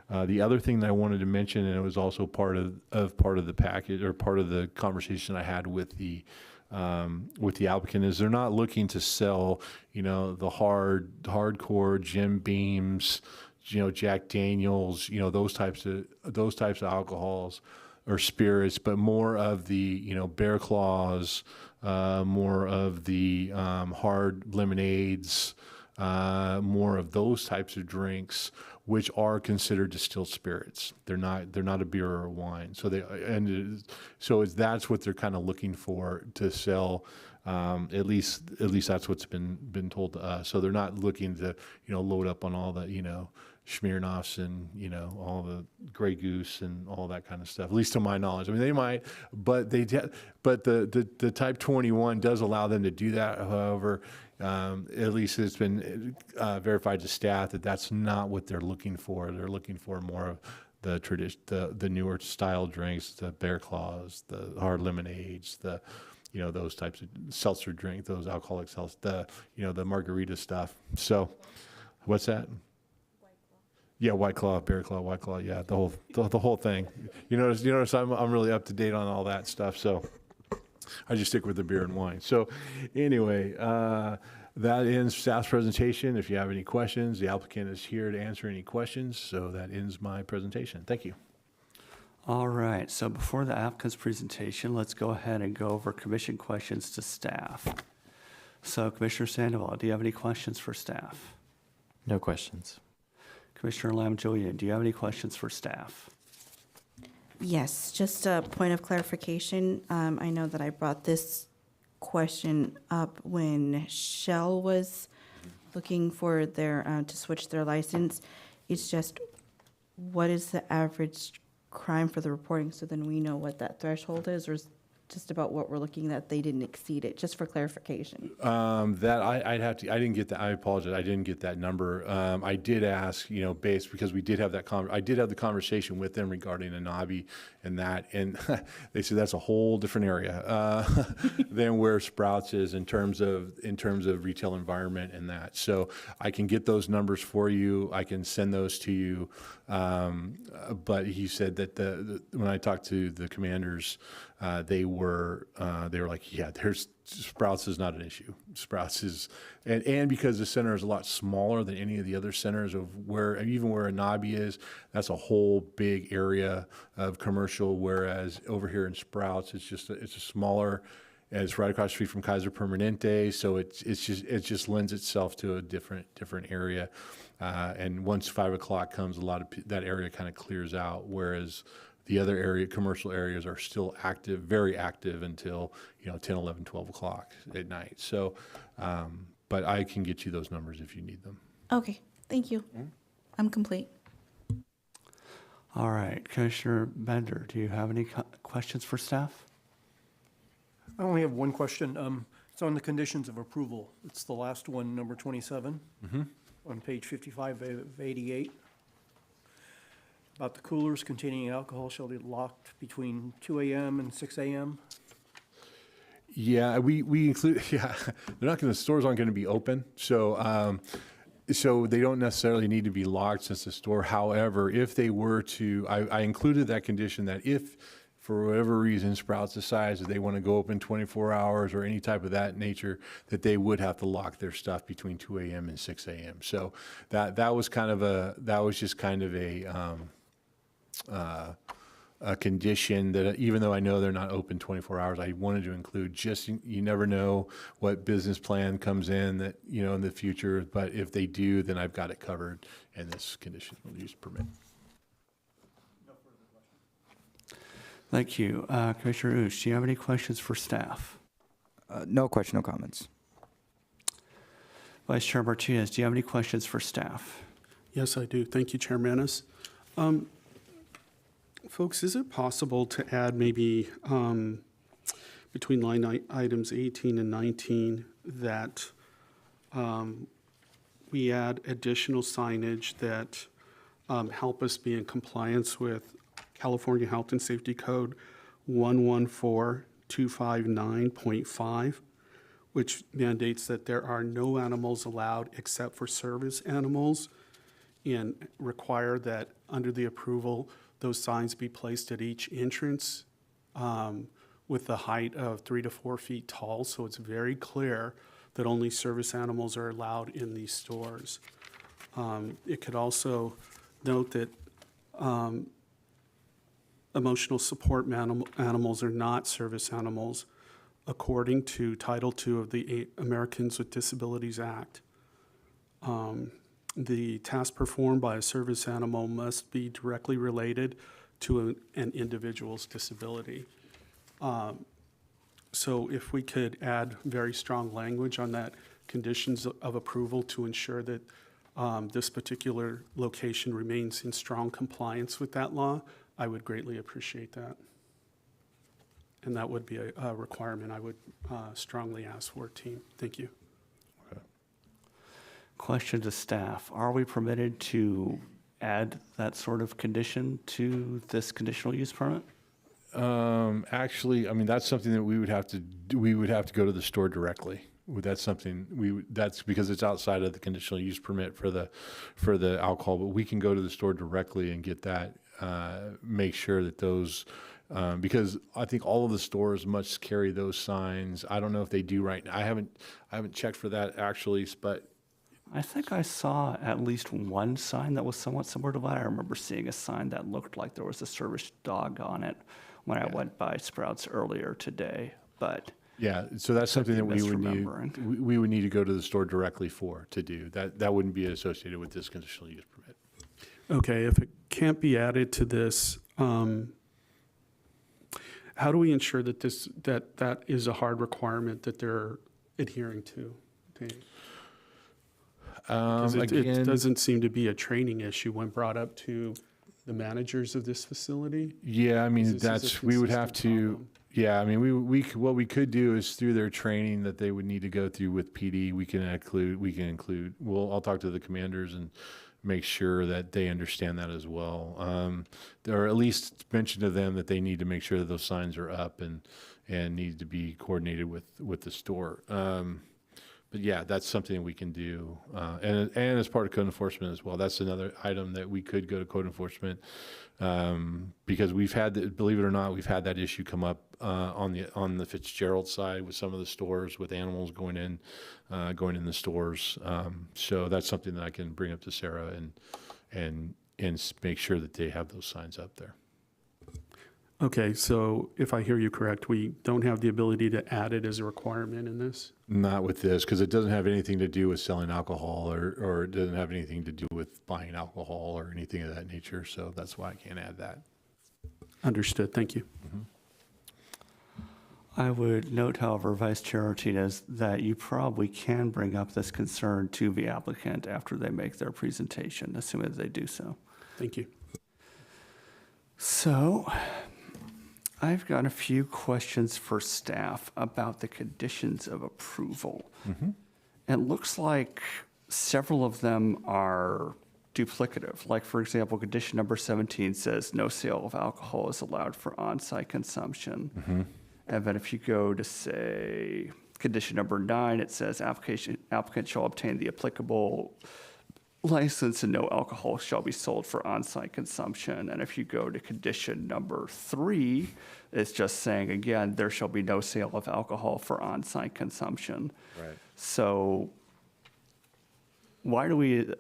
The other thing that I wanted to mention, and it was also part of the package or part of the conversation I had with the applicant, is they're not looking to sell, the hardcore Jim Beams, Jack Daniels, those types of alcohols or spirits, but more of the Bear Claws, more of the hard lemonades, more of those types of drinks, which are considered distilled spirits. They're not a beer or a wine. So that's what they're kind of looking for to sell. At least that's what's been told to us. So they're not looking to load up on all the Smirnoffs and all the Grey Goose and all that kind of stuff. At least to my knowledge, I mean they might, but the Type 21 does allow them to do that. However, at least it's been verified to staff that that's not what they're looking for. They're looking for more of the newer style drinks, the Bear Claws, the hard lemonades, those types of seltzer drink, those alcoholic seltzer, the margarita stuff. So, what's that? Yeah, White Claw, Bear Claw, White Claw. Yeah, the whole thing. You notice I'm really up to date on all that stuff. So I just stick with the beer and wine. So anyway, that ends staff's presentation. If you have any questions, the applicant is here to answer any questions. So that ends my presentation. Thank you. All right, so before the applicant's presentation, let's go ahead and go over commission questions to staff. So Commissioner Sandoval, do you have any questions for staff? No questions. Commissioner Lam-Julian, do you have any questions for staff? Yes, just a point of clarification. I know that I brought this question up when Shell was looking for their to switch their license. It's just, what is the average crime for the reporting, so then we know what that threshold is, or is just about what we're looking at, they didn't exceed it, just for clarification? That I'd have to. I didn't get that. I apologize. I didn't get that number. I did ask, because we did have that. I did have the conversation with them regarding Anabi and that, and they said that's a whole different area than where Sprouts is in terms of retail environment and that. So I can get those numbers for you. I can send those to you. But he said that when I talked to the commanders, they were like, yeah, Sprouts is not an issue. Sprouts is, and because the center is a lot smaller than any of the other centers of even where Anabi is, that's a whole big area of commercial. Whereas over here in Sprouts, it's a smaller, and it's right across the street from Kaiser Permanente. So it just lends itself to a different area. And once 5 o'clock comes, a lot of that area kind of clears out. Whereas the other commercial areas are still active, very active until 10, 11, 12 o'clock at night. So, but I can get you those numbers if you need them. Okay, thank you. I'm complete. All right, Commissioner Bender, do you have any questions for staff? I only have one question. It's on the conditions of approval. It's the last one, number 27, on page 55 of 88. About the coolers containing alcohol shall be locked between 2 a.m. and 6 a.m. Yeah, we include. Yeah, the stores aren't going to be open, so they don't necessarily need to be locked since the store. However, if they were to, I included that condition that if for whatever reason Sprouts decides that they want to go open 24 hours or any type of that nature, that they would have to lock their stuff between 2 a.m. and 6 a.m. So that was just kind of a a condition that even though I know they're not open 24 hours, I wanted to include just, you never know what business plan comes in that, in the future, but if they do, then I've got it covered in this conditional use permit. Thank you. Commissioner Oosh, do you have any questions for staff? No question, no comments. Vice Chair Martinez, do you have any questions for staff? Yes, I do. Thank you, Chair Manis. Folks, is it possible to add maybe between line items 18 and 19 that we add additional signage that help us be in compliance with California Health and Safety Code 114259.5, which mandates that there are no animals allowed except for service animals, and require that under the approval, those signs be placed at each entrance with the height of 3 to 4 feet tall, so it's very clear that only service animals are allowed in these stores. It could also note that emotional support animals are not service animals according to Title II of the Americans with Disabilities Act. The task performed by a service animal must be directly related to an individual's disability. So if we could add very strong language on that conditions of approval to ensure that this particular location remains in strong compliance with that law, I would greatly appreciate that. And that would be a requirement I would strongly ask for, team. Thank you. Question to staff. Are we permitted to add that sort of condition to this conditional use permit? Actually, I mean, that's something that we would have to go to the store directly. That's something that's because it's outside of the conditional use permit for the alcohol, but we can go to the store directly and get that, make sure that those, because I think all of the stores must carry those signs. I don't know if they do right now. I haven't checked for that actually, but I think I saw at least one sign that was somewhat similar to that. I remember seeing a sign that looked like there was a service dog on it when I went by Sprouts earlier today, but yeah, so that's something that we would need to go to the store directly to do. That wouldn't be associated with this conditional use permit. Okay, if it can't be added to this, how do we ensure that that is a hard requirement that they're adhering to? Okay. It doesn't seem to be a training issue when brought up to the managers of this facility. Yeah, I mean, we would have to. Problem. Yeah, I mean, what we could do is through their training that they would need to go through with PD, we can include. I'll talk to the commanders and make sure that they understand that as well. Or at least mention to them that they need to make sure that those signs are up and need to be coordinated with the store. But yeah, that's something we can do, and as part of code enforcement as well. That's another item that we could go to code enforcement because believe it or not, we've had that issue come up on the Fitzgerald side with some of the stores with animals going in the stores. So that's something that I can bring up to Sarah and make sure that they have those signs up there. Okay, so if I hear you correct, we don't have the ability to add it as a requirement in this? Not with this, because it doesn't have anything to do with selling alcohol or it doesn't have anything to do with buying alcohol or anything of that nature. So that's why I can't add that. Understood. Thank you. Mm-hmm. I would note, however, Vice Chair Martinez, that you probably can bring up this concern to the applicant after they make their presentation, assuming they do so. Thank you. So, I've got a few questions for staff about the conditions of approval. Mm-hmm. It looks like several of them are duplicative. Like, for example, condition number 17 says no sale of alcohol is allowed for on-site consumption. Mm-hmm. And then if you go to, say, condition number 9, it says applicant shall obtain the applicable license and no alcohol shall be sold for on-site consumption. And if you go to condition number 3, it's just saying, again, there shall be no sale of alcohol for on-site consumption. Right. So why do we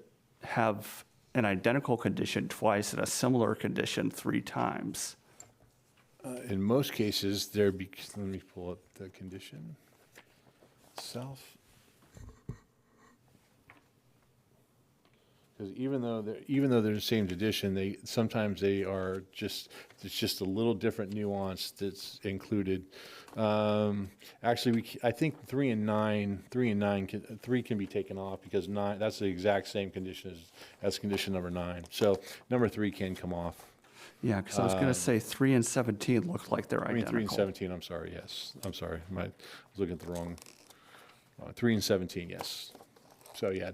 have an identical condition twice and a similar condition 3 times? In most cases, let me pull up the condition itself. Because even though they're the same condition, sometimes it's just a little different nuance that's included. Actually, I think 3 and 9 can be taken off because 9, that's the exact same condition as condition number 9. So number 3 can come off. Yeah, because I was going to say 3 and 17 look like they're identical. 3 and 17, I'm sorry, yes. I'm sorry, I was looking at the wrong. 3 and 17, yes. So yeah,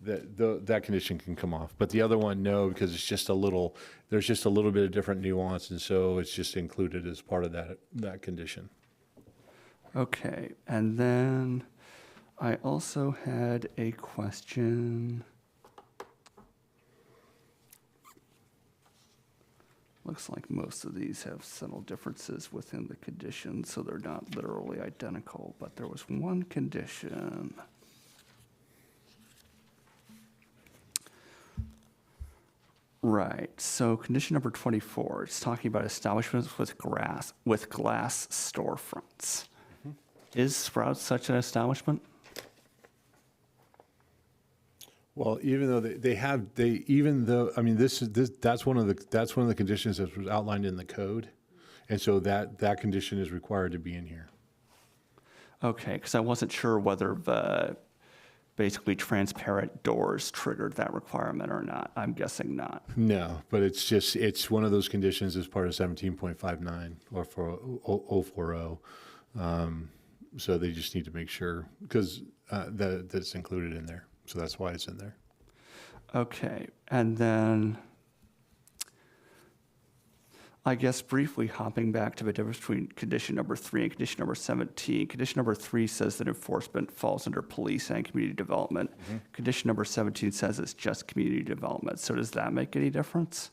that condition can come off. But the other one, no, because there's just a little bit of different nuance, and so it's just included as part of that condition. Okay, and then I also had a question. Looks like most of these have subtle differences within the condition, so they're not literally identical, but there was one condition. Right, so condition number 24, it's talking about establishments with glass storefronts. Is Sprouts such an establishment? Well, even though that's one of the conditions that was outlined in the code, and so that condition is required to be in here. Okay, because I wasn't sure whether the basically transparent doors triggered that requirement or not. I'm guessing not. No, but it's one of those conditions as part of 17.59 or for 040. So they just need to make sure because that's included in there. So that's why it's in there. Okay, and then I guess briefly hopping back to the difference between condition number 3 and condition number 17. Condition number 3 says that enforcement falls under police and community development. Mm-hmm. Condition number 17 says it's just community development. So does that make any difference?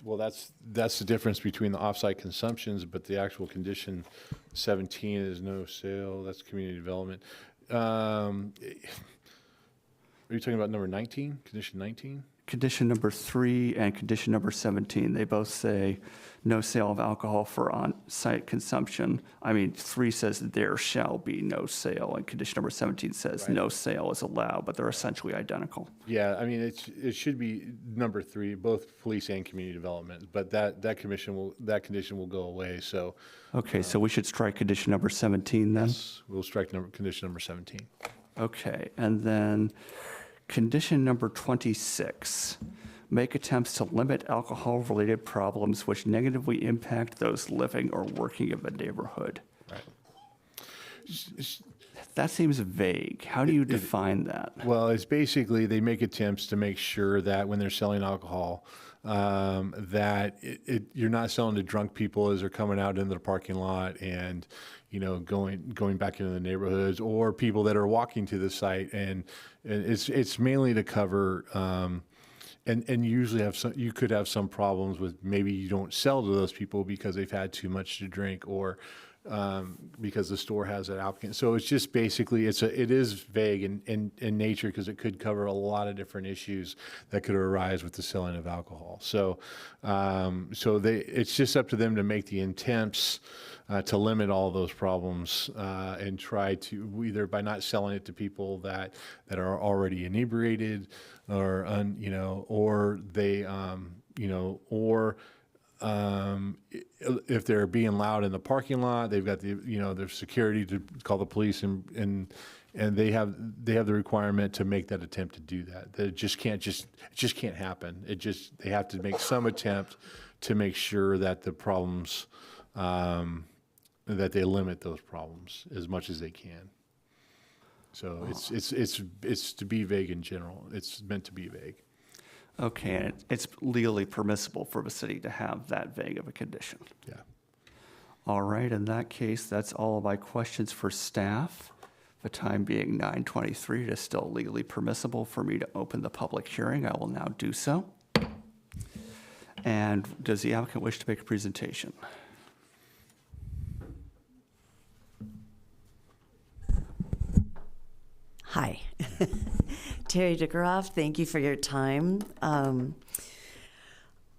Well, that's the difference between the offsite consumptions, but the actual condition 17 is no sale. That's community development. Are you talking about number 19, condition 19? Condition number 3 and condition number 17, they both say no sale of alcohol for on-site consumption. I mean, 3 says there shall be no sale, and condition number 17 says no sale is allowed, but they're essentially identical. Yeah, I mean, it should be number 3, both police and community development, but that condition will go away. So. Okay, so we should strike condition number 17 then? Yes, we'll strike condition number 17. Okay, and then condition number 26, make attempts to limit alcohol-related problems which negatively impact those living or working in the neighborhood. Right. That seems vague. How do you define that? Well, it's basically they make attempts to make sure that when they're selling alcohol, that you're not selling to drunk people as they're coming out into the parking lot and going back into the neighborhoods, or people that are walking to the site, and it's mainly to cover and usually you could have some problems with maybe you don't sell to those people because they've had too much to drink, or because the store has an applicant. So it's just basically it is vague in nature because it could cover a lot of different issues that could arise with the selling of alcohol. So it's just up to them to make the attempts to limit all those problems and try to either by not selling it to people that are already inebriated or if they're being loud in the parking lot, they've got their security to call the police and they have the requirement to make that attempt to do that. It just can't happen. They have to make some attempt to make sure that the problems that they limit those problems as much as they can. So it's to be vague in general. It's meant to be vague. Okay, and it's legally permissible for the city to have that vague of a condition. Yeah. All right, in that case, that's all of my questions for staff. The time being 9:23, it is still legally permissible for me to open the public hearing. I will now do so. And does the applicant wish to make a presentation? Hi. Terry Dickeroff, thank you for your time.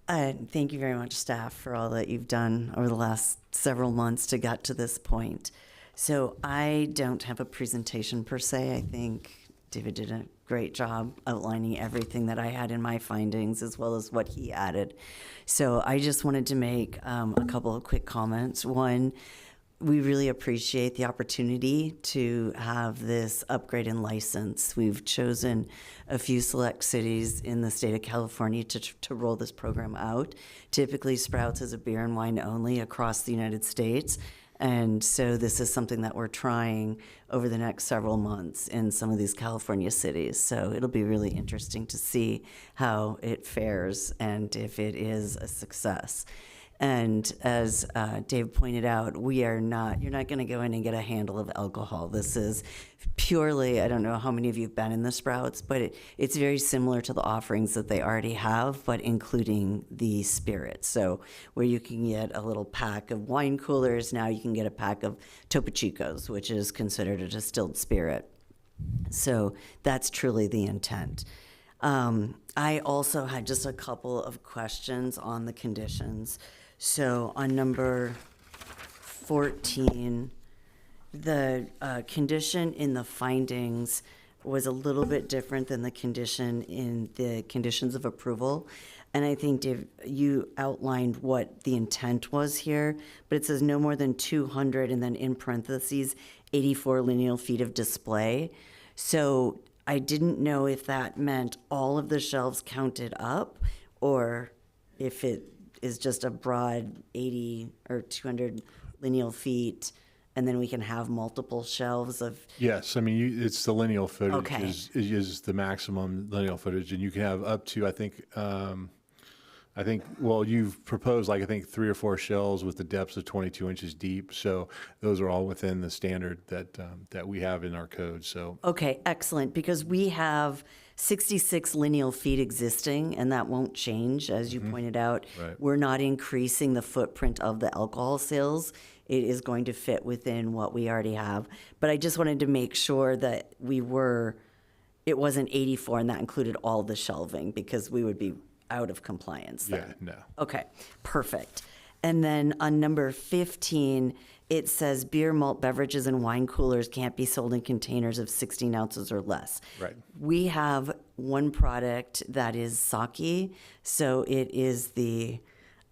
Thank you very much, staff, for all that you've done over the last several months to get to this point. So I don't have a presentation per se. I think David did a great job outlining everything that I had in my findings as well as what he added. So I just wanted to make a couple of quick comments. One, we really appreciate the opportunity to have this upgrade in license. We've chosen a few select cities in the state of California to roll this program out. Typically, Sprouts is a beer and wine only across the United States. And so this is something that we're trying over the next several months in some of these California cities. So it'll be really interesting to see how it fares and if it is a success. And as Dave pointed out, you're not going to go in and get a handle of alcohol. This is purely, I don't know how many of you have been in the Sprouts, but it's very similar to the offerings that they already have, but including the spirits. So where you can get a little pack of wine coolers, now you can get a pack of Topo Chicos, which is considered a distilled spirit. So that's truly the intent. I also had just a couple of questions on the conditions. So on number 14, the condition in the findings was a little bit different than the condition in the conditions of approval. And I think, Dave, you outlined what the intent was here, but it says no more than 200 and then in parentheses, 84 lineal feet of display. So I didn't know if that meant all of the shelves counted up or if it is just a broad 80 or 200 lineal feet, and then we can have multiple shelves of... Yes, I mean, it's the lineal footage Okay. is the maximum lineal footage, and you can have up to, I think, well, you've proposed, like, I think 3 or 4 shelves with the depths of 22 inches deep, so those are all within the standard that we have in our code, so... Okay, excellent, because we have 66 lineal feet existing, and that won't change, as you pointed out. Right. We're not increasing the footprint of the alcohol sales. It is going to fit within what we already have. But I just wanted to make sure that it wasn't 84 and that included all the shelving, because we would be out of compliance then. Yeah, no. Okay, perfect. And then on number 15, it says beer, malt beverages, and wine coolers can't be sold in containers of 16 ounces or less. Right. We have one product that is sake, so it is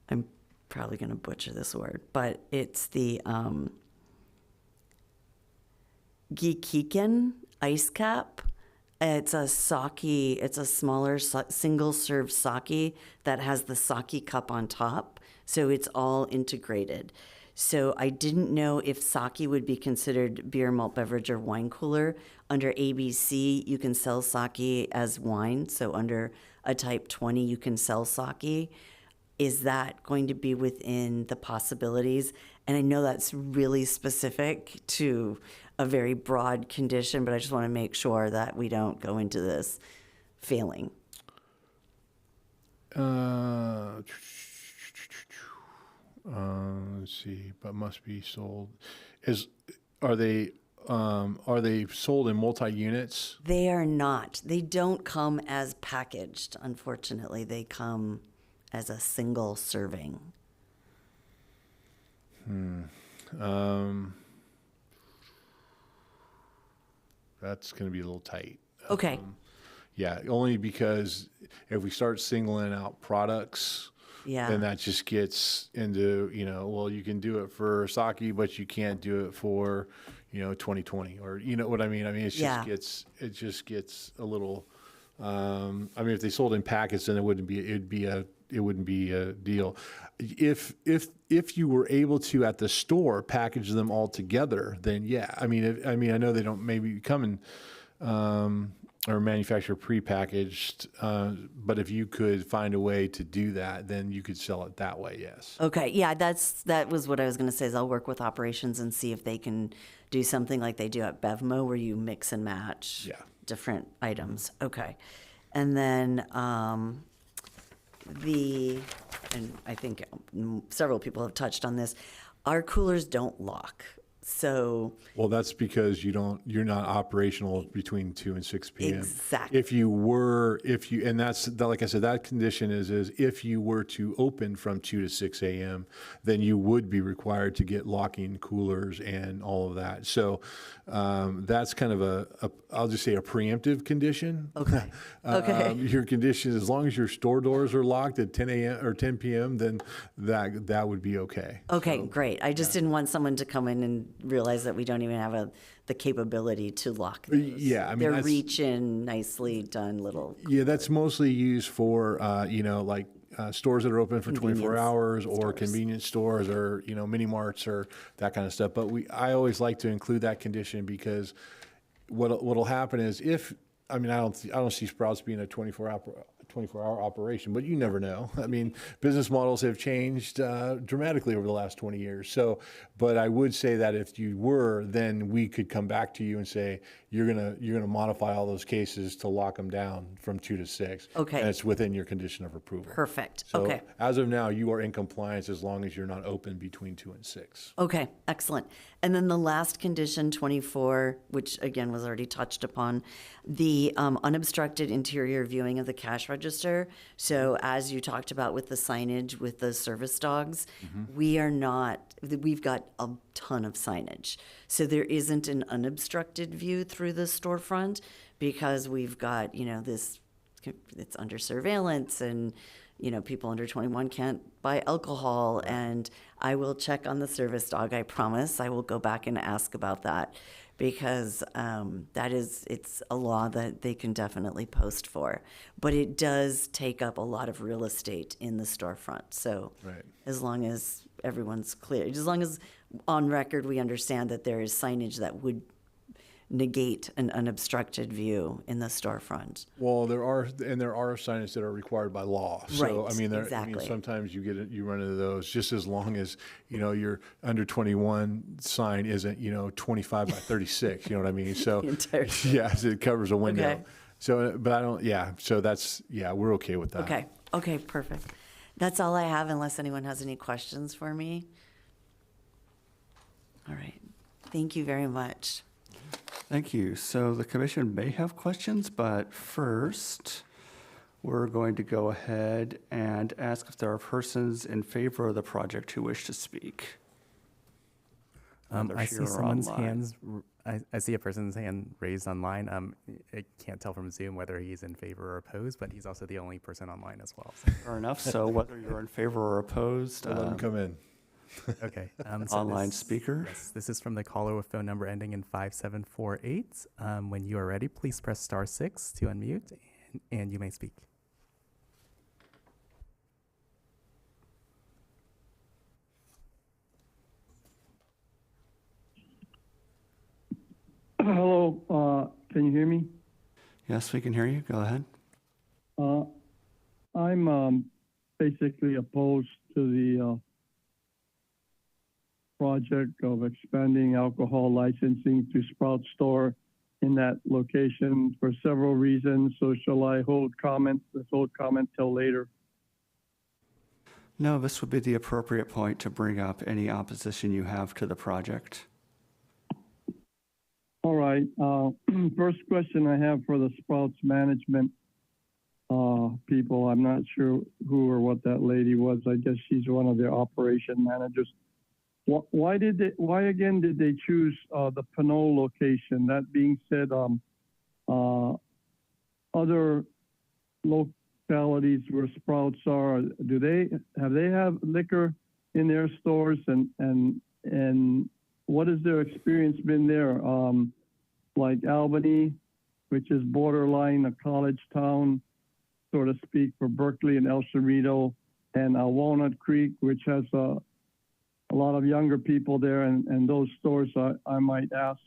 I'm probably going to butcher this word, but it's the Gikiken ice cap. It's a sake, it's a smaller single-serve sake that has the sake cup on top, so it's all integrated. So I didn't know if sake would be considered beer, malt beverage, or wine cooler. Under ABC, you can sell sake as wine, so under a type 20, you can sell sake. Is that going to be within the possibilities? And I know that's really specific to a very broad condition, but I just want to make sure that we don't go into this failing. Let's see, but must be sold. Are they sold in multi-units? They are not. They don't come as packaged, unfortunately. They come as a single serving. That's going to be a little tight. Okay. Yeah, only because if we start singling out products, Yeah. then that just gets into, well, you can do it for sake, but you can't do it for, 2020, or you know what I mean? I mean, it just gets a little, I mean, if they sold in packets, then it wouldn't be a deal. If you were able to at the store package them all together, then yeah. I mean, I know they don't maybe come in, or manufacture prepackaged, but if you could find a way to do that, then you could sell it that way, yes. Okay, yeah, that was what I was going to say, is I'll work with operations and see if they can do something like they do at Bevmo, where you mix and match different items. Okay. And then and I think several people have touched on this, our coolers don't lock. So Well, that's because you're not operational between 2 and 6 p.m. Exactly. And that's, like I said, that condition is if you were to open from 2 to 6 a.m., then you would be required to get locking coolers and all of that. So that's kind of I'll just say a preemptive condition. Okay. Okay. Your condition, as long as your store doors are locked at 10 a.m. or 10 p.m., then that would be okay. Okay, great. I just didn't want someone to come in and realize that we don't even have the capability to lock those. Yeah, I mean, they're that's- reach-in, nicely done little. Yeah, that's mostly used for, like stores that are open for 24 Convenience hours, or stores. convenience stores, or, mini marts, or that kind of stuff. But I always like to include that condition, because what'll happen is I don't see Sprouts being a 24-hour operation, but you never know. I mean, business models have changed dramatically over the last 20 years. So, but I would say that if you were, then we could come back to you and say, you're gonna modify all those cases to lock them down from 2 to 6. Okay. And it's within your condition of approval. Perfect. So Okay. as of now, you are in compliance as long as you're not open between 2 and 6. Okay, excellent. And then the last condition, 24, which again was already touched upon, the unobstructed interior viewing of the cash register. So as you talked about with the signage with the service dogs, we've got a ton of signage. So there isn't an unobstructed view through the storefront, because we've got, it's under surveillance, and people under 21 can't buy alcohol. And I will check on the service dog. I promise I will go back and ask about that, because it's a law that they can definitely post for. But it does take up a lot of real estate in the storefront. So Right. as long as everyone's clear, as long as on record we understand that there is signage that would negate an unobstructed view in the storefront. Well, there are signage that are required by law. So Right, I mean, exactly. sometimes you run into those, just as long as your under 21 sign isn't 25 by 36. You know what I mean? So The entire thing. yes, it covers a window. Okay. So, but I don't. Yeah. So we're okay with that. Okay, okay, perfect. That's all I have, unless anyone has any questions for me. All right, thank you very much. Thank you. So the commission may have questions, but first, we're going to go ahead and ask if there are persons in favor of the project who wish to speak. Whether I here see or someone's online. hands. I see a person's hand raised online. I can't tell from Zoom whether he's in favor or opposed, but he's also the only person online as well. So. Fair enough. So whether you're in favor or opposed, Let them come in. Okay. online speaker. Yes, this is from the caller with phone number ending in 5748. When you are ready, please press *6 to unmute, and you may speak. Hello, can you hear me? Yes, we can hear you. Go ahead. I'm basically opposed to the project of expanding alcohol licensing to Sprout Store in that location for several reasons. So shall I hold comment? Let's hold comment till later. No, this would be the appropriate point to bring up any opposition you have to the project. All right. First question I have for the Sprouts management people. I'm not sure who or what that lady was. I guess she's one of their operation managers. Why again did they choose the Pinole location? That being said, other localities where Sprouts are, do they have liquor in their stores, and what has their experience been there? Like Albany, which is borderline a college town, so to speak, for Berkeley and El Cerrito, and Walnut Creek, which has a lot of younger people there, and those stores, I might ask,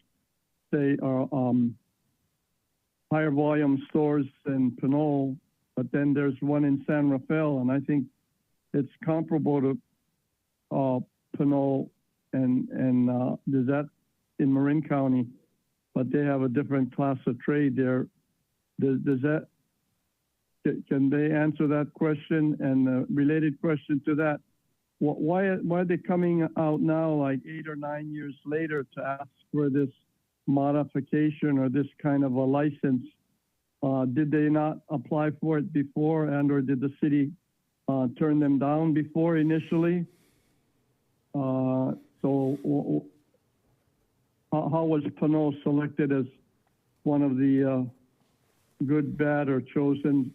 say, are higher volume stores than Pinole, but then there's one in San Rafael, and I think it's comparable to Pinole, and there's that in Marin County, but they have a different class of trade there. Can they answer that question? And a related question to that, why are they coming out now, like 8 or 9 years later, to ask for this modification or this kind of a license? Did they not apply for it before, and or did the city turn them down before initially? So how was Pinole selected as one of the good, bad, or chosen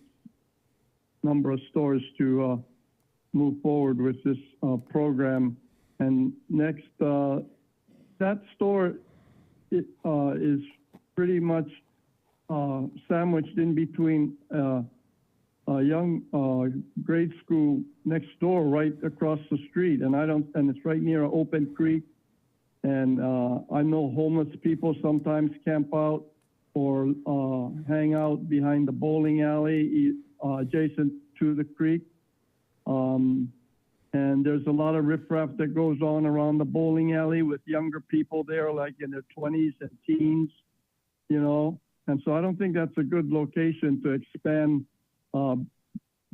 number of stores to move forward with this program? And next, that store is pretty much sandwiched in between a young grade school next door, right across the street, and it's right near an open creek. And I know homeless people sometimes camp out or hang out behind the bowling alley adjacent to the creek. And there's a lot of riffraff that goes on around the bowling alley with younger people there, like in their 20s and teens, you know. And so I don't think that's a good location to expand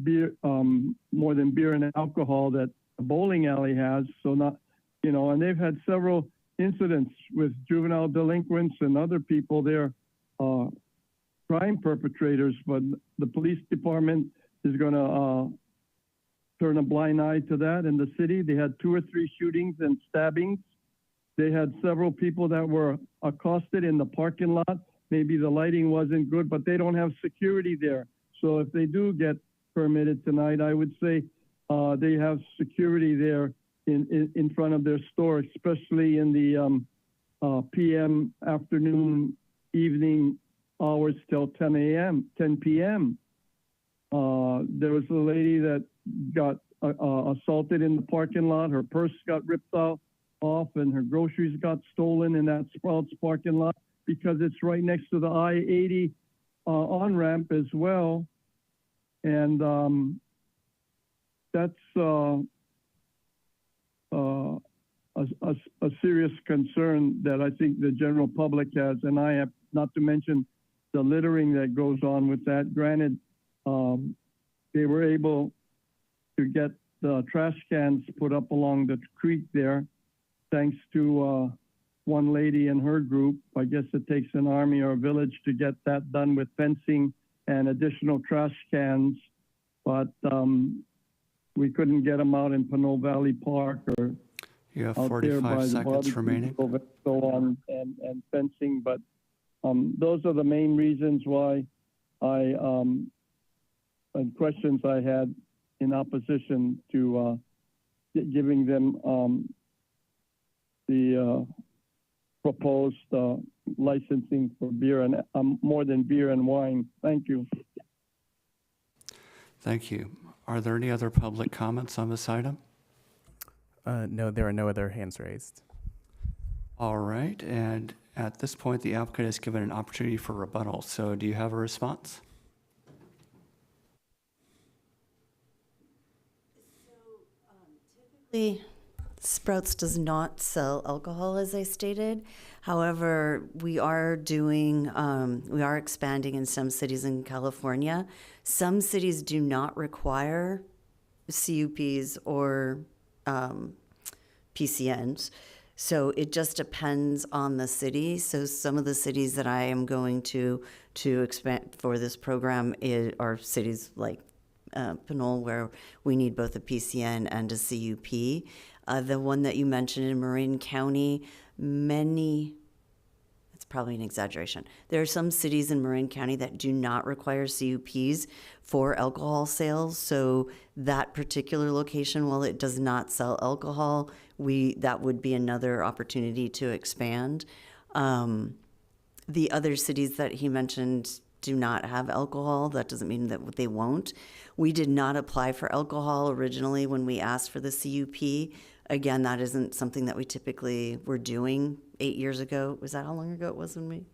beer, more than beer and alcohol that the bowling alley has. So not, you know, and they've had several incidents with juvenile delinquents and other people there, crime perpetrators, but the police department is going to turn a blind eye to that in the city. They had 2 or 3 shootings and stabbings. They had several people that were accosted in the parking lot. Maybe the lighting wasn't good, but they don't have security there. So if they do get permitted tonight, I would say they have security there in front of their store, especially in the PM, afternoon, evening hours till 10 p.m. There was a lady that got assaulted in the parking lot. Her purse got ripped off and her groceries got stolen in that Sprouts parking lot because it's right next to the I-80 on-ramp as well. And that's a serious concern that I think the general public has, and I have, not to mention the littering that goes on with that. Granted, they were able to get the trash cans put up along the creek there, thanks to one lady and her group. I guess it takes an army or a village to get that done with fencing and additional trash cans, but we couldn't get them out in Pinole Valley Park or You have out there 45 by the seconds barbecue remaining. so on, and fencing. But those are the main reasons why and questions I had in opposition to giving them the proposed licensing for beer and more than beer and wine. Thank you. Thank you. Are there any other public comments on this item? No, there are no other hands raised. All right, and at this point, the applicant is given an opportunity for rebuttal. So do you have a response? Typically, Sprouts does not sell alcohol, as I stated. However, we are expanding in some cities in California. Some cities do not require CUPs or PCNs. So it just depends on the city. So some of the cities that I am going to expand for this program are cities like Pinole, where we need both a PCN and a CUP. The one that you mentioned in Marin County, it's probably an exaggeration. There are some cities in Marin County that do not require CUPs for alcohol sales. So that particular location, while it does not sell alcohol, that would be another opportunity to expand. The other cities that he mentioned do not have alcohol. That doesn't mean that they won't. We did not apply for alcohol originally when we asked for the CUP. Again, that isn't something that we typically were doing 8 years ago. Was that how long ago it was when we?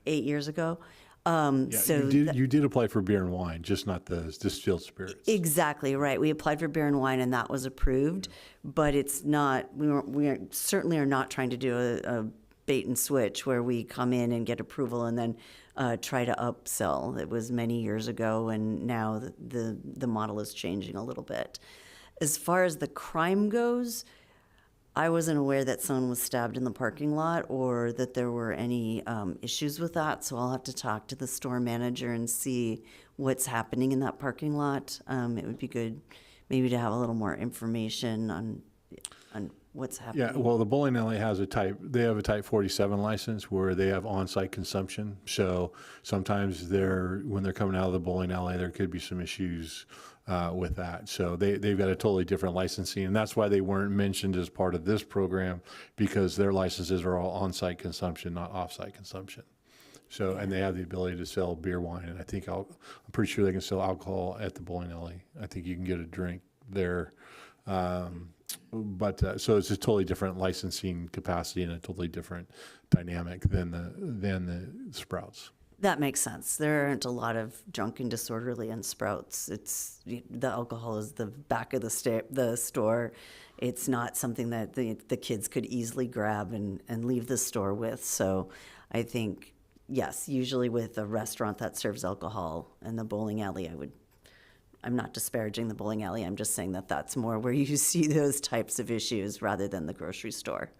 8 years ago. You did apply for beer and wine, just not the distilled spirits. Exactly right. We applied for beer and wine, and that was approved. But it's not. We certainly are not trying to do a bait and switch where we come in and get approval and then try to upsell. It was many years ago, and now the model is changing a little bit. As far as the crime goes, I wasn't aware that someone was stabbed in the parking lot or that there were any issues with that. So I'll have to talk to the store manager and see what's happening in that parking lot. It would be good maybe to have a little more information on what's happening. Yeah, well, the bowling alley has they have a type 47 license where they have on-site consumption. So sometimes when they're coming out of the bowling alley, there could be some issues with that. So they've got a totally different licensing, and that's why they weren't mentioned as part of this program, because their licenses are all on-site consumption, not off-site consumption. So, and they have the ability to sell beer, wine, and I'm pretty sure they can sell alcohol at the bowling alley. I think you can get a drink there. So it's a totally different licensing capacity and a totally different dynamic than the Sprouts. That makes sense. There aren't a lot of drunk and disorderly in Sprouts. The alcohol is the back of the store. It's not something that the kids could easily grab and leave the store with. So I think, yes, usually with a restaurant that serves alcohol and the bowling alley, I'm not disparaging the bowling alley. I'm just saying that that's more where you see those types of issues rather than the grocery store.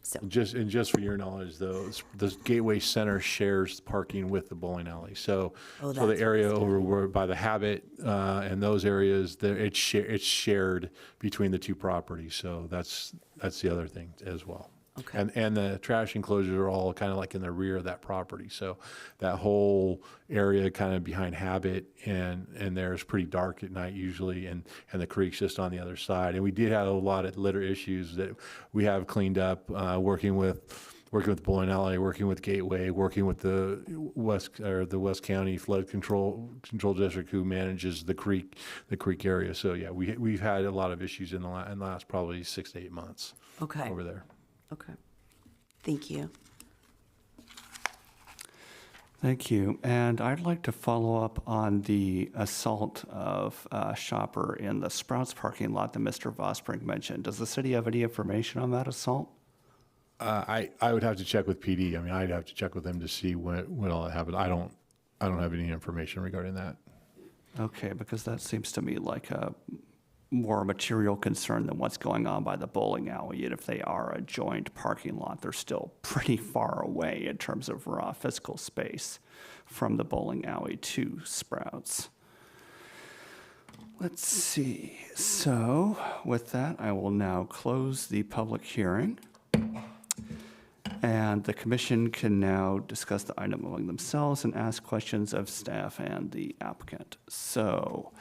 So. Just for your knowledge, though, the Gateway Center shares parking with the bowling alley. So the area over where by the Habit and those areas, it's shared between the two properties. So that's the other thing as well. Okay. And the trash enclosures are all kind of like in the rear of that property. So that whole area kind of behind Habit and there is pretty dark at night usually, and the creek's just on the other side. And we did have a lot of litter issues that we have cleaned up, working with Bowling Alley, working with Gateway, working with the West County Flood Control District, who manages the creek area. So yeah, we've had a lot of issues in the last probably 6 to 8 months. Okay. Over there. Okay. Thank you. Thank you. And I'd like to follow up on the assault of a shopper in the Sprouts parking lot that Mr. Vosbrink mentioned. Does the city have any information on that assault? I would have to check with PD. I mean, I'd have to check with them to see when all that happened. I don't have any information regarding that. Okay, because that seems to me like a more material concern than what's going on by the bowling alley. And if they are a joined parking lot, they're still pretty far away in terms of raw physical space from the bowling alley to Sprouts. Let's see. So with that, I will now close the public hearing. And the commission can now discuss the item among themselves and ask questions of staff and the applicant. So,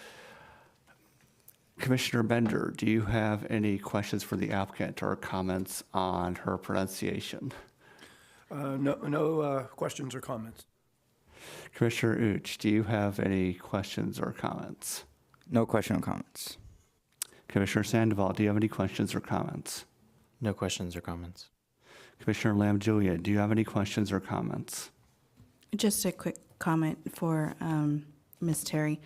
Commissioner Bender, do you have any questions for the applicant or comments on her pronunciation? No questions or comments. Commissioner Uch, do you have any questions or comments? No question or comments. Commissioner Sandoval, do you have any questions or comments? No questions or comments. Commissioner Lamb-Julia, do you have any questions or comments? Just a quick comment for Ms. Terry.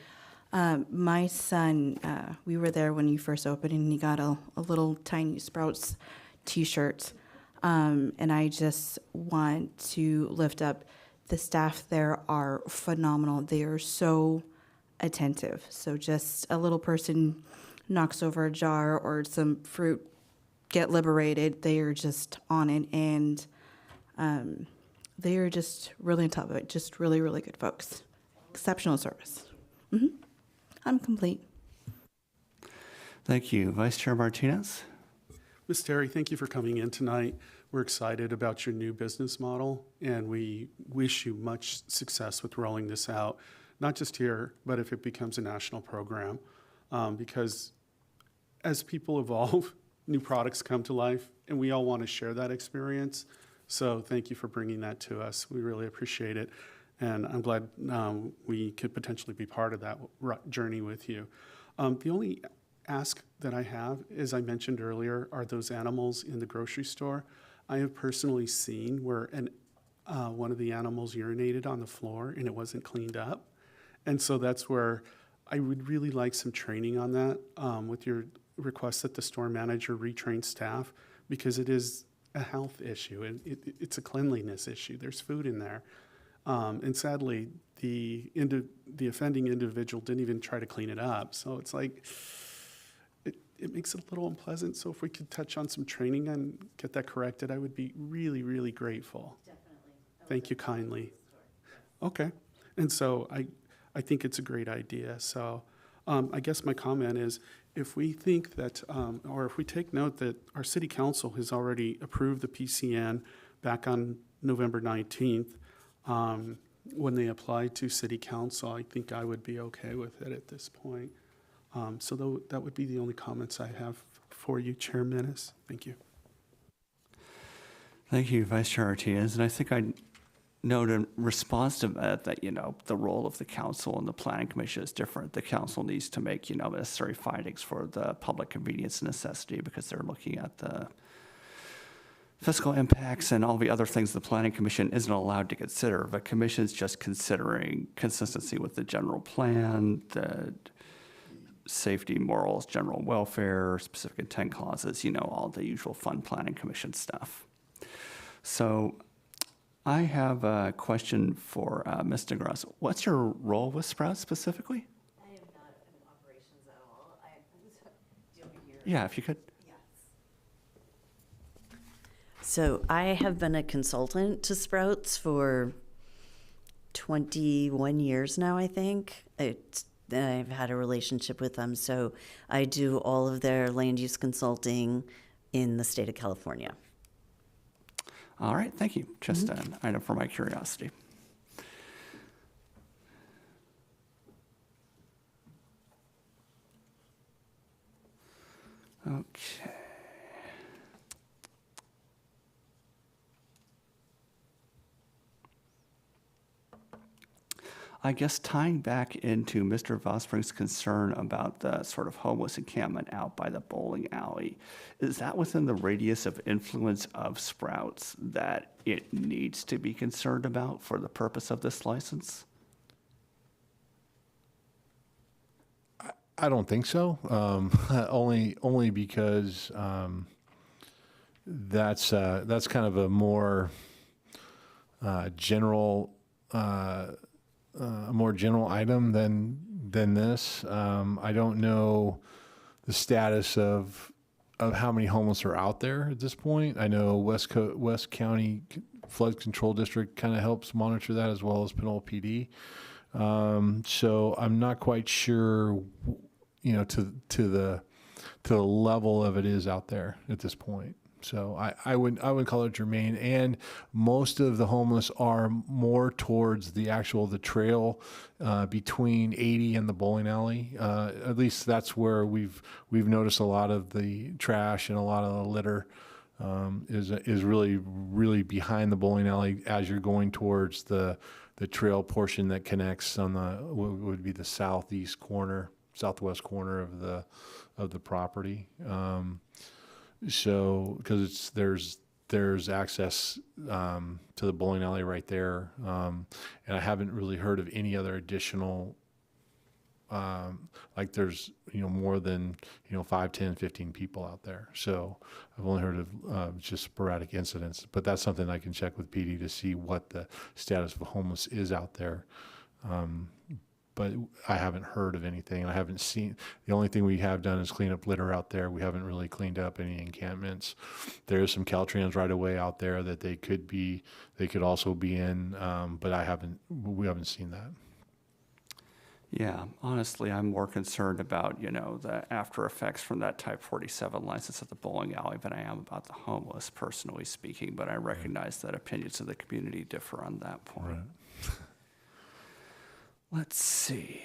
My son, we were there when you first opened, and he got a little tiny Sprouts T-shirt. And I just want to lift up the staff there are phenomenal. They are so attentive. So just a little person knocks over a jar or some fruit, get liberated. They are just on it, and they are just really on top of it. Just really, really good folks. Exceptional service. I'm complete. Thank you. Vice Chair Martinez? Ms. Terry, thank you for coming in tonight. We're excited about your new business model, and we wish you much success with rolling this out, not just here, but if it becomes a national program. Because as people evolve, new products come to life, and we all want to share that experience. So thank you for bringing that to us. We really appreciate it. And I'm glad we could potentially be part of that journey with you. The only ask that I have, as I mentioned earlier, are those animals in the grocery store. I have personally seen where one of the animals urinated on the floor and it wasn't cleaned up. And so that's where I would really like some training on that with your request that the store manager retrain staff, because it is a health issue and it's a cleanliness issue. There's food in there. And sadly, the offending individual didn't even try to clean it up. So it's like, it makes it a little unpleasant. So if we could touch on some training and get that corrected, I would be really, really grateful. Definitely. Thank you kindly. Okay. And so I think it's a great idea. So I guess my comment is, if we think that, or if we take note that our city council has already approved the PCN back on November 19th, when they applied to city council, I think I would be okay with it at this point. So that would be the only comments I have for you, Chair Menace. Thank you. Thank you, Vice Chair Martinez. And I think I note in response to that, the role of the council and the planning commission is different. The council needs to make, necessary findings for the public convenience necessity because they're looking at the fiscal impacts and all the other things the planning commission isn't allowed to consider. The commission's just considering consistency with the general plan, the safety, morals, general welfare, specific intent clauses, all the usual fun planning commission stuff. So I have a question for Ms. DeGrasse. What's your role with Sprout specifically? I am not in operations at all. Do you want me here? Yeah, if you could. Yes. So I have been a consultant to Sprouts for 21 years now, I think. I've had a relationship with them. So I do all of their land use consulting in the state of California. All right, thank you. Just an item for my curiosity. Okay. I guess tying back into Mr. Vosspring's concern about the sort of homeless encampment out by the bowling alley, is that within the radius of influence of Sprouts that it needs to be concerned about for the purpose of this license? I don't think so. Only because that's kind of a more general item than this. I don't know the status of how many homeless are out there at this point. I know West County Flood Control District kind of helps monitor that, as well as Pinole PD. So I'm not quite sure, to the level of it is out there at this point. So I would call it germane, and most of the homeless are more towards the trail between 80 and the bowling alley. At least that's where we've noticed a lot of the trash and a lot of the litter is really behind the bowling alley as you're going towards the trail portion that connects on what would be the southwest corner of the property. So, because there's access to the bowling alley right there, and I haven't really heard of any other additional, like there's more than 5, 10, 15 people out there. So I've only heard of just sporadic incidents, but that's something I can check with PD to see what the status of homeless is out there. But I haven't heard of anything. I haven't seen, the only thing we have done is clean up litter out there. We haven't really cleaned up any encampments. There's some Caltrans right away out there that they could also be in, but we haven't seen that. Yeah, honestly, I'm more concerned about, the after effects from that Type 47 license at the bowling alley than I am about the homeless, personally speaking, but I recognize that opinions of the community differ on that point. Right. Let's see.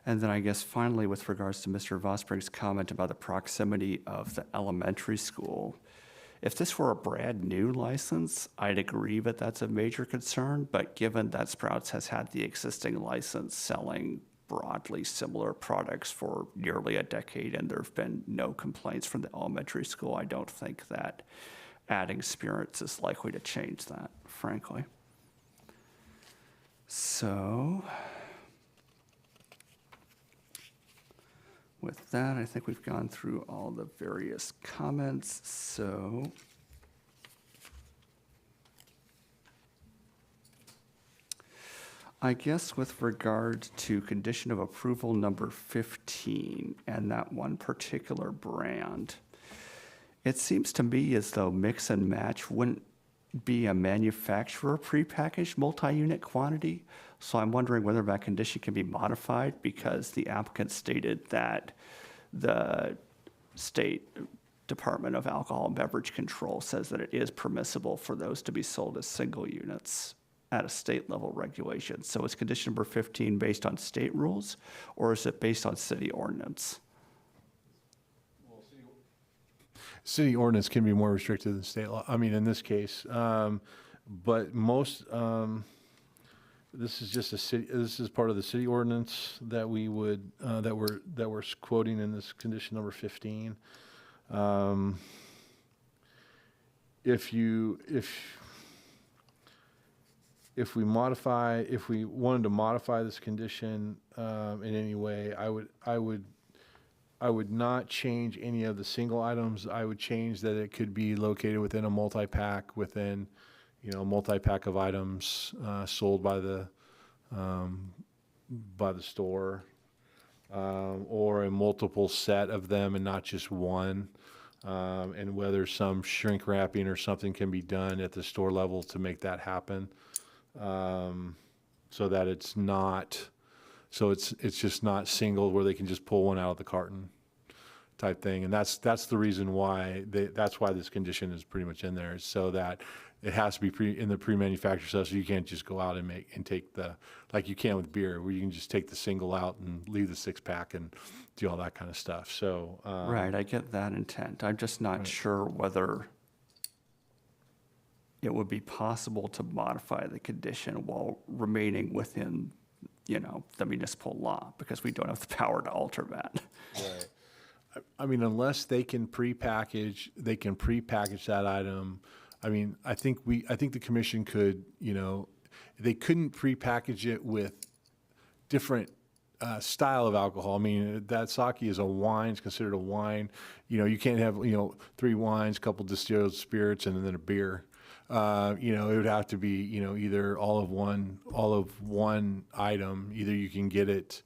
And then I guess finally, with regards to Mr. Vosspring's comment about the proximity of the elementary school, if this were a brand new license, I'd agree that that's a major concern, but given that Sprouts has had the existing license selling broadly similar products for nearly a decade and there have been no complaints from the elementary school, I don't think that adding spirits is likely to change that, frankly. So, with that, I think we've gone through all the various comments. So, I guess with regard to condition of approval number 15 and that one particular brand, it seems to me as though mix and match wouldn't be a manufacturer prepackaged multi-unit quantity. So I'm wondering whether that condition can be modified because the applicant stated that the State Department of Alcohol and Beverage Control says that it is permissible for those to be sold as single units at a state level regulation. So is condition number 15 based on state rules or is it based on city ordinance? City ordinance can be more restrictive than state law. I mean, in this case, but most, this is just a city, this is part of the city ordinance that we would, that we're quoting in this condition number 15. If we wanted to modify this condition in any way, I would not change any of the single items. I would change that it could be located within a multi-pack, within, a multi-pack of items sold by the store, or a multiple set of them and not just one. And whether some shrink wrapping or something can be done at the store level to make that happen. So that it's not, it's just not single where they can just pull one out of the carton type thing. And that's the reason why that's why this condition is pretty much in there, so that it has to be in the pre-manufactured stuff. So you can't just go out and take like you can with beer, where you can just take the single out and leave the 6-pack and do all that kind of stuff. So, right, I get that intent. I'm just not sure whether it would be possible to modify the condition while remaining within, the municipal law, because we don't have the power to alter that. Right. I mean, unless they can prepackage that item. I mean, I think the commission could, they couldn't prepackage it with different style of alcohol. I mean, that sake is a wine, it's considered a wine. You can't have, 3 wines, couple distilled spirits, and then a beer. It would have to be, either all of one item. Either you can get it,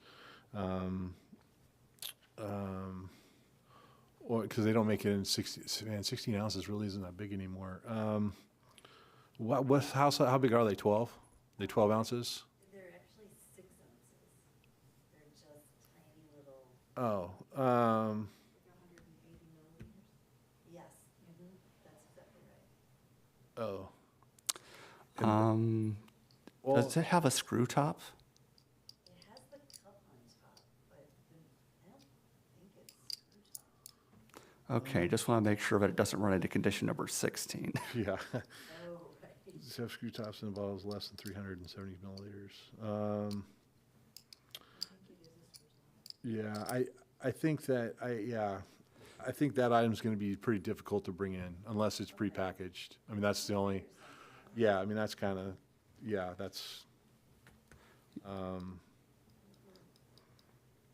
or because they don't make it in 16 ounces really isn't that big anymore. How big are they? 12? They 12 ounces? They're actually 6 ounces. They're just tiny little. Oh. 180 milliliters? Yes. That's exactly right. Oh. Does it have a screw top? It has the cup on top, but I don't think it's screw top. Okay, just want to make sure that it doesn't run into condition number 16. Yeah. Oh, right. Does it have screw tops in the bottles less than 370 milliliters? Yeah, I think that I think that item's going to be pretty difficult to bring in unless it's prepackaged. I mean, that's the only. Yeah, I mean that's kind of. Yeah, that's.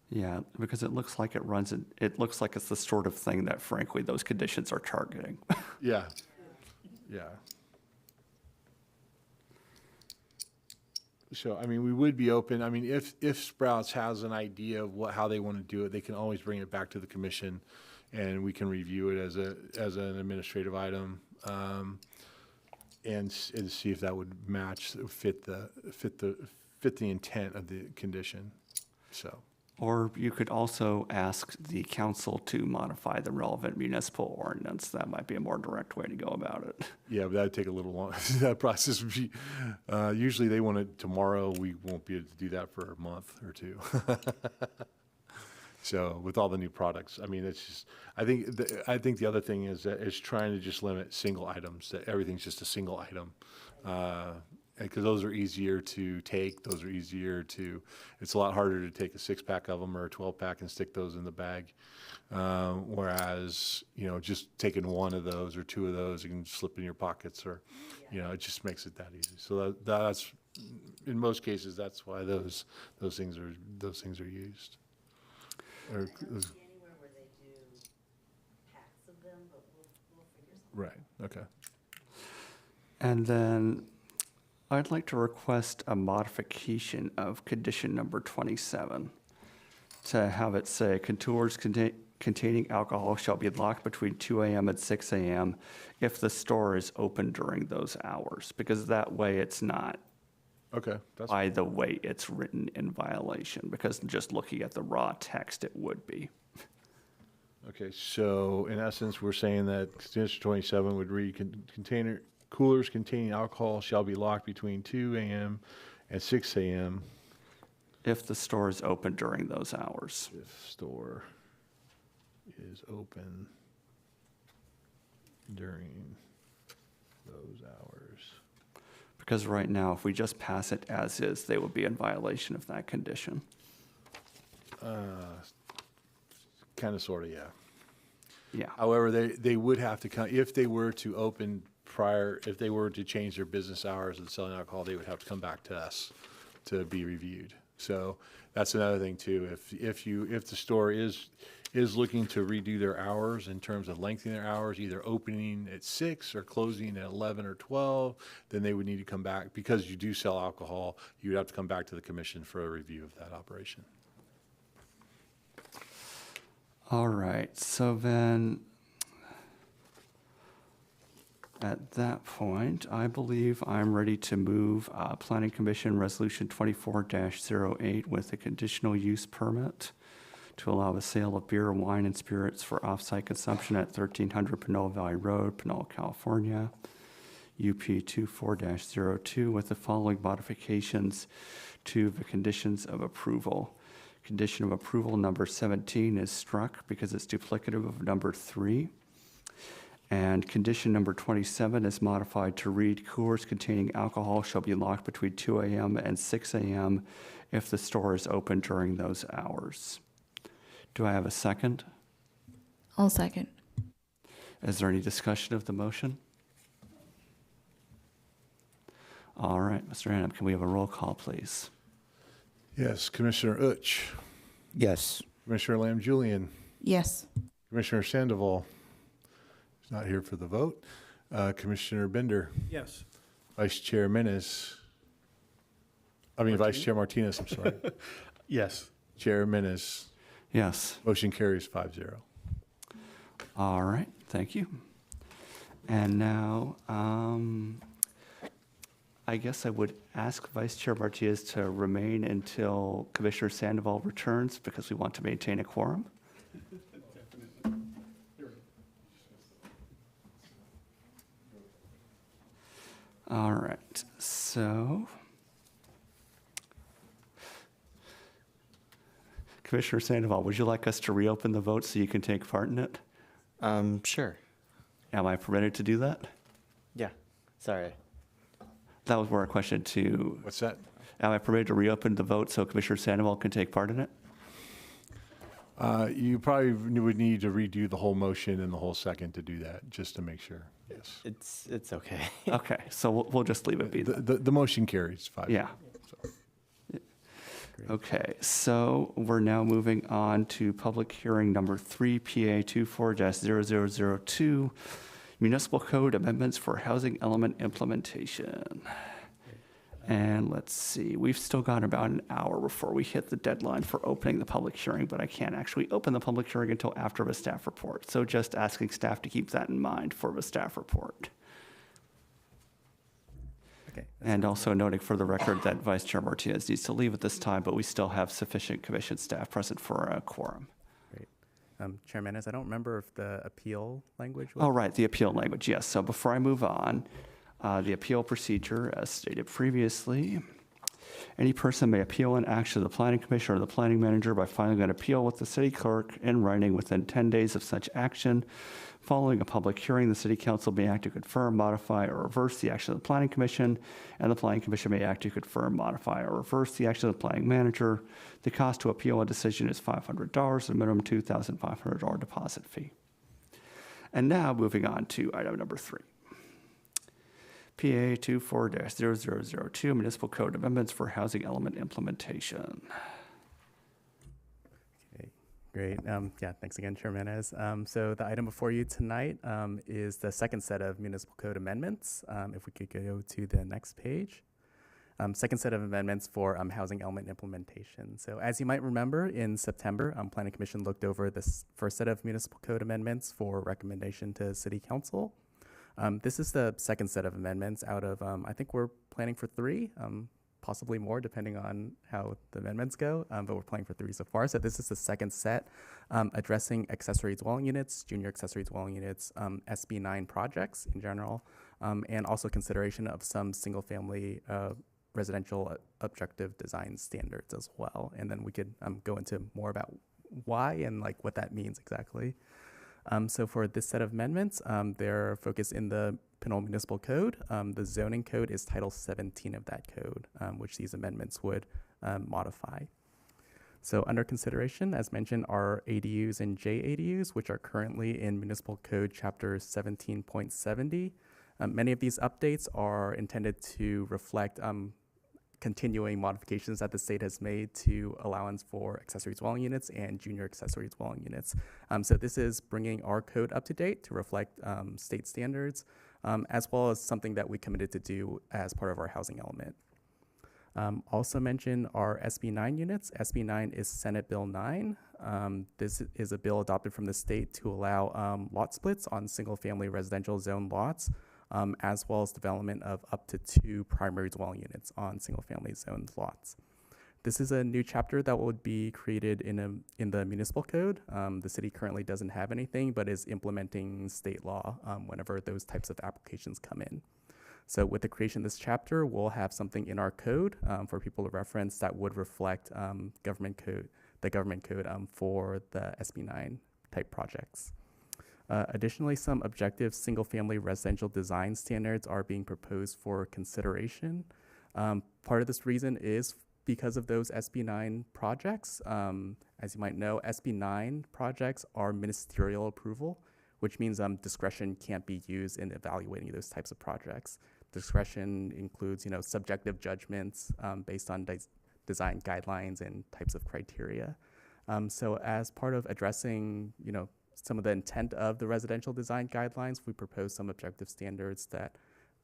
Yeah, because it looks like it looks like it's the sort of thing that, frankly, those conditions are targeting. Yeah. Yeah. So, I mean, we would be open. I mean, if Sprouts has an idea of how they want to do it, they can always bring it back to the commission, and we can review it as an administrative item, and see if that would fit the intent of the condition. So. Or you could also ask the council to modify the relevant municipal ordinance. That might be a more direct way to go about it. Yeah, but that'd take a little long. That process would be, usually they want it tomorrow. We won't be able to do that for a month or two. So with all the new products, I mean, it's just, I think the other thing is that it's trying to just limit single items, that everything's just a single item. Because those are easier to take. It's a lot harder to take a 6-pack of them or a 12-pack and stick those in the bag. Whereas, just taking one of those or 2 of those, you can slip in your pockets or, it just makes it that easy. So that's, in most cases, that's why those things are used. I don't see anywhere where they do packs of them, but we'll figure something out. Right, okay. And then I'd like to request a modification of condition number 27 to have it say, coolers containing alcohol shall be locked between 2 a.m. and 6 a.m. if the store is open during those hours, because that way it's not, Okay, that's by the way it's written, in violation, because just looking at the raw text, it would be. okay. So in essence, we're saying that condition 27 would read, coolers containing alcohol shall be locked between 2 a.m. and 6 a.m. If the store is open during those hours. if store is open during those hours. Because right now, if we just pass it as is, they would be in violation of that condition. Kind of, sort of, yeah. Yeah. However, they would have to come, if they were to open prior, if they were to change their business hours and selling alcohol, they would have to come back to us to be reviewed. So that's another thing too. If the store is looking to redo their hours in terms of lengthening their hours, either opening at 6 or closing at 11 or 12, then they would need to come back. Because you do sell alcohol, you would have to come back to the commission for a review of that operation. All right, so then at that point, I believe I'm ready to move Planning Commission Resolution 24-08 with a conditional use permit to allow the sale of beer, wine, and spirits for off-site consumption at 1300 Pinole Valley Road, Pinole, California. UP 24-02 with the following modifications to the conditions of approval. Condition of approval number 17 is struck because it's duplicative of number 3. And condition number 27 is modified to read, coolers containing alcohol shall be locked between 2 a.m. and 6 a.m. if the store is open during those hours. Do I have a second? I'll second. Is there any discussion of the motion? All right, Mr. Annam, can we have a roll call, please? Yes, Commissioner Utsch, Yes. Commissioner Lamb-Julian, Yes. Commissioner Sandoval is not here for the vote. Commissioner Bender, Yes. Vice Chair Menes. Vice Chair Martinez, I'm sorry. Yes. Chair Menes. Yes. Motion carries 5-0. All right, thank you. And now, I guess I would ask Vice Chair Martinez to remain until Commissioner Sandoval returns because we want to maintain a quorum. All right, so Commissioner Sandoval, would you like us to reopen the vote so you can take part in it? Sure. Am I permitted to do that? Yeah. Sorry. That was more a question to, What's that? am I permitted to reopen the vote so Commissioner Sandoval can take part in it? You probably would need to redo the whole motion and the whole second to do that, just to make sure. Yes. It's okay. Okay, so we'll just leave it be then. The motion carries 5-0. Yeah. Okay, so we're now moving on to public hearing number 3, PA 24-0002, Municipal Code Amendments for Housing Element Implementation. And let's see, we've still got about an hour before we hit the deadline for opening the public hearing, but I can't actually open the public hearing until after the staff report. So just asking staff to keep that in mind for the staff report. Okay. And also noting for the record that Vice Chair Martinez needs to leave at this time, but we still have sufficient commission staff present for a quorum. Great. Chair Menes, I don't remember if the appeal language was. Oh, right, the appeal language, yes. So before I move on, the appeal procedure, as stated previously, any person may appeal an action of the Planning Commission or the Planning Manager by filing an appeal with the City Clerk in writing within 10 days of such action. Following a public hearing, the City Council may act to confirm, modify, or reverse the action of the Planning Commission, and the Planning Commission may act to confirm, modify, or reverse the action of the Planning Manager. The cost to appeal a decision is $500, a minimum $2,500 deposit fee. And now moving on to item number 3. PA 24-0002, Municipal Code Amendments for Housing Element Implementation. Okay, great. Yeah, thanks again, Chair Menes. So the item before you tonight is the second set of municipal code amendments. If we could go to the next page. second set of amendments for housing element implementation. So as you might remember, in September, Planning Commission looked over this first set of municipal code amendments for recommendation to City Council. This is the second set of amendments out of, I think we're planning for 3, possibly more depending on how the amendments go, but we're planning for 3 so far. So this is the second set addressing accessory dwelling units, junior accessory dwelling units, SB9 projects in general, and also consideration of some single family residential objective design standards as well. And then we could go into more about why and like what that means exactly. So for this set of amendments, they're focused in the Pinole Municipal Code. The zoning code is Title 17 of that code, which these amendments would modify. So under consideration, as mentioned, are ADUs and JADUs, which are currently in Municipal Code Chapter 17.70. Many of these updates are intended to reflect continuing modifications that the state has made to allowance for accessory dwelling units and junior accessory dwelling units. So this is bringing our code up to date to reflect state standards, as well as something that we committed to do as part of our housing element. Also mentioned are SB9 units. SB9 is Senate Bill 9. This is a bill adopted from the state to allow lot splits on single-family residential zone lots, as well as development of up to 2 primary dwelling units on single-family zoned lots. This is a new chapter that would be created in the municipal code. The city currently doesn't have anything, but is implementing state law whenever those types of applications come in. So with the creation of this chapter, we'll have something in our code for people to reference that would reflect the government code for the SB9 type projects. Additionally, some objective single-family residential design standards are being proposed for consideration. Part of this reason is because of those SB9 projects. As you might know, SB9 projects are ministerial approval, which means discretion can't be used in evaluating those types of projects. Discretion includes, subjective judgments based on design guidelines and types of criteria. So as part of addressing, some of the intent of the residential design guidelines, we propose some objective standards that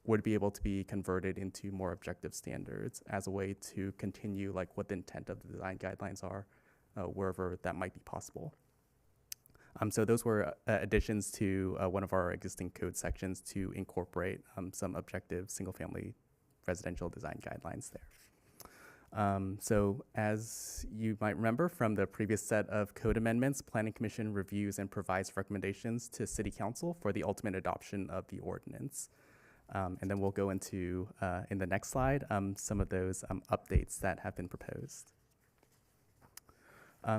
would be able to be converted into more objective standards as a way to continue like what the intent of the design guidelines are wherever that might be possible. So those were additions to one of our existing code sections to incorporate some objective single-family residential design guidelines there. So as you might remember from the previous set of code amendments, Planning Commission reviews and provides recommendations to City Council for the ultimate adoption of the ordinance. And then we'll go into, in the next slide, some of those updates that have been proposed.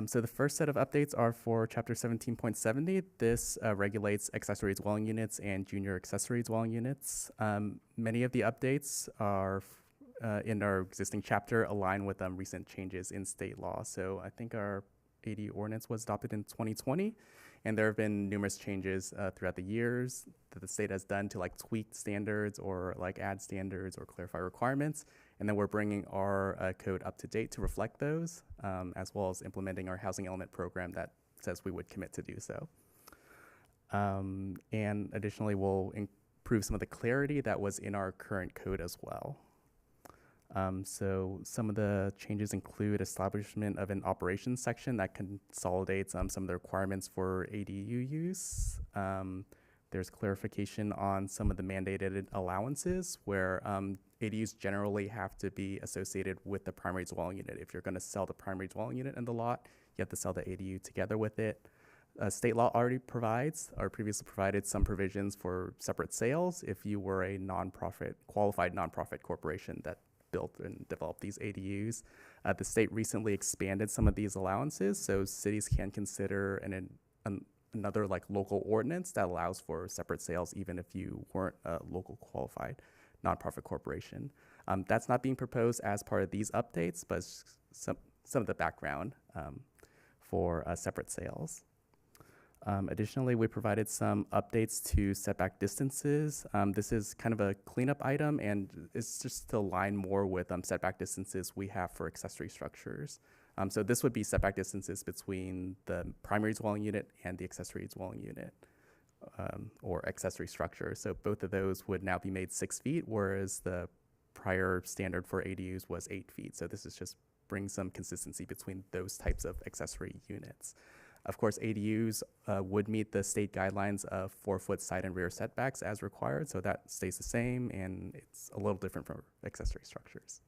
So the first set of updates are for Chapter 17.70. This regulates accessory dwelling units and junior accessory dwelling units. Many of the updates are in our existing chapter align with recent changes in state law. So I think our AD ordinance was adopted in 2020, and there have been numerous changes throughout the years that the state has done to like tweak standards or like add standards or clarify requirements. And then we're bringing our code up to date to reflect those, as well as implementing our housing element program that says we would commit to do so. And additionally, we'll improve some of the clarity that was in our current code as well. So some of the changes include establishment of an operations section that consolidates some of the requirements for ADU use. There's clarification on some of the mandated allowances where ADUs generally have to be associated with the primary dwelling unit. If you're going to sell the primary dwelling unit in the lot, you have to sell the ADU together with it. State law already provides, or previously provided, some provisions for separate sales if you were a qualified nonprofit corporation that built and developed these ADUs. The state recently expanded some of these allowances, so cities can consider another like local ordinance that allows for separate sales even if you weren't a local qualified nonprofit corporation. That's not being proposed as part of these updates, but some of the background for separate sales. Additionally, we provided some updates to setback distances. This is kind of a cleanup item, and it's just to align more with setback distances we have for accessory structures. So this would be setback distances between the primary dwelling unit and the accessory dwelling unit, or accessory structure. So both of those would now be made 6 feet, whereas the prior standard for ADUs was 8 feet. So this is just bring some consistency between those types of accessory units. Of course, ADUs would meet the state guidelines of 4-foot side and rear setbacks as required, so that stays the same, and it's a little different from accessory structures.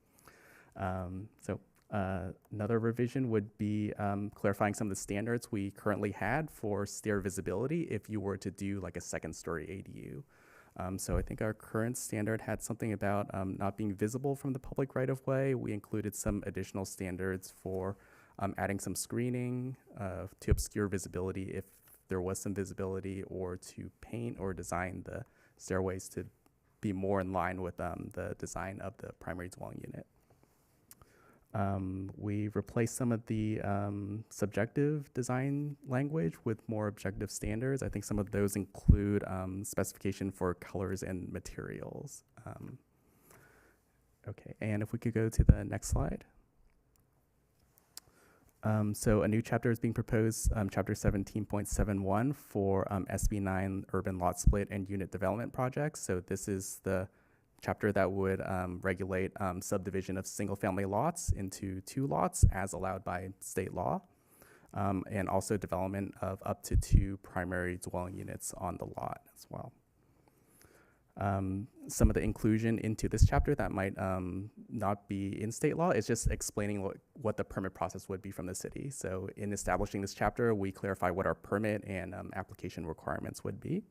Another revision would be clarifying some of the standards we currently had for stair visibility if you were to do like a second-story ADU. So I think our current standard had something about not being visible from the public right-of-way. We included some additional standards for adding some screening to obscure visibility if there was some visibility, or to paint or design the stairways to be more in line with the design of the primary dwelling unit. We replaced some of the subjective design language with more objective standards. I think some of those include specification for colors and materials. Okay, and if we could go to the next slide. So a new chapter is being proposed, chapter 17.71 for SB9 urban lot split and unit development projects. So this is the chapter that would regulate subdivision of single-family lots into 2 lots as allowed by state law, and also development of up to 2 primary dwelling units on the lot as well. Some of the inclusion into this chapter that might not be in state law is just explaining what the permit process would be from the city. So in establishing this chapter, we clarify what our permit and application requirements would be.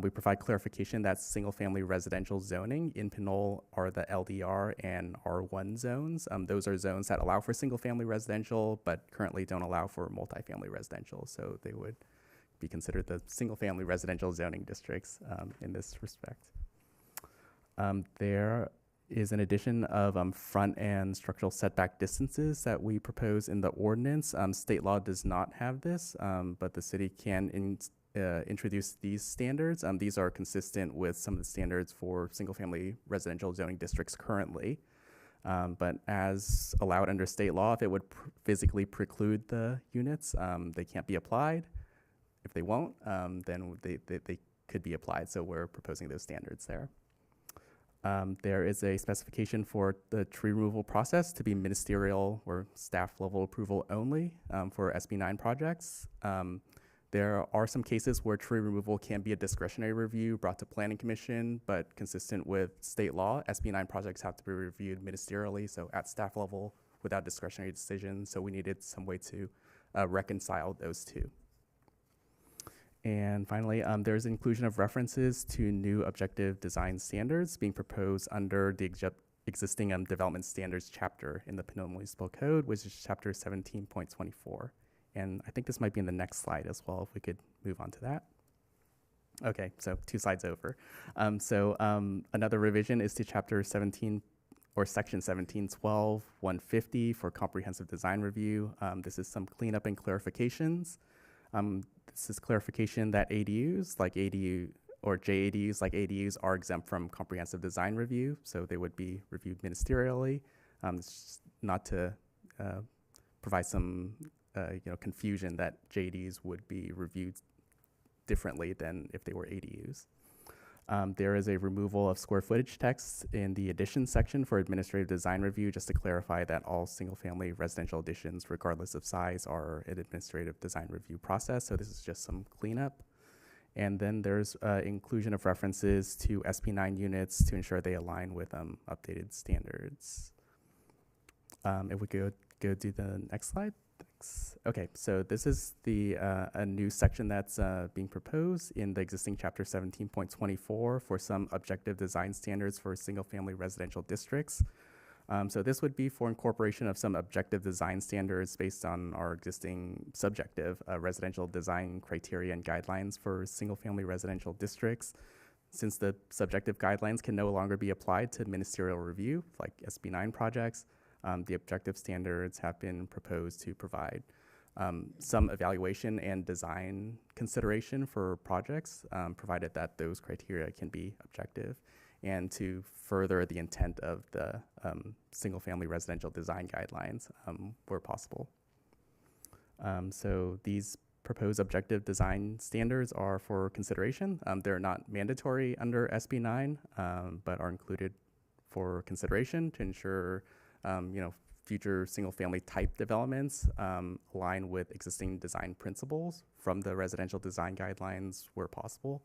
We provide clarification that single-family residential zoning in Pinole are the LDR and R1 zones. Those are zones that allow for single-family residential, but currently don't allow for multifamily residential. So they would be considered the single-family residential zoning districts in this respect. There is an addition of front and structural setback distances that we propose in the ordinance. State law does not have this, but the city can introduce these standards. These are consistent with some of the standards for single-family residential zoning districts currently. But as allowed under state law, if it would physically preclude the units, they can't be applied. If they won't, then they could be applied. So we're proposing those standards there. There is a specification for the tree removal process to be ministerial or staff level approval only for SB9 projects. There are some cases where tree removal can be a discretionary review brought to Planning Commission, but consistent with state law, SB9 projects have to be reviewed ministerially, so at staff level without discretionary decisions. So we needed some way to reconcile those two. And finally, there's inclusion of references to new objective design standards being proposed under the existing development standards chapter in the Pinole Municipal Code, which is chapter 17.24. And I think this might be in the next slide as well, if we could move on to that. Okay, so 2 slides over. Another revision is to chapter 17 or section 1712, 150 for comprehensive design review. This is some cleanup and clarifications. This is clarification that ADUs like ADU or JADUs like ADUs are exempt from comprehensive design review, so they would be reviewed ministerially. It's just not to provide some confusion that JADUs would be reviewed differently than if they were ADUs. There is a removal of square footage text in the addition section for administrative design review, just to clarify that all single-family residential additions, regardless of size, are an administrative design review process. So this is just some cleanup. And then there's inclusion of references to SB9 units to ensure they align with updated standards. If we could go to the next slide. Thanks. Okay, so this is a new section that's being proposed in the existing chapter 17.24 for some objective design standards for single-family residential districts. So this would be for incorporation of some objective design standards based on our existing subjective residential design criteria and guidelines for single-family residential districts. Since the subjective guidelines can no longer be applied to ministerial review, like SB9 projects, the objective standards have been proposed to provide some evaluation and design consideration for projects, provided that those criteria can be objective, and to further the intent of the single-family residential design guidelines where possible. So these proposed objective design standards are for consideration. They're not mandatory under SB9, but are included for consideration to ensure, future single-family type developments align with existing design principles from the residential design guidelines where possible.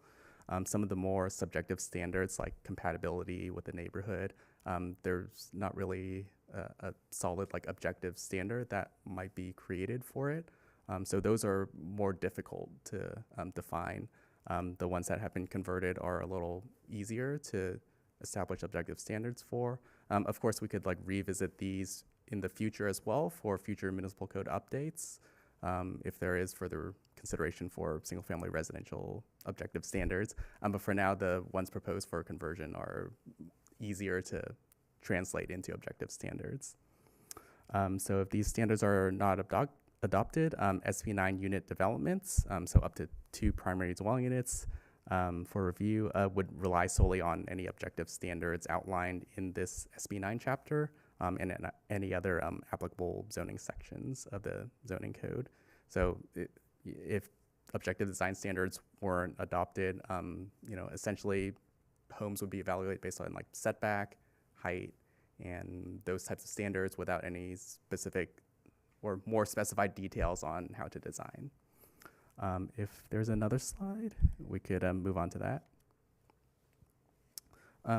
Some of the more subjective standards like compatibility with the neighborhood, there's not really a solid like objective standard that might be created for it. So those are more difficult to define. The ones that have been converted are a little easier to establish objective standards for. Of course, we could like revisit these in the future as well for future municipal code updates, if there is further consideration for single-family residential objective standards. But for now, the ones proposed for conversion are easier to translate into objective standards. So if these standards are not adopted, SB9 unit developments, so up to 2 primary dwelling units for review, would rely solely on any objective standards outlined in this SB9 chapter and in any other applicable zoning sections of the zoning code. So if objective design standards weren't adopted, essentially homes would be evaluated based on like setback, height, and those types of standards without any specific or more specified details on how to design. If there's another slide, we could move on to that.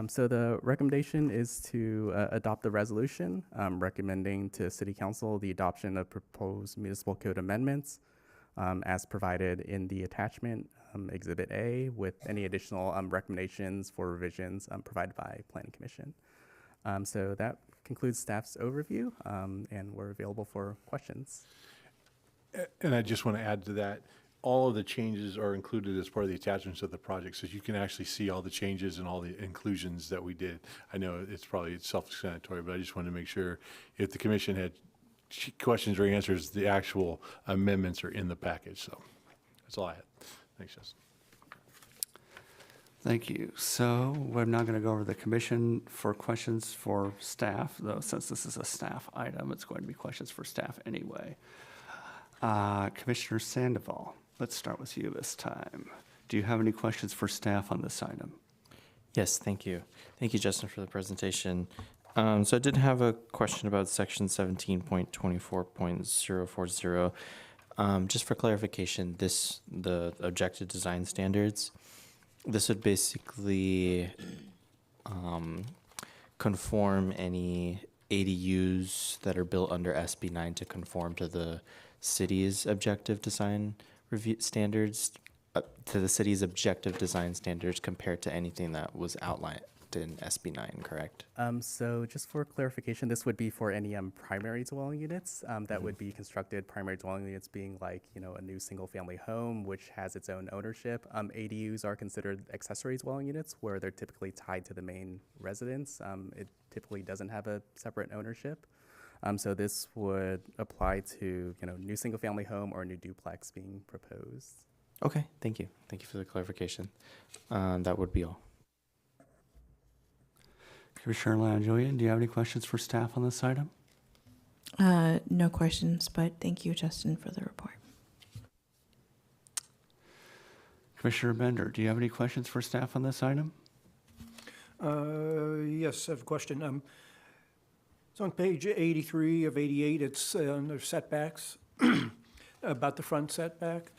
So the recommendation is to adopt the resolution recommending to City Council the adoption of proposed municipal code amendments as provided in the attachment, Exhibit A, with any additional recommendations for revisions provided by Planning Commission. So that concludes staff's overview, and we're available for questions. And I just want to add to that, all of the changes are included as part of the attachments of the project, so you can actually see all the changes and all the inclusions that we did. I know it's probably self-explanatory, but I just wanted to make sure if the commission had questions or answers, the actual amendments are in the package. So that's all I had. Thanks, Justin. Thank you. So we're now going to go over the commission for questions for staff, though since this is a staff item, it's going to be questions for staff anyway. Commissioner Sandoval, let's start with you this time. Do you have any questions for staff on this item? Yes, thank you. Thank you, Justin, for the presentation. So I did have a question about section 17.24.040. Just for clarification, the objective design standards, this would basically conform any ADUs that are built under SB9 to conform to the city's objective design review standards, to the city's objective design standards compared to anything that was outlined in SB9, correct? So just for clarification, this would be for any primary dwelling units that would be constructed, primary dwelling units being like, a new single family home, which has its own ownership. ADUs are considered accessory dwelling units where they're typically tied to the main residence. It typically doesn't have a separate ownership. So this would apply to, new single family home or new duplex being proposed. Okay, thank you. Thank you for the clarification. That would be all. Commissioner Langelian, do you have any questions for staff on this item? No questions, but thank you, Justin, for the report. Commissioner Bender, do you have any questions for staff on this item? Yes, I have a question. It's on page 83 of 88. It's under setbacks, about the front setback,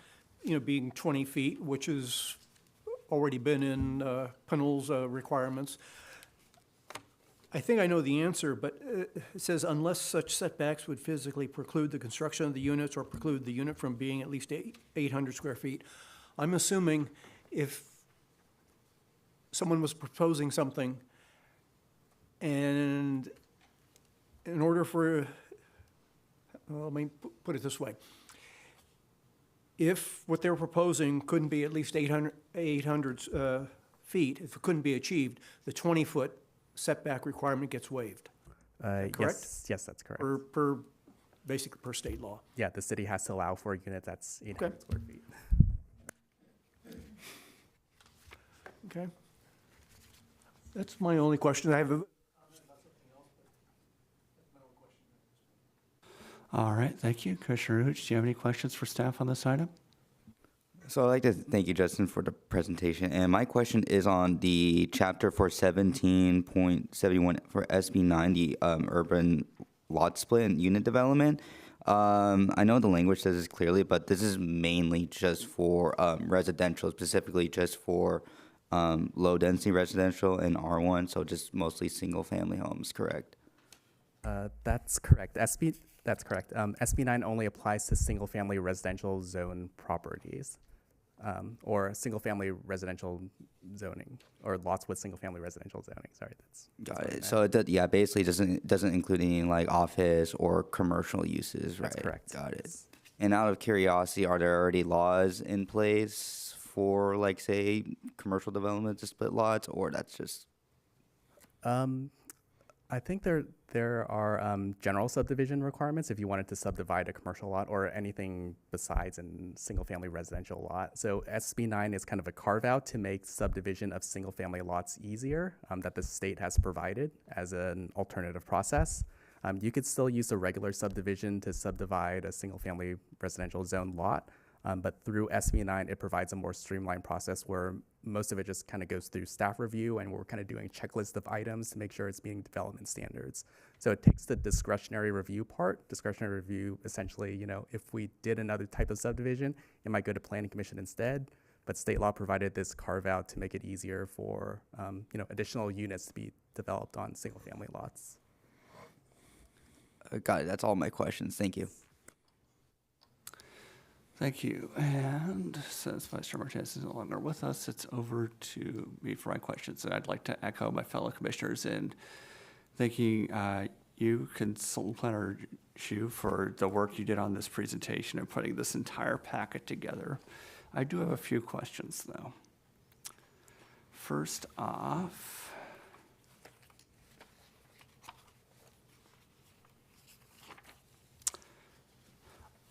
being 20 feet, which has already been in Pinole's requirements. I think I know the answer, but it says unless such setbacks would physically preclude the construction of the units or preclude the unit from being at least 800 square feet. I'm assuming if someone was proposing something and in order for, well, let me put it this way. If what they're proposing couldn't be at least 800 feet, if it couldn't be achieved, the 20-foot setback requirement gets waived. Correct? Yes, that's correct. Basically per state law. Yeah, the city has to allow for a unit that's 800 square feet. Okay. That's my only question. I have a All right, thank you. Commissioner Hooch, do you have any questions for staff on this item? So I'd like to thank you, Justin, for the presentation. And my question is on the chapter for 17.71 for SB9, the urban lot split and unit development. I know the language says this clearly, but this is mainly just for residential, specifically just for low density residential and R1, so just mostly single family homes, correct? That's correct. That's correct. SB9 only applies to single-family residential zone properties, or single-family residential zoning, or lots with single-family residential zoning. Sorry, that's Got what I it. So it basically doesn't include any like office or commercial uses, right? That's correct. Got it. And out of curiosity, are there already laws in place for like say commercial development to split lots, or that's just? I think there are general subdivision requirements if you wanted to subdivide a commercial lot or anything besides a single-family residential lot. So SB9 is kind of a carve-out to make subdivision of single-family lots easier that the state has provided as an alternative process. You could still use a regular subdivision to subdivide a single-family residential zone lot, but through SB9, it provides a more streamlined process where most of it just kind of goes through staff review, and we're kind of doing a checklist of items to make sure it's meeting development standards. So it takes the discretionary review part. Discretionary review, essentially, if we did another type of subdivision, it might go to planning commission instead. But state law provided this carve out to make it easier for additional units to be developed on single family lots. Got it. That's all my questions. Thank you. Thank you. And since Vice Chair Martinez is no longer with us, it's over to me for my questions. And I'd like to echo my fellow commissioners in thanking you, Consultant Planner Shu, for the work you did on this presentation and putting this entire packet together. I do have a few questions, though. First off,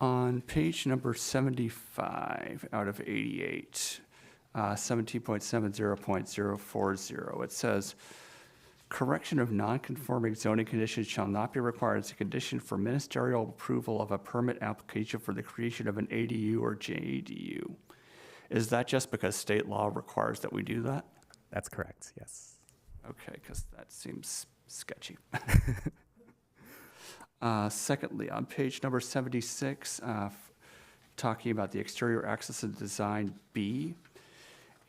on page number 75 out of 88, 17.70.040, it says, correction of non-conforming zoning conditions shall not be required as a condition for ministerial approval of a permit application for the creation of an ADU or JADU. Is that just because state law requires that we do that? That's correct, yes. Okay, because that seems sketchy. Secondly, on page number 76, talking about the exterior access and design B,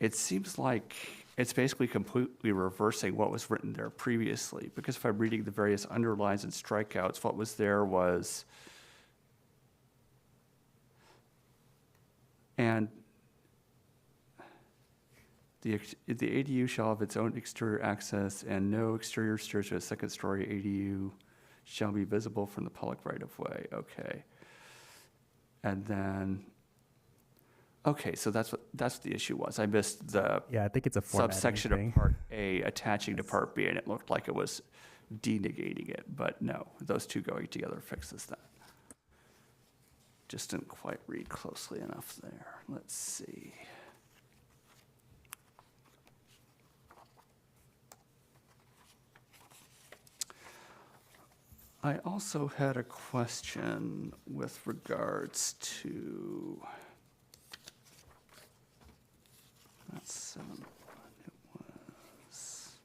it seems like it's basically completely reversing what was written there previously, because if I'm reading the various underlines and strikeouts, what was there was, and the ADU shall have its own exterior access, and no exterior stairs to a second story ADU shall be visible from the public right-of-way. Okay. And then, okay, so that's what the issue was. I missed the I think it's a subsection thing. of Part A attaching to Part B, and it looked like it was denegating it, but no, those two going together fixes that. Just didn't quite read closely enough there. Let's see. I also had a question with regards to, that's 7, it was.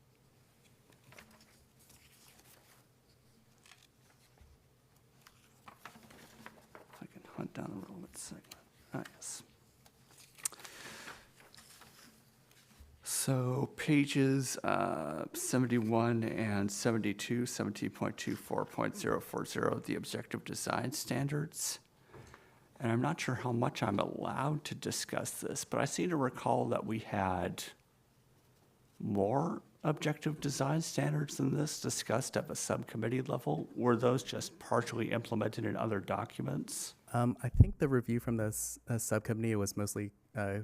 If I can hunt down the relevant segment. Ah, yes. So pages 71 and 72, 17.24.040, the objective design standards. And I'm not sure how much I'm allowed to discuss this, but I seem to recall that we had more objective design standards than this discussed at a subcommittee level. Were those just partially implemented in other documents? I think the review from this subcommittee was mostly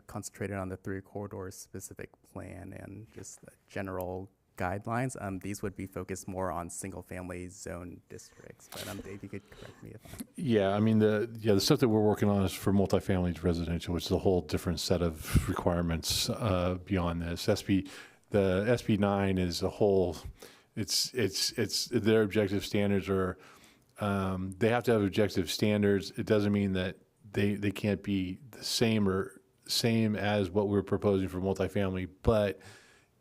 concentrated on the 3 corridors specific plan and just the general guidelines. These would be focused more on single-family zone districts. But Dave, you could correct me if I'm... Yeah, I mean, the stuff that we're working on is for multifamily residential, which is a whole different set of requirements beyond this. The SB9 is a whole. It's their objective standards are. They have to have objective standards. It doesn't mean that they can't be the same or same as what we're proposing for multifamily, but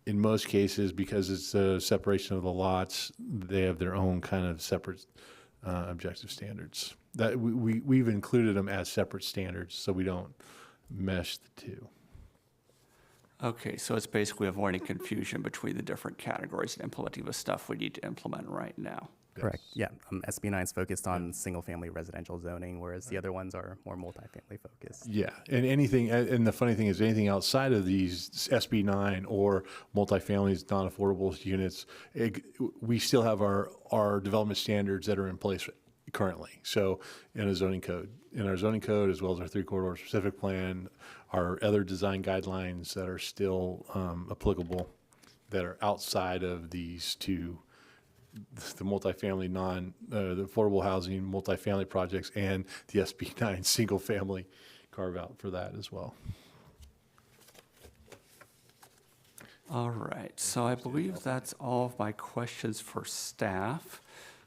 in most cases, because it's a separation of the lots, they have their own kind of separate objective standards. That we've included them as separate standards, so we don't mesh the two. Okay, so it's basically avoiding confusion between the different categories and implementing the stuff we need to implement right now. Correct. Yeah. SB 9 is focused on single-family residential zoning, whereas the other ones are more multifamily focused. Yeah, and anything, and the funny thing is, anything outside of these SB 9 or multifamilies, non-affordable units, we still have our development standards that are in place currently. So in our zoning code, as well as our 3 corridor specific plan, our other design guidelines that are still applicable, that are outside of these two, the multifamily the affordable housing multifamily projects and the SB 9 single family carve out for that as well. All right, so I believe that's all of my questions for staff.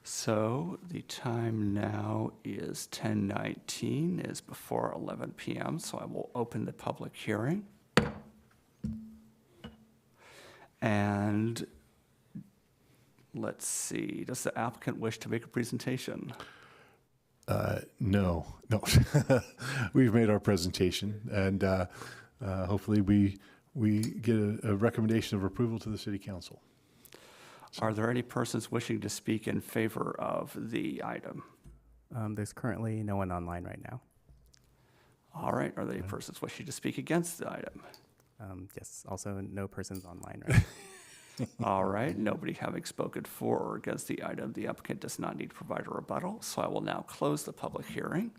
So the time now is 10:19, is before 11 p.m., so I will open the public hearing. And let's see, does the applicant wish to make a presentation? No. We've made our presentation, and hopefully we get a recommendation of approval to the city council. Are there any persons wishing to speak in favor of the item? There's currently no one online right now. All right, are there any persons wishing to speak against the item? Yes, also no persons online right now. All right, nobody having spoken for or against the item, the applicant does not need to provide a rebuttal, so I will now close the public hearing.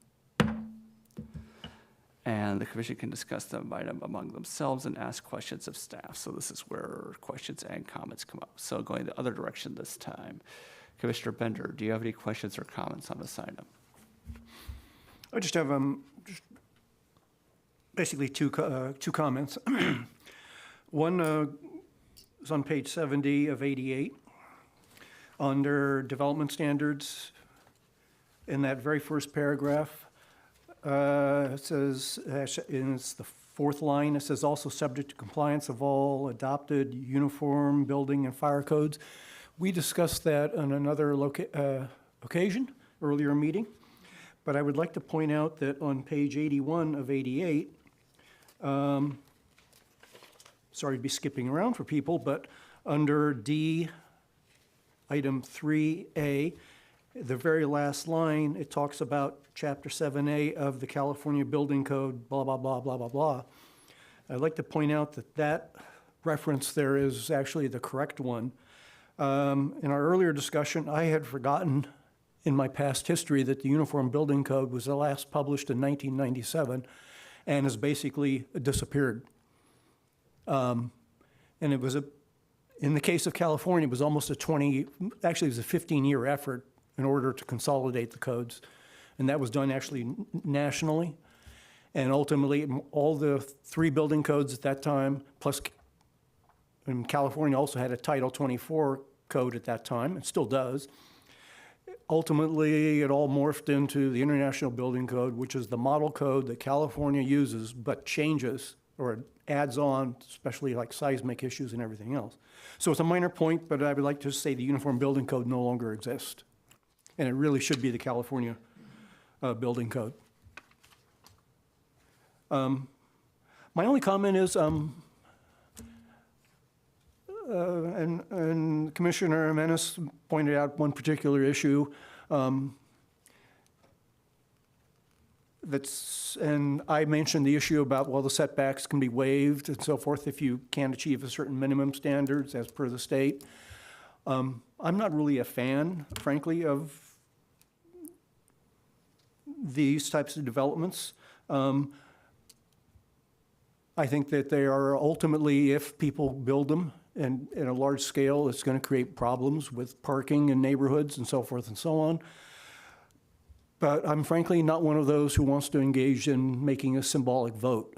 And the commission can discuss the item among themselves and ask questions of staff. So this is where questions and comments come up. So going the other direction this time. Commissioner Bender, do you have any questions or comments on this item? I just have just basically two comments. One is on page 70 of 88 under development standards. In that very first paragraph, it says, and it's the fourth line, it says also subject to compliance of all adopted uniform building and fire codes. We discussed that on another occasion, earlier meeting, but I would like to point out that on page 81 of 88, sorry to be skipping around for people, but under D, item 3A, the very last line, it talks about Chapter 7A of the California Building Code, blah, blah, blah, blah, blah, blah. I'd like to point out that that reference there is actually the correct one. In our earlier discussion, I had forgotten in my past history that the Uniform Building Code was last published in 1997 and has basically disappeared. And it was in the case of California, it was almost actually it was a 15-year effort in order to consolidate the codes. And that was done actually nationally. And ultimately, all the 3 building codes at that time, plus and California also had a Title 24 code at that time, it still does. Ultimately, it all morphed into the International Building Code, which is the model code that California uses, but changes or adds on, especially like seismic issues and everything else. So it's a minor point, but I would like to say the Uniform Building Code no longer exists. And it really should be the California Building Code. My only comment is, and Commissioner Menace pointed out one particular issue and I mentioned the issue about, well, the setbacks can be waived and so forth if you can't achieve a certain minimum standards as per the state. I'm not really a fan, frankly, of these types of developments. I think that they are ultimately, if people build them and in a large scale, it's going to create problems with parking in neighborhoods and so forth and so on. But I'm frankly not one of those who wants to engage in making a symbolic vote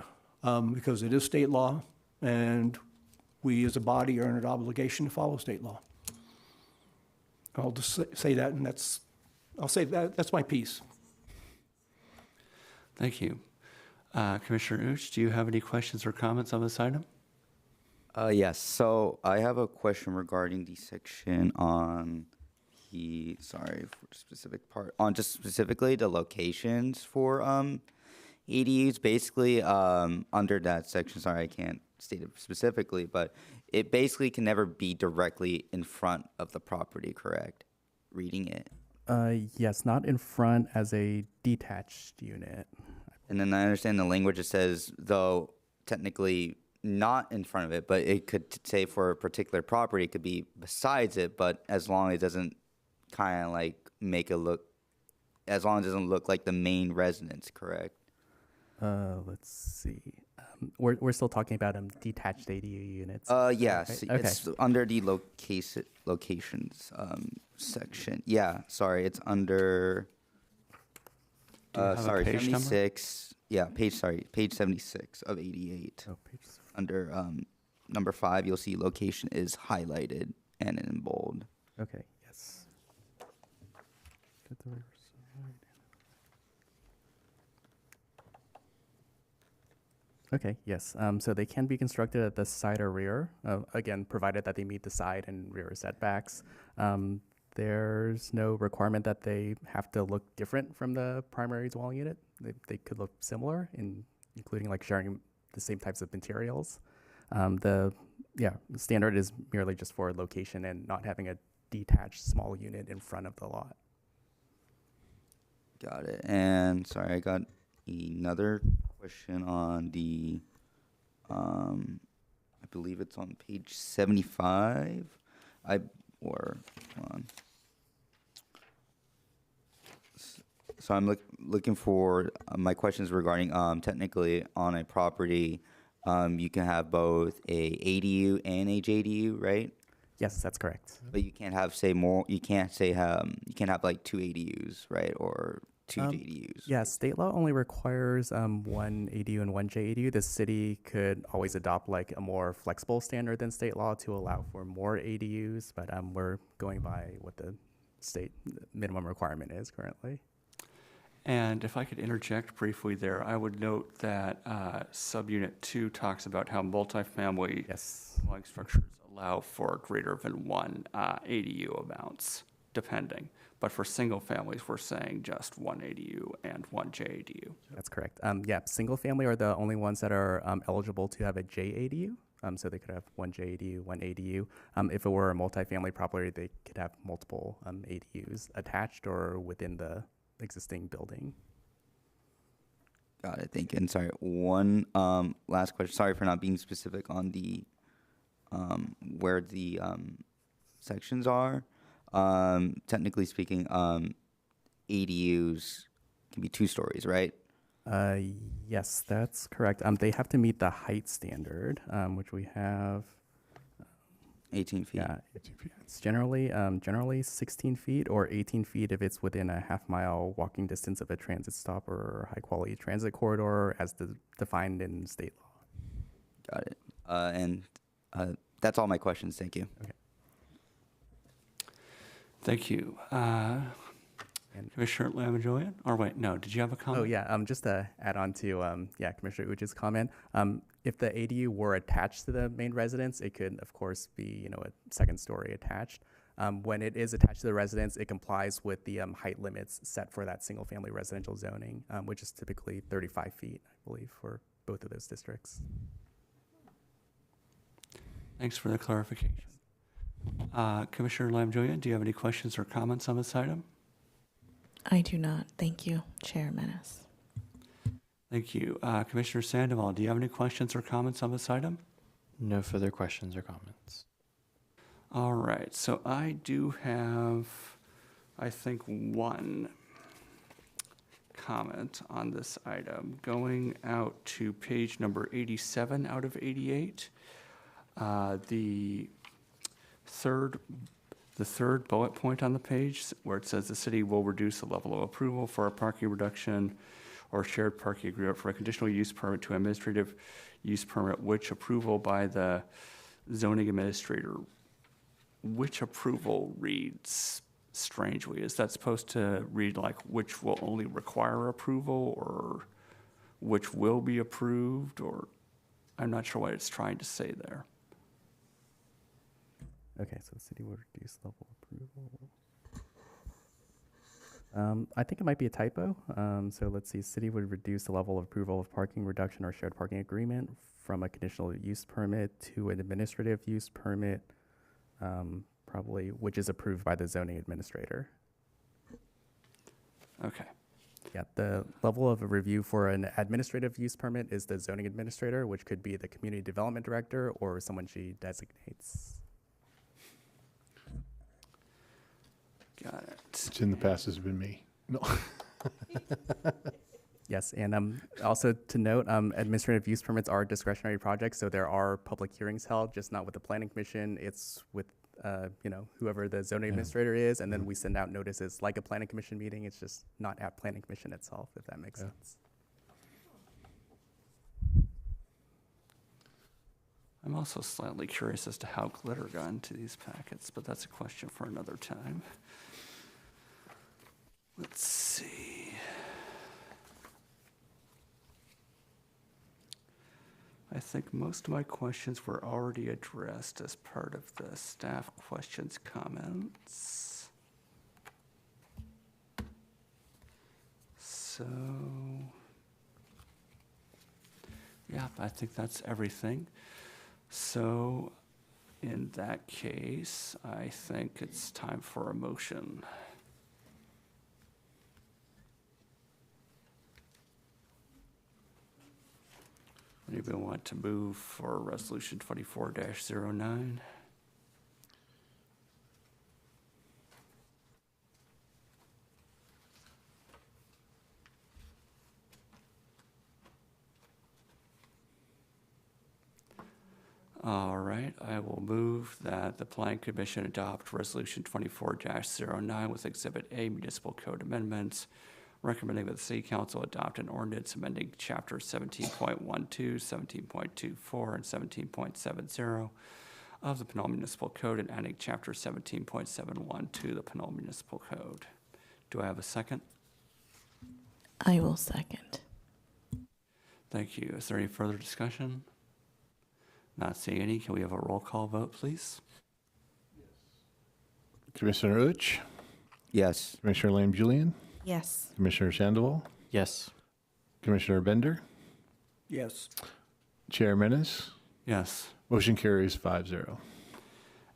because it is state law and we as a body are under obligation to follow state law. I'll just say that, and that's my piece. Thank you. Commissioner Uch, do you have any questions or comments on this item? Yes, so I have a question regarding the section on sorry for specific part, on just specifically the locations for ADUs. Basically, under that section, sorry, I can't state it specifically, but it basically can never be directly in front of the property, correct? Reading it. Yes, not in front as a detached unit. And then I understand the language, it says, though technically not in front of it, but it could say for a particular property, it could be besides it, but as long as it doesn't kind of like make it look, as long as it doesn't look like the main residence, correct? Let's see. We're still talking about detached ADU units. Yes, right? Okay. it's under the locations section. Yeah, sorry, it's under, Do you have a sorry, page number? 76. Yeah, page 76 of 88. Oh, page. Under number 5, you'll see location is highlighted and in bold. Okay. Yes. Get the riverside. Okay. Yes. So they can be constructed at the side or rear. Again, provided that they meet the side and rear setbacks. There's no requirement that they have to look different from the primary dwelling unit. They could look similar, including like sharing the same types of materials. The standard is merely just for location and not having a detached small unit in front of the lot. Got it. And sorry, I got another question on the, I believe it's on page 75. Hold on. So I'm looking for, my questions regarding, technically on a property, you can have both a ADU and a JDU, right? Yes, that's correct. But you can't have, you can't have like 2 ADUs, right? Or 2 JDUs. Yeah, state law only requires 1 ADU and 1 JADU. The city could always adopt like a more flexible standard than state law to allow for more ADUs, but we're going by what the state minimum requirement is currently. And if I could interject briefly there, I would note that subunit 2 talks about how multifamily dwelling structures allow for greater than 1 ADU amounts, depending. But for single families, we're saying just 1 ADU and 1 JADU. That's correct. Yeah, single family are the only ones that are eligible to have a JADU. So they could have 1 JADU, 1 ADU. If it were a multifamily property, they could have multiple ADUs attached or within the existing building. Got it. Thank you. And sorry, one last question. Sorry for not being specific on the where the sections are. Technically speaking, ADUs can be 2 stories, right? Yes, that's correct. They have to meet the height standard, which we have 18 feet. Yeah, it's generally 16 feet or 18 feet if it's within a half-mile walking distance of a transit stop or high-quality transit corridor as defined in state law. Got it. And that's all my questions. Thank you. Okay. Thank you. Commissioner Lamajoyan? Or wait, no, did you have a comment? Oh, yeah, just to add on to Commissioner Uch's comment, if the ADU were attached to the main residence, it could, of course, be a second story attached. When it is attached to the residence, it complies with the height limits set for that single-family residential zoning, which is typically 35 feet, I believe, for both of those districts. Thanks for the clarification. Commissioner Lamajoyan, do you have any questions or comments on this item? I do not. Thank you, Chair Menace. Thank you. Commissioner Sandoval, do you have any questions or comments on this item? No further questions or comments. All right, so I do have, I think, one comment on this item. Going out to page number 87 out of 88, the third bullet point on the page where it says the city will reduce the level of approval for a parking reduction or shared parking agreement for a conditional use permit to administrative use permit, which approval by the zoning administrator, which approval reads strangely. Is that supposed to read like which will only require approval, or which will be approved, or I'm not sure what it's trying to say there. Okay, so the city will reduce level of approval. I think it might be a typo. So let's see, city would reduce the level of approval of parking reduction or shared parking agreement from a conditional use permit to an administrative use permit, probably, which is approved by the zoning administrator. Okay. Yeah, the level of review for an administrative use permit is the zoning administrator, which could be the community development director or someone she designates. Got it. It's in the past has been me. No. Yes, and also to note, administrative use permits are discretionary projects, so there are public hearings held, just not with the planning commission. It's with whoever the zoning administrator is, and then we send out notices like a planning commission meeting. It's just not at planning commission itself, if that makes sense. I'm also slightly curious as to how glitter got into these packets, but that's a question for another time. Let's see. I think most of my questions were already addressed as part of the staff questions comments. So, yeah, I think that's everything. So, in that case, I think it's time for a motion. Anybody want to move for resolution 24-09? All right, I will move that the Planning Commission adopt resolution 24-09 with Exhibit A Municipal Code amendments, recommending that the City Council adopt an ordinance amending Chapter 17.12, 17.24, and 17.70 of the Pinole Municipal Code and adding Chapter 17.71 to the Pinole Municipal Code. Do I have a second? I will second. Thank you. Is there any further discussion? Not seeing any. Can we have a roll call vote, please? Commissioner Uch, Yes. Commissioner Lamb Julian, Yes. Commissioner Sandoval, Yes. Commissioner Bender, Yes. Chair Menace. Yes. Motion carries 5-0.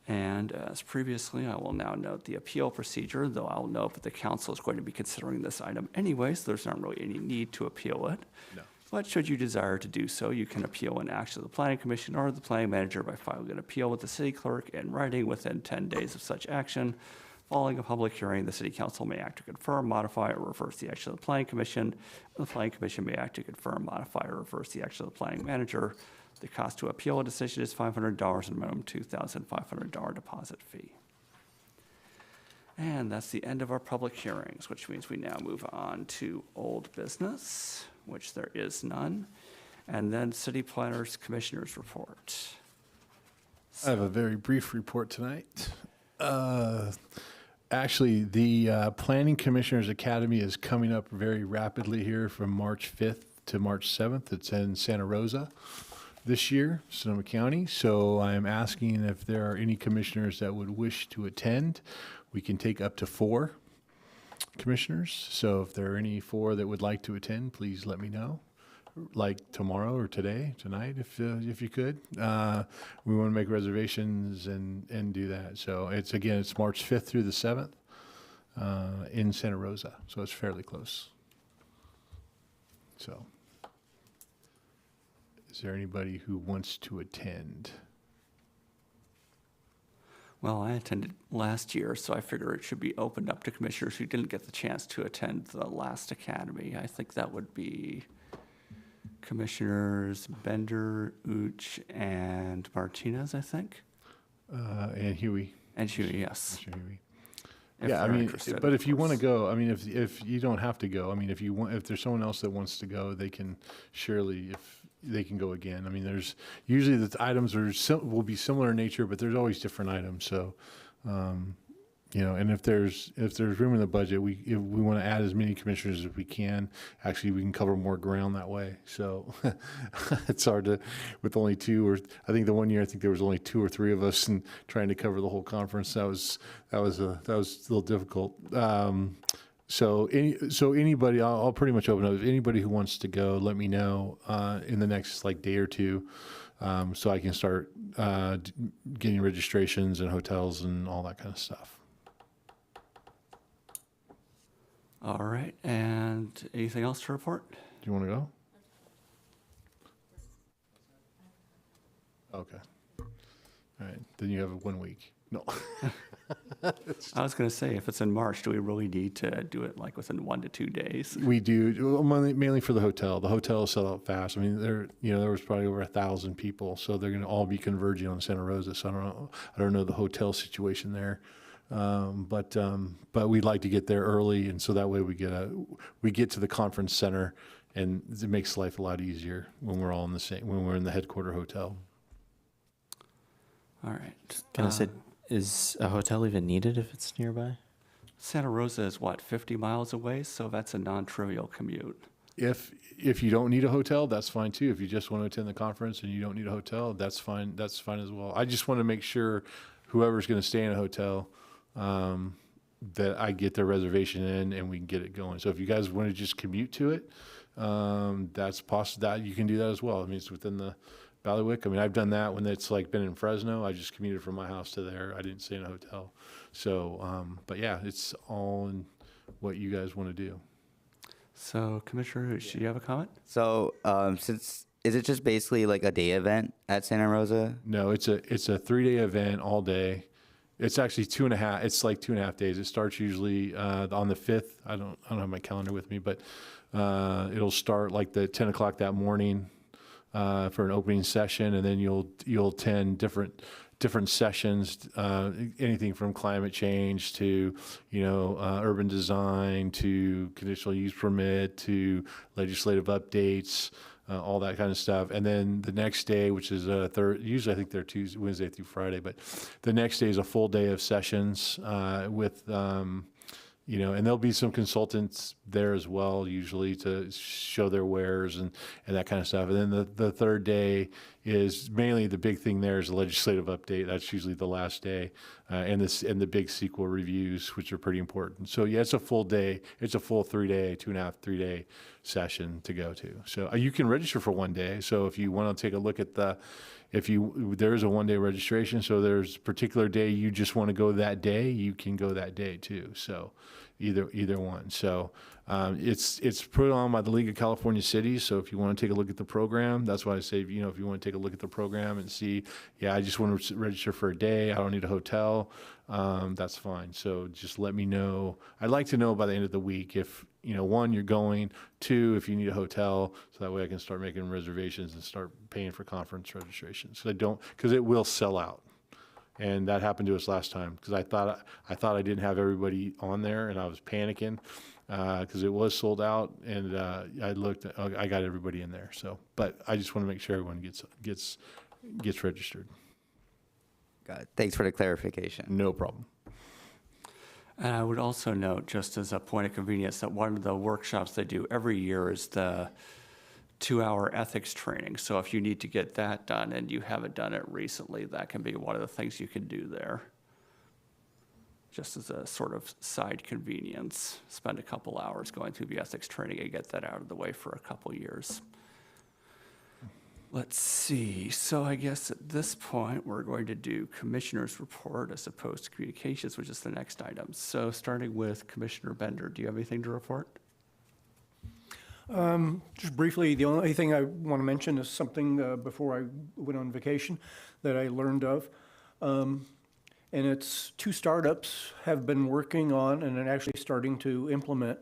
And as previously, I will now note the appeal procedure, though I'll note that the council is going to be considering this item anyway, so there's not really any need to appeal it. No. But should you desire to do so, you can appeal an action of the Planning Commission or the Planning Manager by filing an appeal with the City Clerk in writing within 10 days of such action. Following a public hearing, the City Council may act to confirm, modify, or reverse the action of the Planning Commission. The Planning Commission may act to confirm, modify, or reverse the action of the Planning Manager. The cost to appeal a decision is $500 and minimum $2,500 deposit fee. And that's the end of our public hearings, which means we now move on to old business, which there is none, and then City Planners Commissioners Report. I have a very brief report tonight. Actually, the Planning Commissioners Academy is coming up very rapidly here from March 5th to March 7th. It's in Santa Rosa this year, Sonoma County. So I'm asking if there are any commissioners that would wish to attend. We can take up to 4 commissioners. So if there are any 4 that would like to attend, please let me know. Like tomorrow or today, tonight, if you could. We want to make reservations and do that. So it's March 5th through the 7th in Santa Rosa. So it's fairly close. So is there anybody who wants to attend? Well, I attended last year, so I figure it should be opened up to commissioners who didn't get the chance to attend the last academy. I think that would be Commissioners Bender, Uch, and Martinez, I think. And Huey. And Huey, yes. Huey. If Yeah, I they're mean, interested, but of if you want to course. go, I mean, if you don't have to go, I mean, if there's someone else that wants to go, they can surely, if they can go again. I mean, there's usually the items will be similar in nature, but there's always different items. So, And if there's room in the budget, if we want to add as many commissioners as we can. Actually, we can cover more ground that way. So it's hard to, with only two, or I think the one year I think there was only 2 or 3 of us, and trying to cover the whole conference, that was a little difficult. So anybody, I'll pretty much open up. If anybody who wants to go, let me know in the next day or two, so I can start getting registrations and hotels and all that kind of stuff. All right, and anything else to report? Do you want to go? Okay. All right, then you have 1 week. No. I was going to say, if it's in March, do we really need to do it within 1 to 2 days? We do, mainly for the hotel. The hotel is sold out fast. I mean, there was probably over 1,000 people, so they're going to all be converging on Santa Rosa. So I don't know the hotel situation there, but we'd like to get there early, and so that way we get to the conference center, and it makes life a lot easier when we're all when we're in the headquarter hotel. All right. Can I say, is a hotel even needed if it's nearby? Santa Rosa is 50 miles away, so that's a non-trivial commute. If you don't need a hotel, that's fine too. If you just want to attend the conference and you don't need a hotel, that's fine. That's fine as well. I just want to make sure whoever's going to stay in a hotel, that I get their reservation in and we can get it going. So if you guys want to just commute to it, that's possible. That you can do that as well. I mean, it's within the Ballywick. I mean, I've done that when it's been in Fresno. I just commuted from my house to there. I didn't stay in a hotel. So, but yeah, it's all in what you guys want to do. So, Commissioner Hooch, do you have a comment? So, is it just basically a day event at Santa Rosa? No, it's a 3-day event all day. It's actually 2.5. It's 2.5 days. It starts usually on the 5th. I don't have my calendar with me, but it'll start the 10 o'clock that morning. For an opening session, and then you'll attend different sessions, anything from climate change to urban design to conditional use permit to legislative updates, all that kind of stuff. And then the next day, which is usually I think they're Wednesday through Friday, but the next day is a full day of sessions with. And there'll be some consultants there as well, usually to show their wares and that kind of stuff. And then the third day is mainly the big thing there is a legislative update. That's usually the last day, and the big sequel reviews, which are pretty important. So yeah, it's a full day. It's a full 3-day, 2.5, 3-day session to go to. So you can register for 1 day. So if you want to take a look at there is a 1-day registration, so there's a particular day you just want to go that day, you can go that day too. So either one. So it's put on by the League of California Cities. So if you want to take a look at the program, that's why I say, if you want to take a look at the program and see, I just want to register for a day, I don't need a hotel, that's fine. So just let me know. I'd like to know by the end of the week if, 1, you're going, 2, if you need a hotel, so that way I can start making reservations and start paying for conference registrations. Because it will sell out. And that happened to us last time because I thought I didn't have everybody on there, and I was panicking because it was sold out. And I got everybody in there. So, but I just want to make sure everyone gets registered. Got it. Thanks for the clarification. No problem. And I would also note, just as a point of convenience, that one of the workshops they do every year is the 2-hour ethics training. So if you need to get that done and you haven't done it recently, that can be one of the things you can do there. Just as a sort of side convenience, spend a couple hours going through the ethics training and get that out of the way for a couple years. Let's see. So I guess at this point, we're going to do commissioner's report as opposed to communications, which is the next item. So starting with Commissioner Bender, do you have anything to report? Just briefly, the only thing I want to mention is something before I went on vacation that I learned of. And it's 2 startups have been working on and are actually starting to implement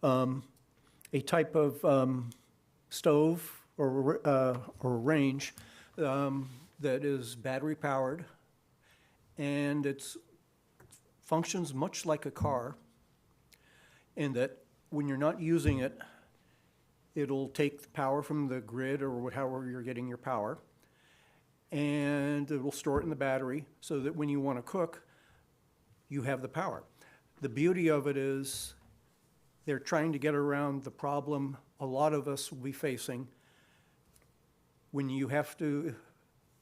a type of stove or range that is battery powered, and it functions much like a car, in that when you're not using it, it'll take the power from the grid or however you're getting your power, and it will store it in the battery so that when you want to cook, you have the power. The beauty of it is they're trying to get around the problem a lot of us will be facing when you have to,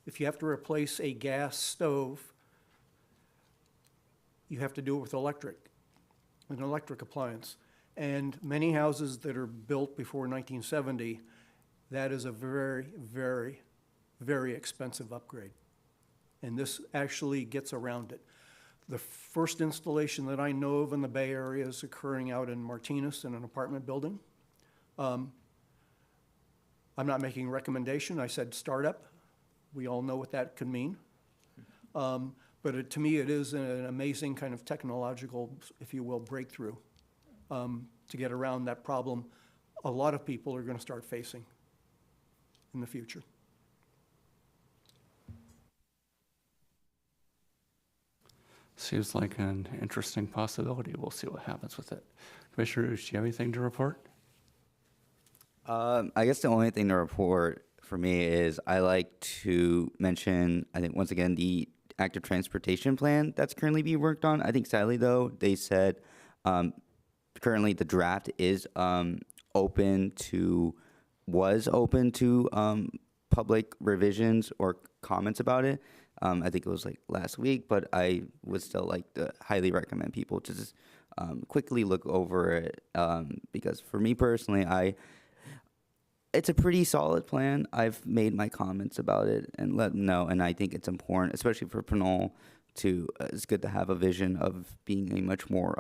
if you have to replace a gas stove, you have to do it with an electric appliance. And many houses that are built before 1970, that is a very, very, very expensive upgrade. And this actually gets around it. The first installation that I know of in the Bay Area is occurring out in Martinez in an apartment building. I'm not making a recommendation. I said startup. We all know what that could mean. But to me, it is an amazing kind of technological, if you will, breakthrough to get around that problem a lot of people are going to start facing in the future. Seems like an interesting possibility. We'll see what happens with it. Commissioner Oosh, do you have anything to report? I guess the only thing to report for me is I like to mention, I think once again, the active transportation plan that's currently being worked on. I think sadly though, they said currently the draft is was open to public revisions or comments about it. I think it was like last week, but I would still like to highly recommend people to just quickly look over it because for me personally, it's a pretty solid plan. I've made my comments about it and let them know, and I think it's important, especially for Pinole, it's good to have a vision of being a much more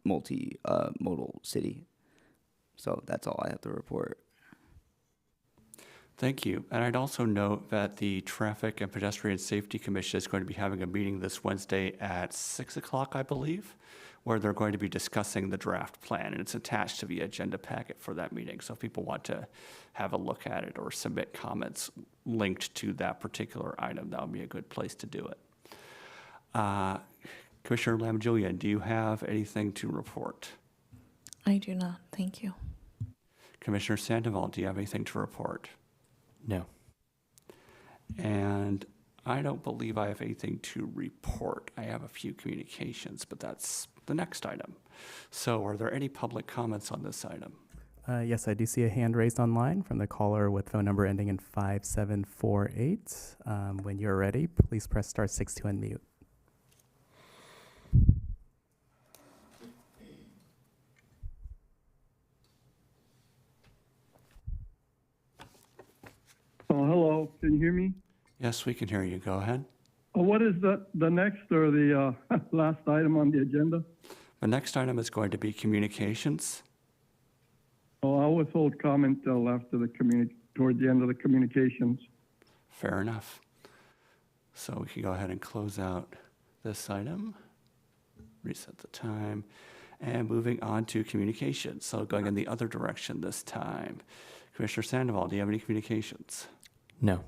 multi-modal city. So that's all I have to report. Thank you. And I'd also note that the Traffic and Pedestrian Safety Commission is going to be having a meeting this Wednesday at 6 o'clock, I believe, where they're going to be discussing the draft plan, and it's attached to the agenda packet for that meeting. So if people want to have a look at it or submit comments linked to that particular item, that would be a good place to do it. Commissioner Lamb-Julian, do you have anything to report? I do not. Thank you. Commissioner Sandoval, do you have anything to report? No. And I don't believe I have anything to report. I have a few communications, but that's the next item. So are there any public comments on this item? Yes, I do see a hand raised online from the caller with phone number ending in 5748. When you're ready, please press *6 to unmute. Oh, hello. Can you hear me? Yes, we can hear you. Go ahead. What is the next or the last item on the agenda? The next item is going to be communications. Oh, I'll withhold comment till after toward the end of the communications. Fair enough. So we can go ahead and close out this item, reset the time, and moving on to communications. So going in the other direction this time. Commissioner Sandoval, do you have any communications? No.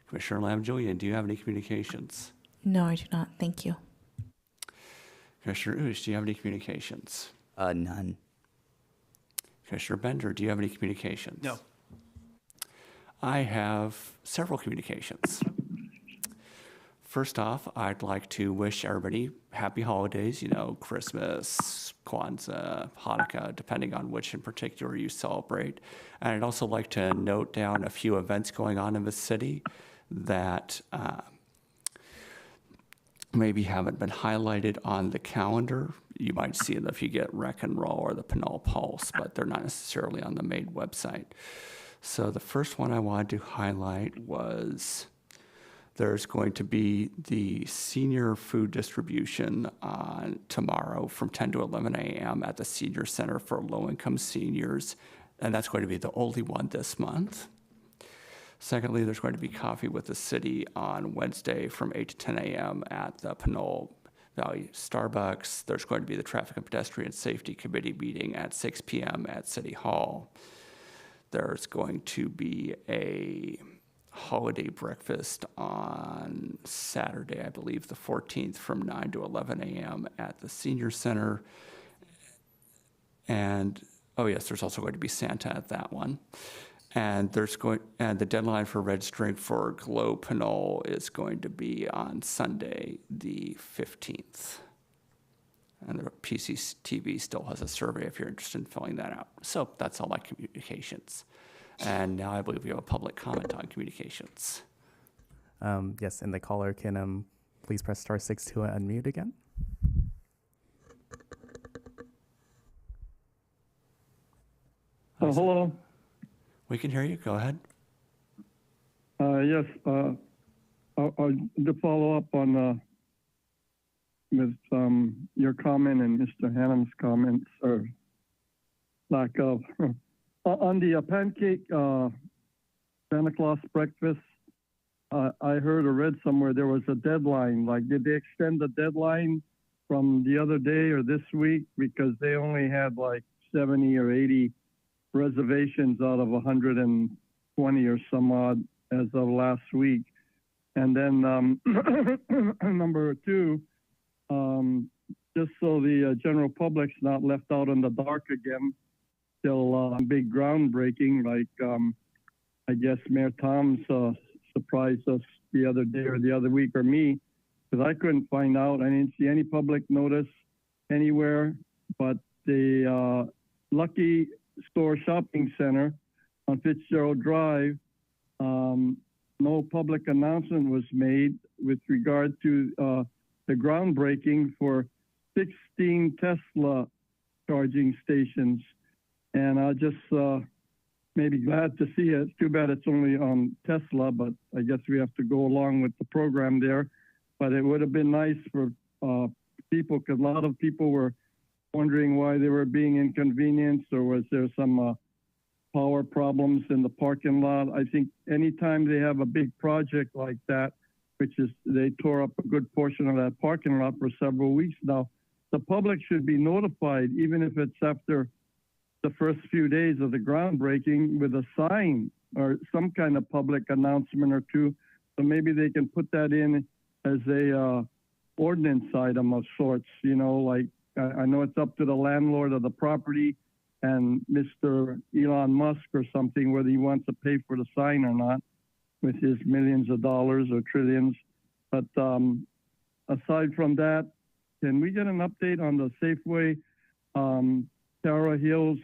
Commissioner Lamb-Julian, do you have any communications? No, I do not. Thank you. Commissioner Oosh, do you have any communications? None. Commissioner Bender, do you have any communications? No. I have several communications. First off, I'd like to wish everybody happy holidays, Christmas, Kwanzaa, Hanukkah, depending on which in particular you celebrate. And I'd also like to note down a few events going on in the city that maybe haven't been highlighted on the calendar. You might see them if you get Rec and Roll or the Pinole Pulse, but they're not necessarily on the main website. So the first one I wanted to highlight was there's going to be the senior food distribution on tomorrow from 10 to 11 a.m. at the Senior Center for Low-Income Seniors, and that's going to be the only one this month. Secondly, there's going to be coffee with the city on Wednesday from 8 to 10 a.m. at the Pinole Valley Starbucks. There's going to be the Traffic and Pedestrian Safety Committee meeting at 6 p.m. at City Hall. There's going to be a holiday breakfast on Saturday, I believe the 14th, from 9 to 11 a.m. at the Senior Center. And, oh yes, there's also going to be Santa at that one. And the deadline for registering for Glow Pinole is going to be on Sunday, the 15th. And the PCTV still has a survey if you're interested in filling that out. So that's all my communications. And now I believe we have a public comment on communications. Yes, and the caller can please press *6 to unmute again. Hello. We can hear you. Go ahead. Yes. To follow up on with your comment and Mr. Hannum's comments, or lack of, on the pancake Santa Claus breakfast. I heard or read somewhere there was a deadline. Like, did they extend the deadline from the other day or this week? Because they only had like 70 or 80 reservations out of 120 or some odd as of last week. And then number two, just so the general public's not left out in the dark again, till big groundbreaking, like I guess Mayor Tom's surprised us the other day or the other week, or me, because I couldn't find out. I didn't see any public notice anywhere, but the Lucky Store Shopping Center on Fitzgerald Drive, no public announcement was made with regard to the groundbreaking for 16 Tesla charging stations. And I just maybe glad to see it. It's too bad it's only on Tesla, but I guess we have to go along with the program there. But it would have been nice for people, because a lot of people were wondering why they were being inconvenienced, or was there some power problems in the parking lot. I think anytime they have a big project like that, which is they tore up a good portion of that parking lot for several weeks now, the public should be notified, even if it's after the first few days of the groundbreaking, with a sign or some kind of public announcement or two. So maybe they can put that in as a ordinance item of sorts, you know, like I know it's up to the landlord of the property and Mr. Elon Musk or something, whether he wants to pay for the sign or not with his millions of dollars or trillions. But aside from that, can we get an update on the Safeway Tara Hills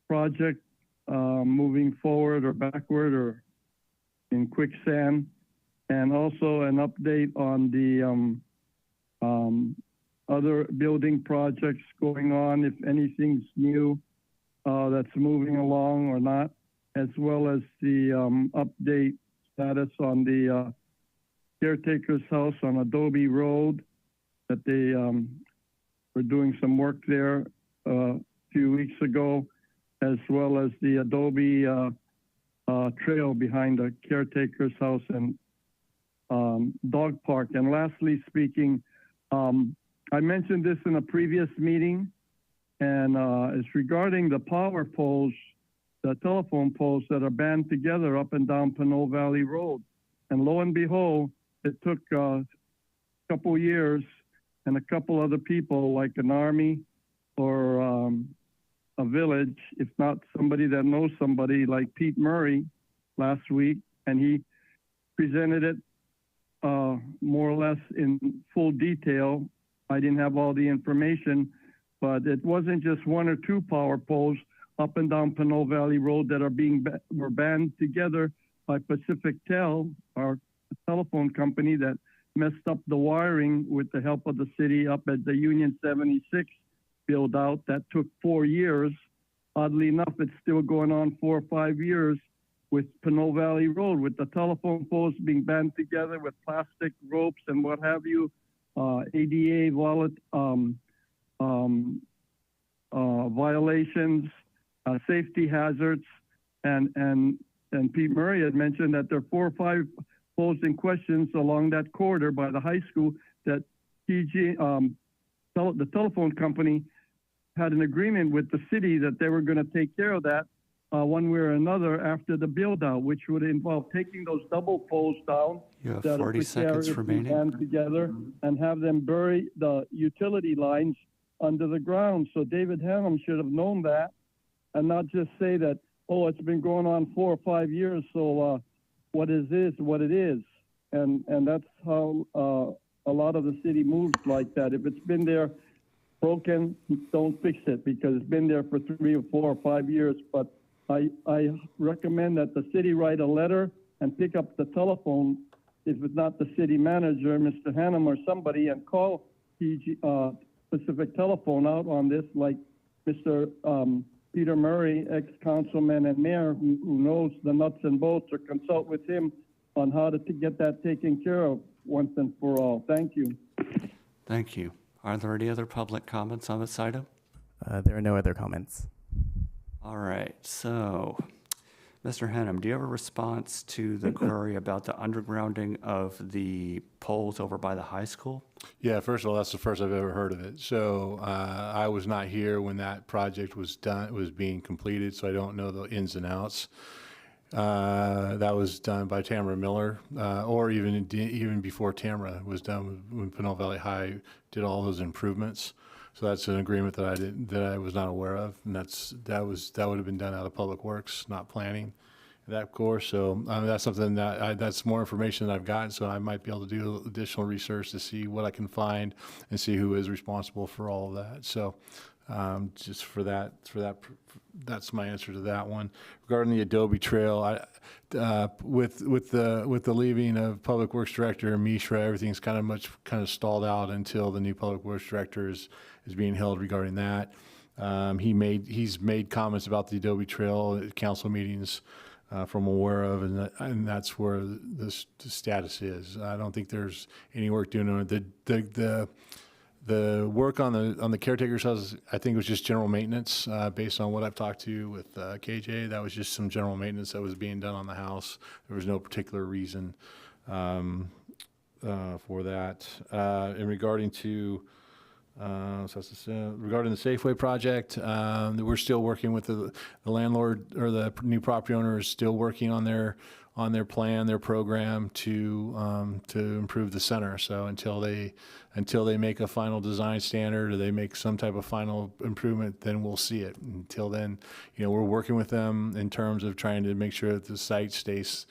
project moving forward or backward or in quicksand? And also an update on the other building projects going on, if anything's new that's moving along or not, as well as the update status on the caretaker's house on Adobe Road, that they were doing some work there a few weeks ago, as well as the Adobe trail behind the caretaker's house and dog park. And lastly speaking, I mentioned this in a previous meeting, and it's regarding the power poles, the telephone poles that are banded together up and down Pinole Valley Road. And lo and behold, it took a couple years and a couple other people, like an army or a village, if not somebody that knows somebody, like Pete Murray last week, and he presented it more or less in full detail. I didn't have all the information, but it wasn't just one or two power poles up and down Pinole Valley Road that are were banded together by Pacific Tel, our telephone company that messed up the wiring with the help of the city up at the Union 76 build out. That took 4 years. Oddly enough, it's still going on 4 or 5 years with Pinole Valley Road, with the telephone poles being banded together with plastic ropes and what have you. ADA violations, safety hazards, and Pete Murray had mentioned that there are 4 or 5 poles in questions along that corridor by the high school that the telephone company had an agreement with the city that they were going to take care of that one way or another after the build out, which would involve taking those double poles down. You have 40 seconds remaining. And together and have them bury the utility lines under the ground. So David Hannum should have known that and not just say that, oh, it's been going on 4 or 5 years, so what is this, what it is. And that's how a lot of the city moves like that. If it's been there broken, don't fix it because it's been there for 3 or 4 or 5 years. But I recommend that the city write a letter and pick up the telephone, if it's not the city manager, Mr. Hannum or somebody, and call PG, Pacific Telephone out on this, like Mr. Peter Murray, ex-councilman and mayor, who knows the nuts and bolts, or consult with him on how to get that taken care of once and for all. Thank you. Thank you. Are there any other public comments on this item? There are no other comments. All right, so, Mr. Hannum, do you have a response to the query about the undergrounding of the poles over by the high school? Yeah, first of all, that's the first I've ever heard of it. So I was not here when that project was being completed, so I don't know the ins and outs. That was done by Tamara Miller, or even before Tamara was done when Pinole Valley High did all those improvements. So that's an agreement that I was not aware of, and that would have been done out of Public Works, not planning, that course. So that's something that's more information that I've gotten. So I might be able to do additional research to see what I can find and see who is responsible for all of that. So just for that, that's my answer to that one. Regarding the Adobe Trail, with the leaving of Public Works Director Mishra, everything's kind of stalled out until the new Public Works Director is being held regarding that. He's made comments about the Adobe Trail at council meetings from aware of, and that's where the status is. I don't think there's any work doing on it. The work on the caretaker's house, I think, was just general maintenance. Based on what I've talked to with KJ, that was just some general maintenance that was being done on the house. There was no particular reason for that. And regarding the Safeway project, we're still working with the landlord, or the new property owner is still working on their plan, their program to improve the center. So until they make a final design standard, or they make some type of final improvement, then we'll see it. Until then, we're working with them in terms of trying to make sure that the site stays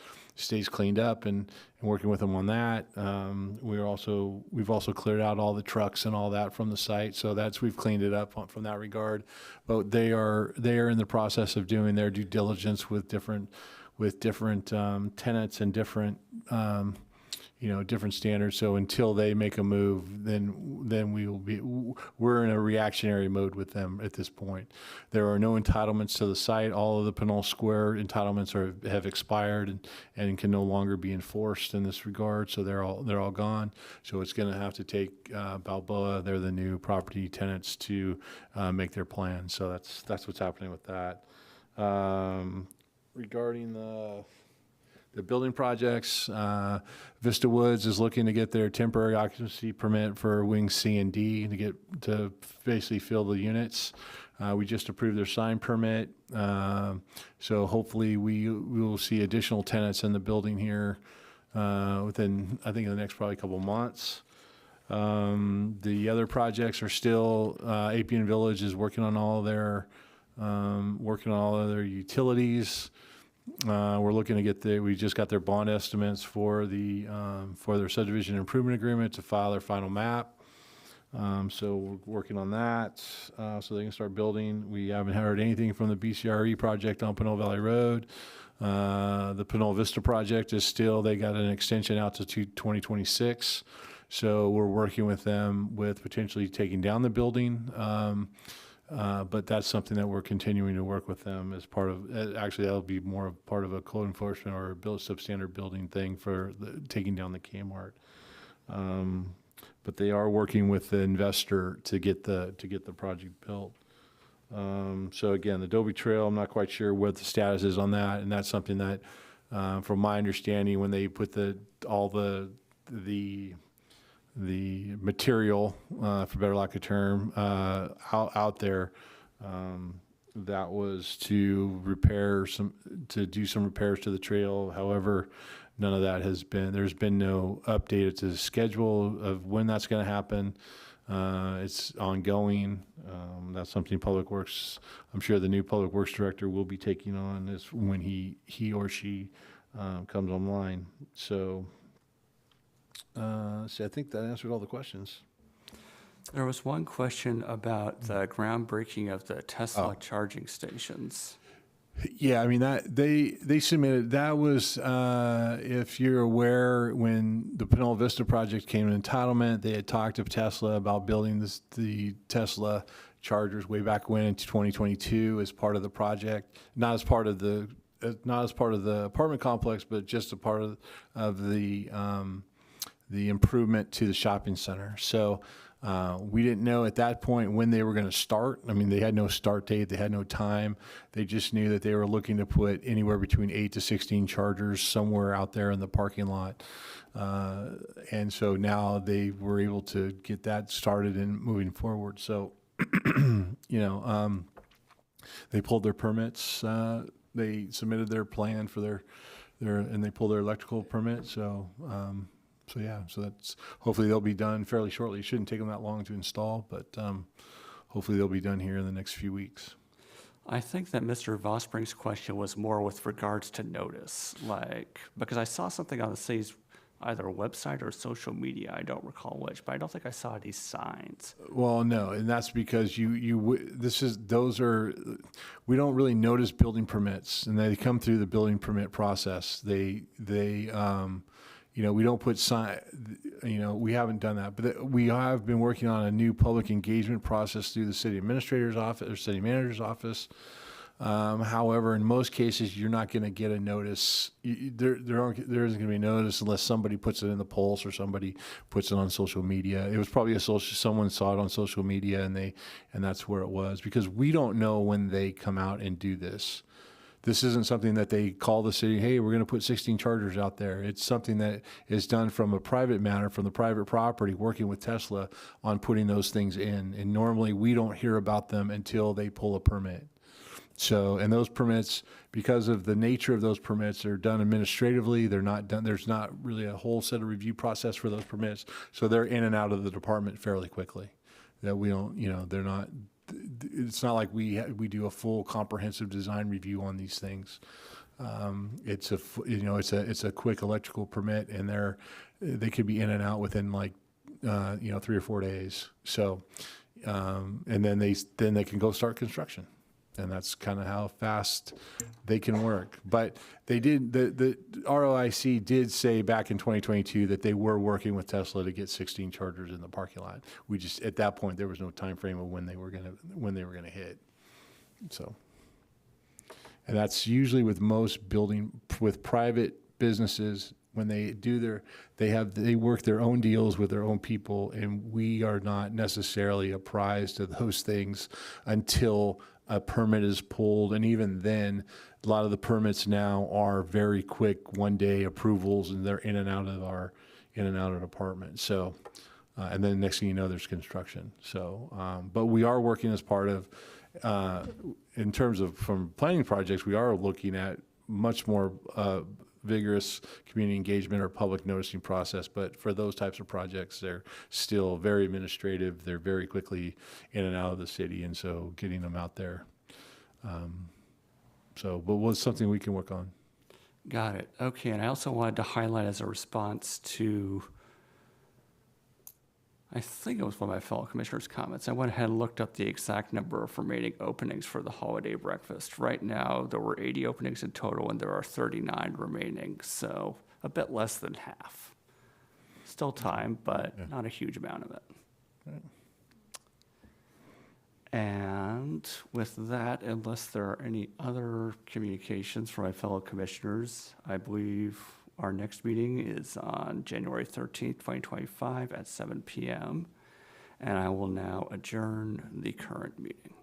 cleaned up, and working with them on that. We've also cleared out all the trucks and all that from the site, so we've cleaned it up from that regard. But they are in the process of doing their due diligence with different tenants and different different standards. So until they make a move, then we're in a reactionary mode with them at this point. There are no entitlements to the site. All of the Pinole Square entitlements have expired and can no longer be enforced in this regard. So they're all gone. So it's going to have to take Balboa. They're the new property tenants to make their plan. So that's what's happening with that. Regarding the building projects, Vista Woods is looking to get their temporary occupancy permit for wings C and D to basically fill the units. We just approved their sign permit, so hopefully we will see additional tenants in the building here within, I think, the next probably couple months. The other projects are still, Appian Village is working on all their utilities. We're looking to we just got their bond estimates for their subdivision improvement agreement to file their final map. So we're working on that, so they can start building. We haven't heard anything from the BCRE project on Pinole Valley Road. The Pinole Vista project they got an extension out to 2026. So we're working with them with potentially taking down the building. But that's something that we're continuing to work with them as part of, actually that'll be more of part of a code enforcement or a substandard building thing for taking down the Kmart. But they are working with the investor to get the project built. So again, the Adobe Trail, I'm not quite sure what the status is on that, and that's something that, from my understanding, when they put all the material, for better lack of term, out there, that was to do some repairs to the trail. However, none of that there's been no update to the schedule of when that's going to happen. It's ongoing. That's something Public Works, I'm sure the new Public Works Director will be taking on this when he or she comes online. So I think that answered all the questions. There was one question about the groundbreaking of the Tesla charging stations. Yeah, I mean that they submitted that was if you're aware, when the Pinole Vista project came in entitlement, they had talked to Tesla about building the Tesla chargers way back when in 2022 as part of the project, not as part of the apartment complex, but just a part of the improvement to the shopping center. So we didn't know at that point when they were going to start. I mean, they had no start date. They had no time. They just knew that they were looking to put anywhere between 8 to 16 chargers somewhere out there in the parking lot. And so now they were able to get that started and moving forward. So, they pulled their permits. They submitted their plan for and they pulled their electrical permit. So that's, hopefully they'll be done fairly shortly. It shouldn't take them that long to install, but hopefully they'll be done here in the next few weeks. I think that Mr. Vosbrink's question was more with regards to notice, because I saw something on the city's either website or social media, I don't recall which, but I don't think I saw any signs. Well, no, and that's because we don't really notice building permits, and they come through the building permit process. We don't put we haven't done that, but we have been working on a new public engagement process through the city administrator's office or city manager's office. However, in most cases, you're not going to get a notice. There isn't going to be a notice unless somebody puts it in the Pulse or somebody puts it on social media. It was probably someone saw it on social media and that's where it was, because we don't know when they come out and do this. This isn't something that they call the city, hey, we're going to put 16 chargers out there. It's something that is done from a private matter, from the private property, working with Tesla on putting those things in. And normally we don't hear about them until they pull a permit. So, and those permits, because of the nature of those permits, they're done administratively. They're not done. There's not really a whole set of review process for those permits. So they're in and out of the department fairly quickly. That we don't, they're not. It's not like we do a full comprehensive design review on these things. It's a quick electrical permit, and they could be in and out within 3 or 4 days. So, and then they can go start construction. And that's kind of how fast they can work. But they did, the ROIC did say back in 2022 that they were working with Tesla to get 16 chargers in the parking lot. We just, at that point, there was no time frame of when they were gonna hit. So, and that's usually with most with private businesses, when they work their own deals with their own people, and we are not necessarily apprised of those things until a permit is pulled. And even then, a lot of the permits now are very quick, one-day approvals, and they're in and out of department. So, and then next thing you know, there's construction. So, but we are working as part of, in terms of from planning projects, we are looking at much more vigorous community engagement or public noticing process. But for those types of projects, they're still very administrative. They're very quickly in and out of the city, and so getting them out there. But was something we can work on. Got it. Okay, and I also wanted to highlight as a response to, I think it was one of my fellow commissioners' comments. I went ahead and looked up the exact number of remaining openings for the holiday breakfast. Right now, there were 80 openings in total, and there are 39 remaining, so a bit less than half. Still time, but not a huge amount of it. Right. And with that, unless there are any other communications from my fellow commissioners, I believe our next meeting is on January 13th, 2025 at 7 p.m. And I will now adjourn the current meeting.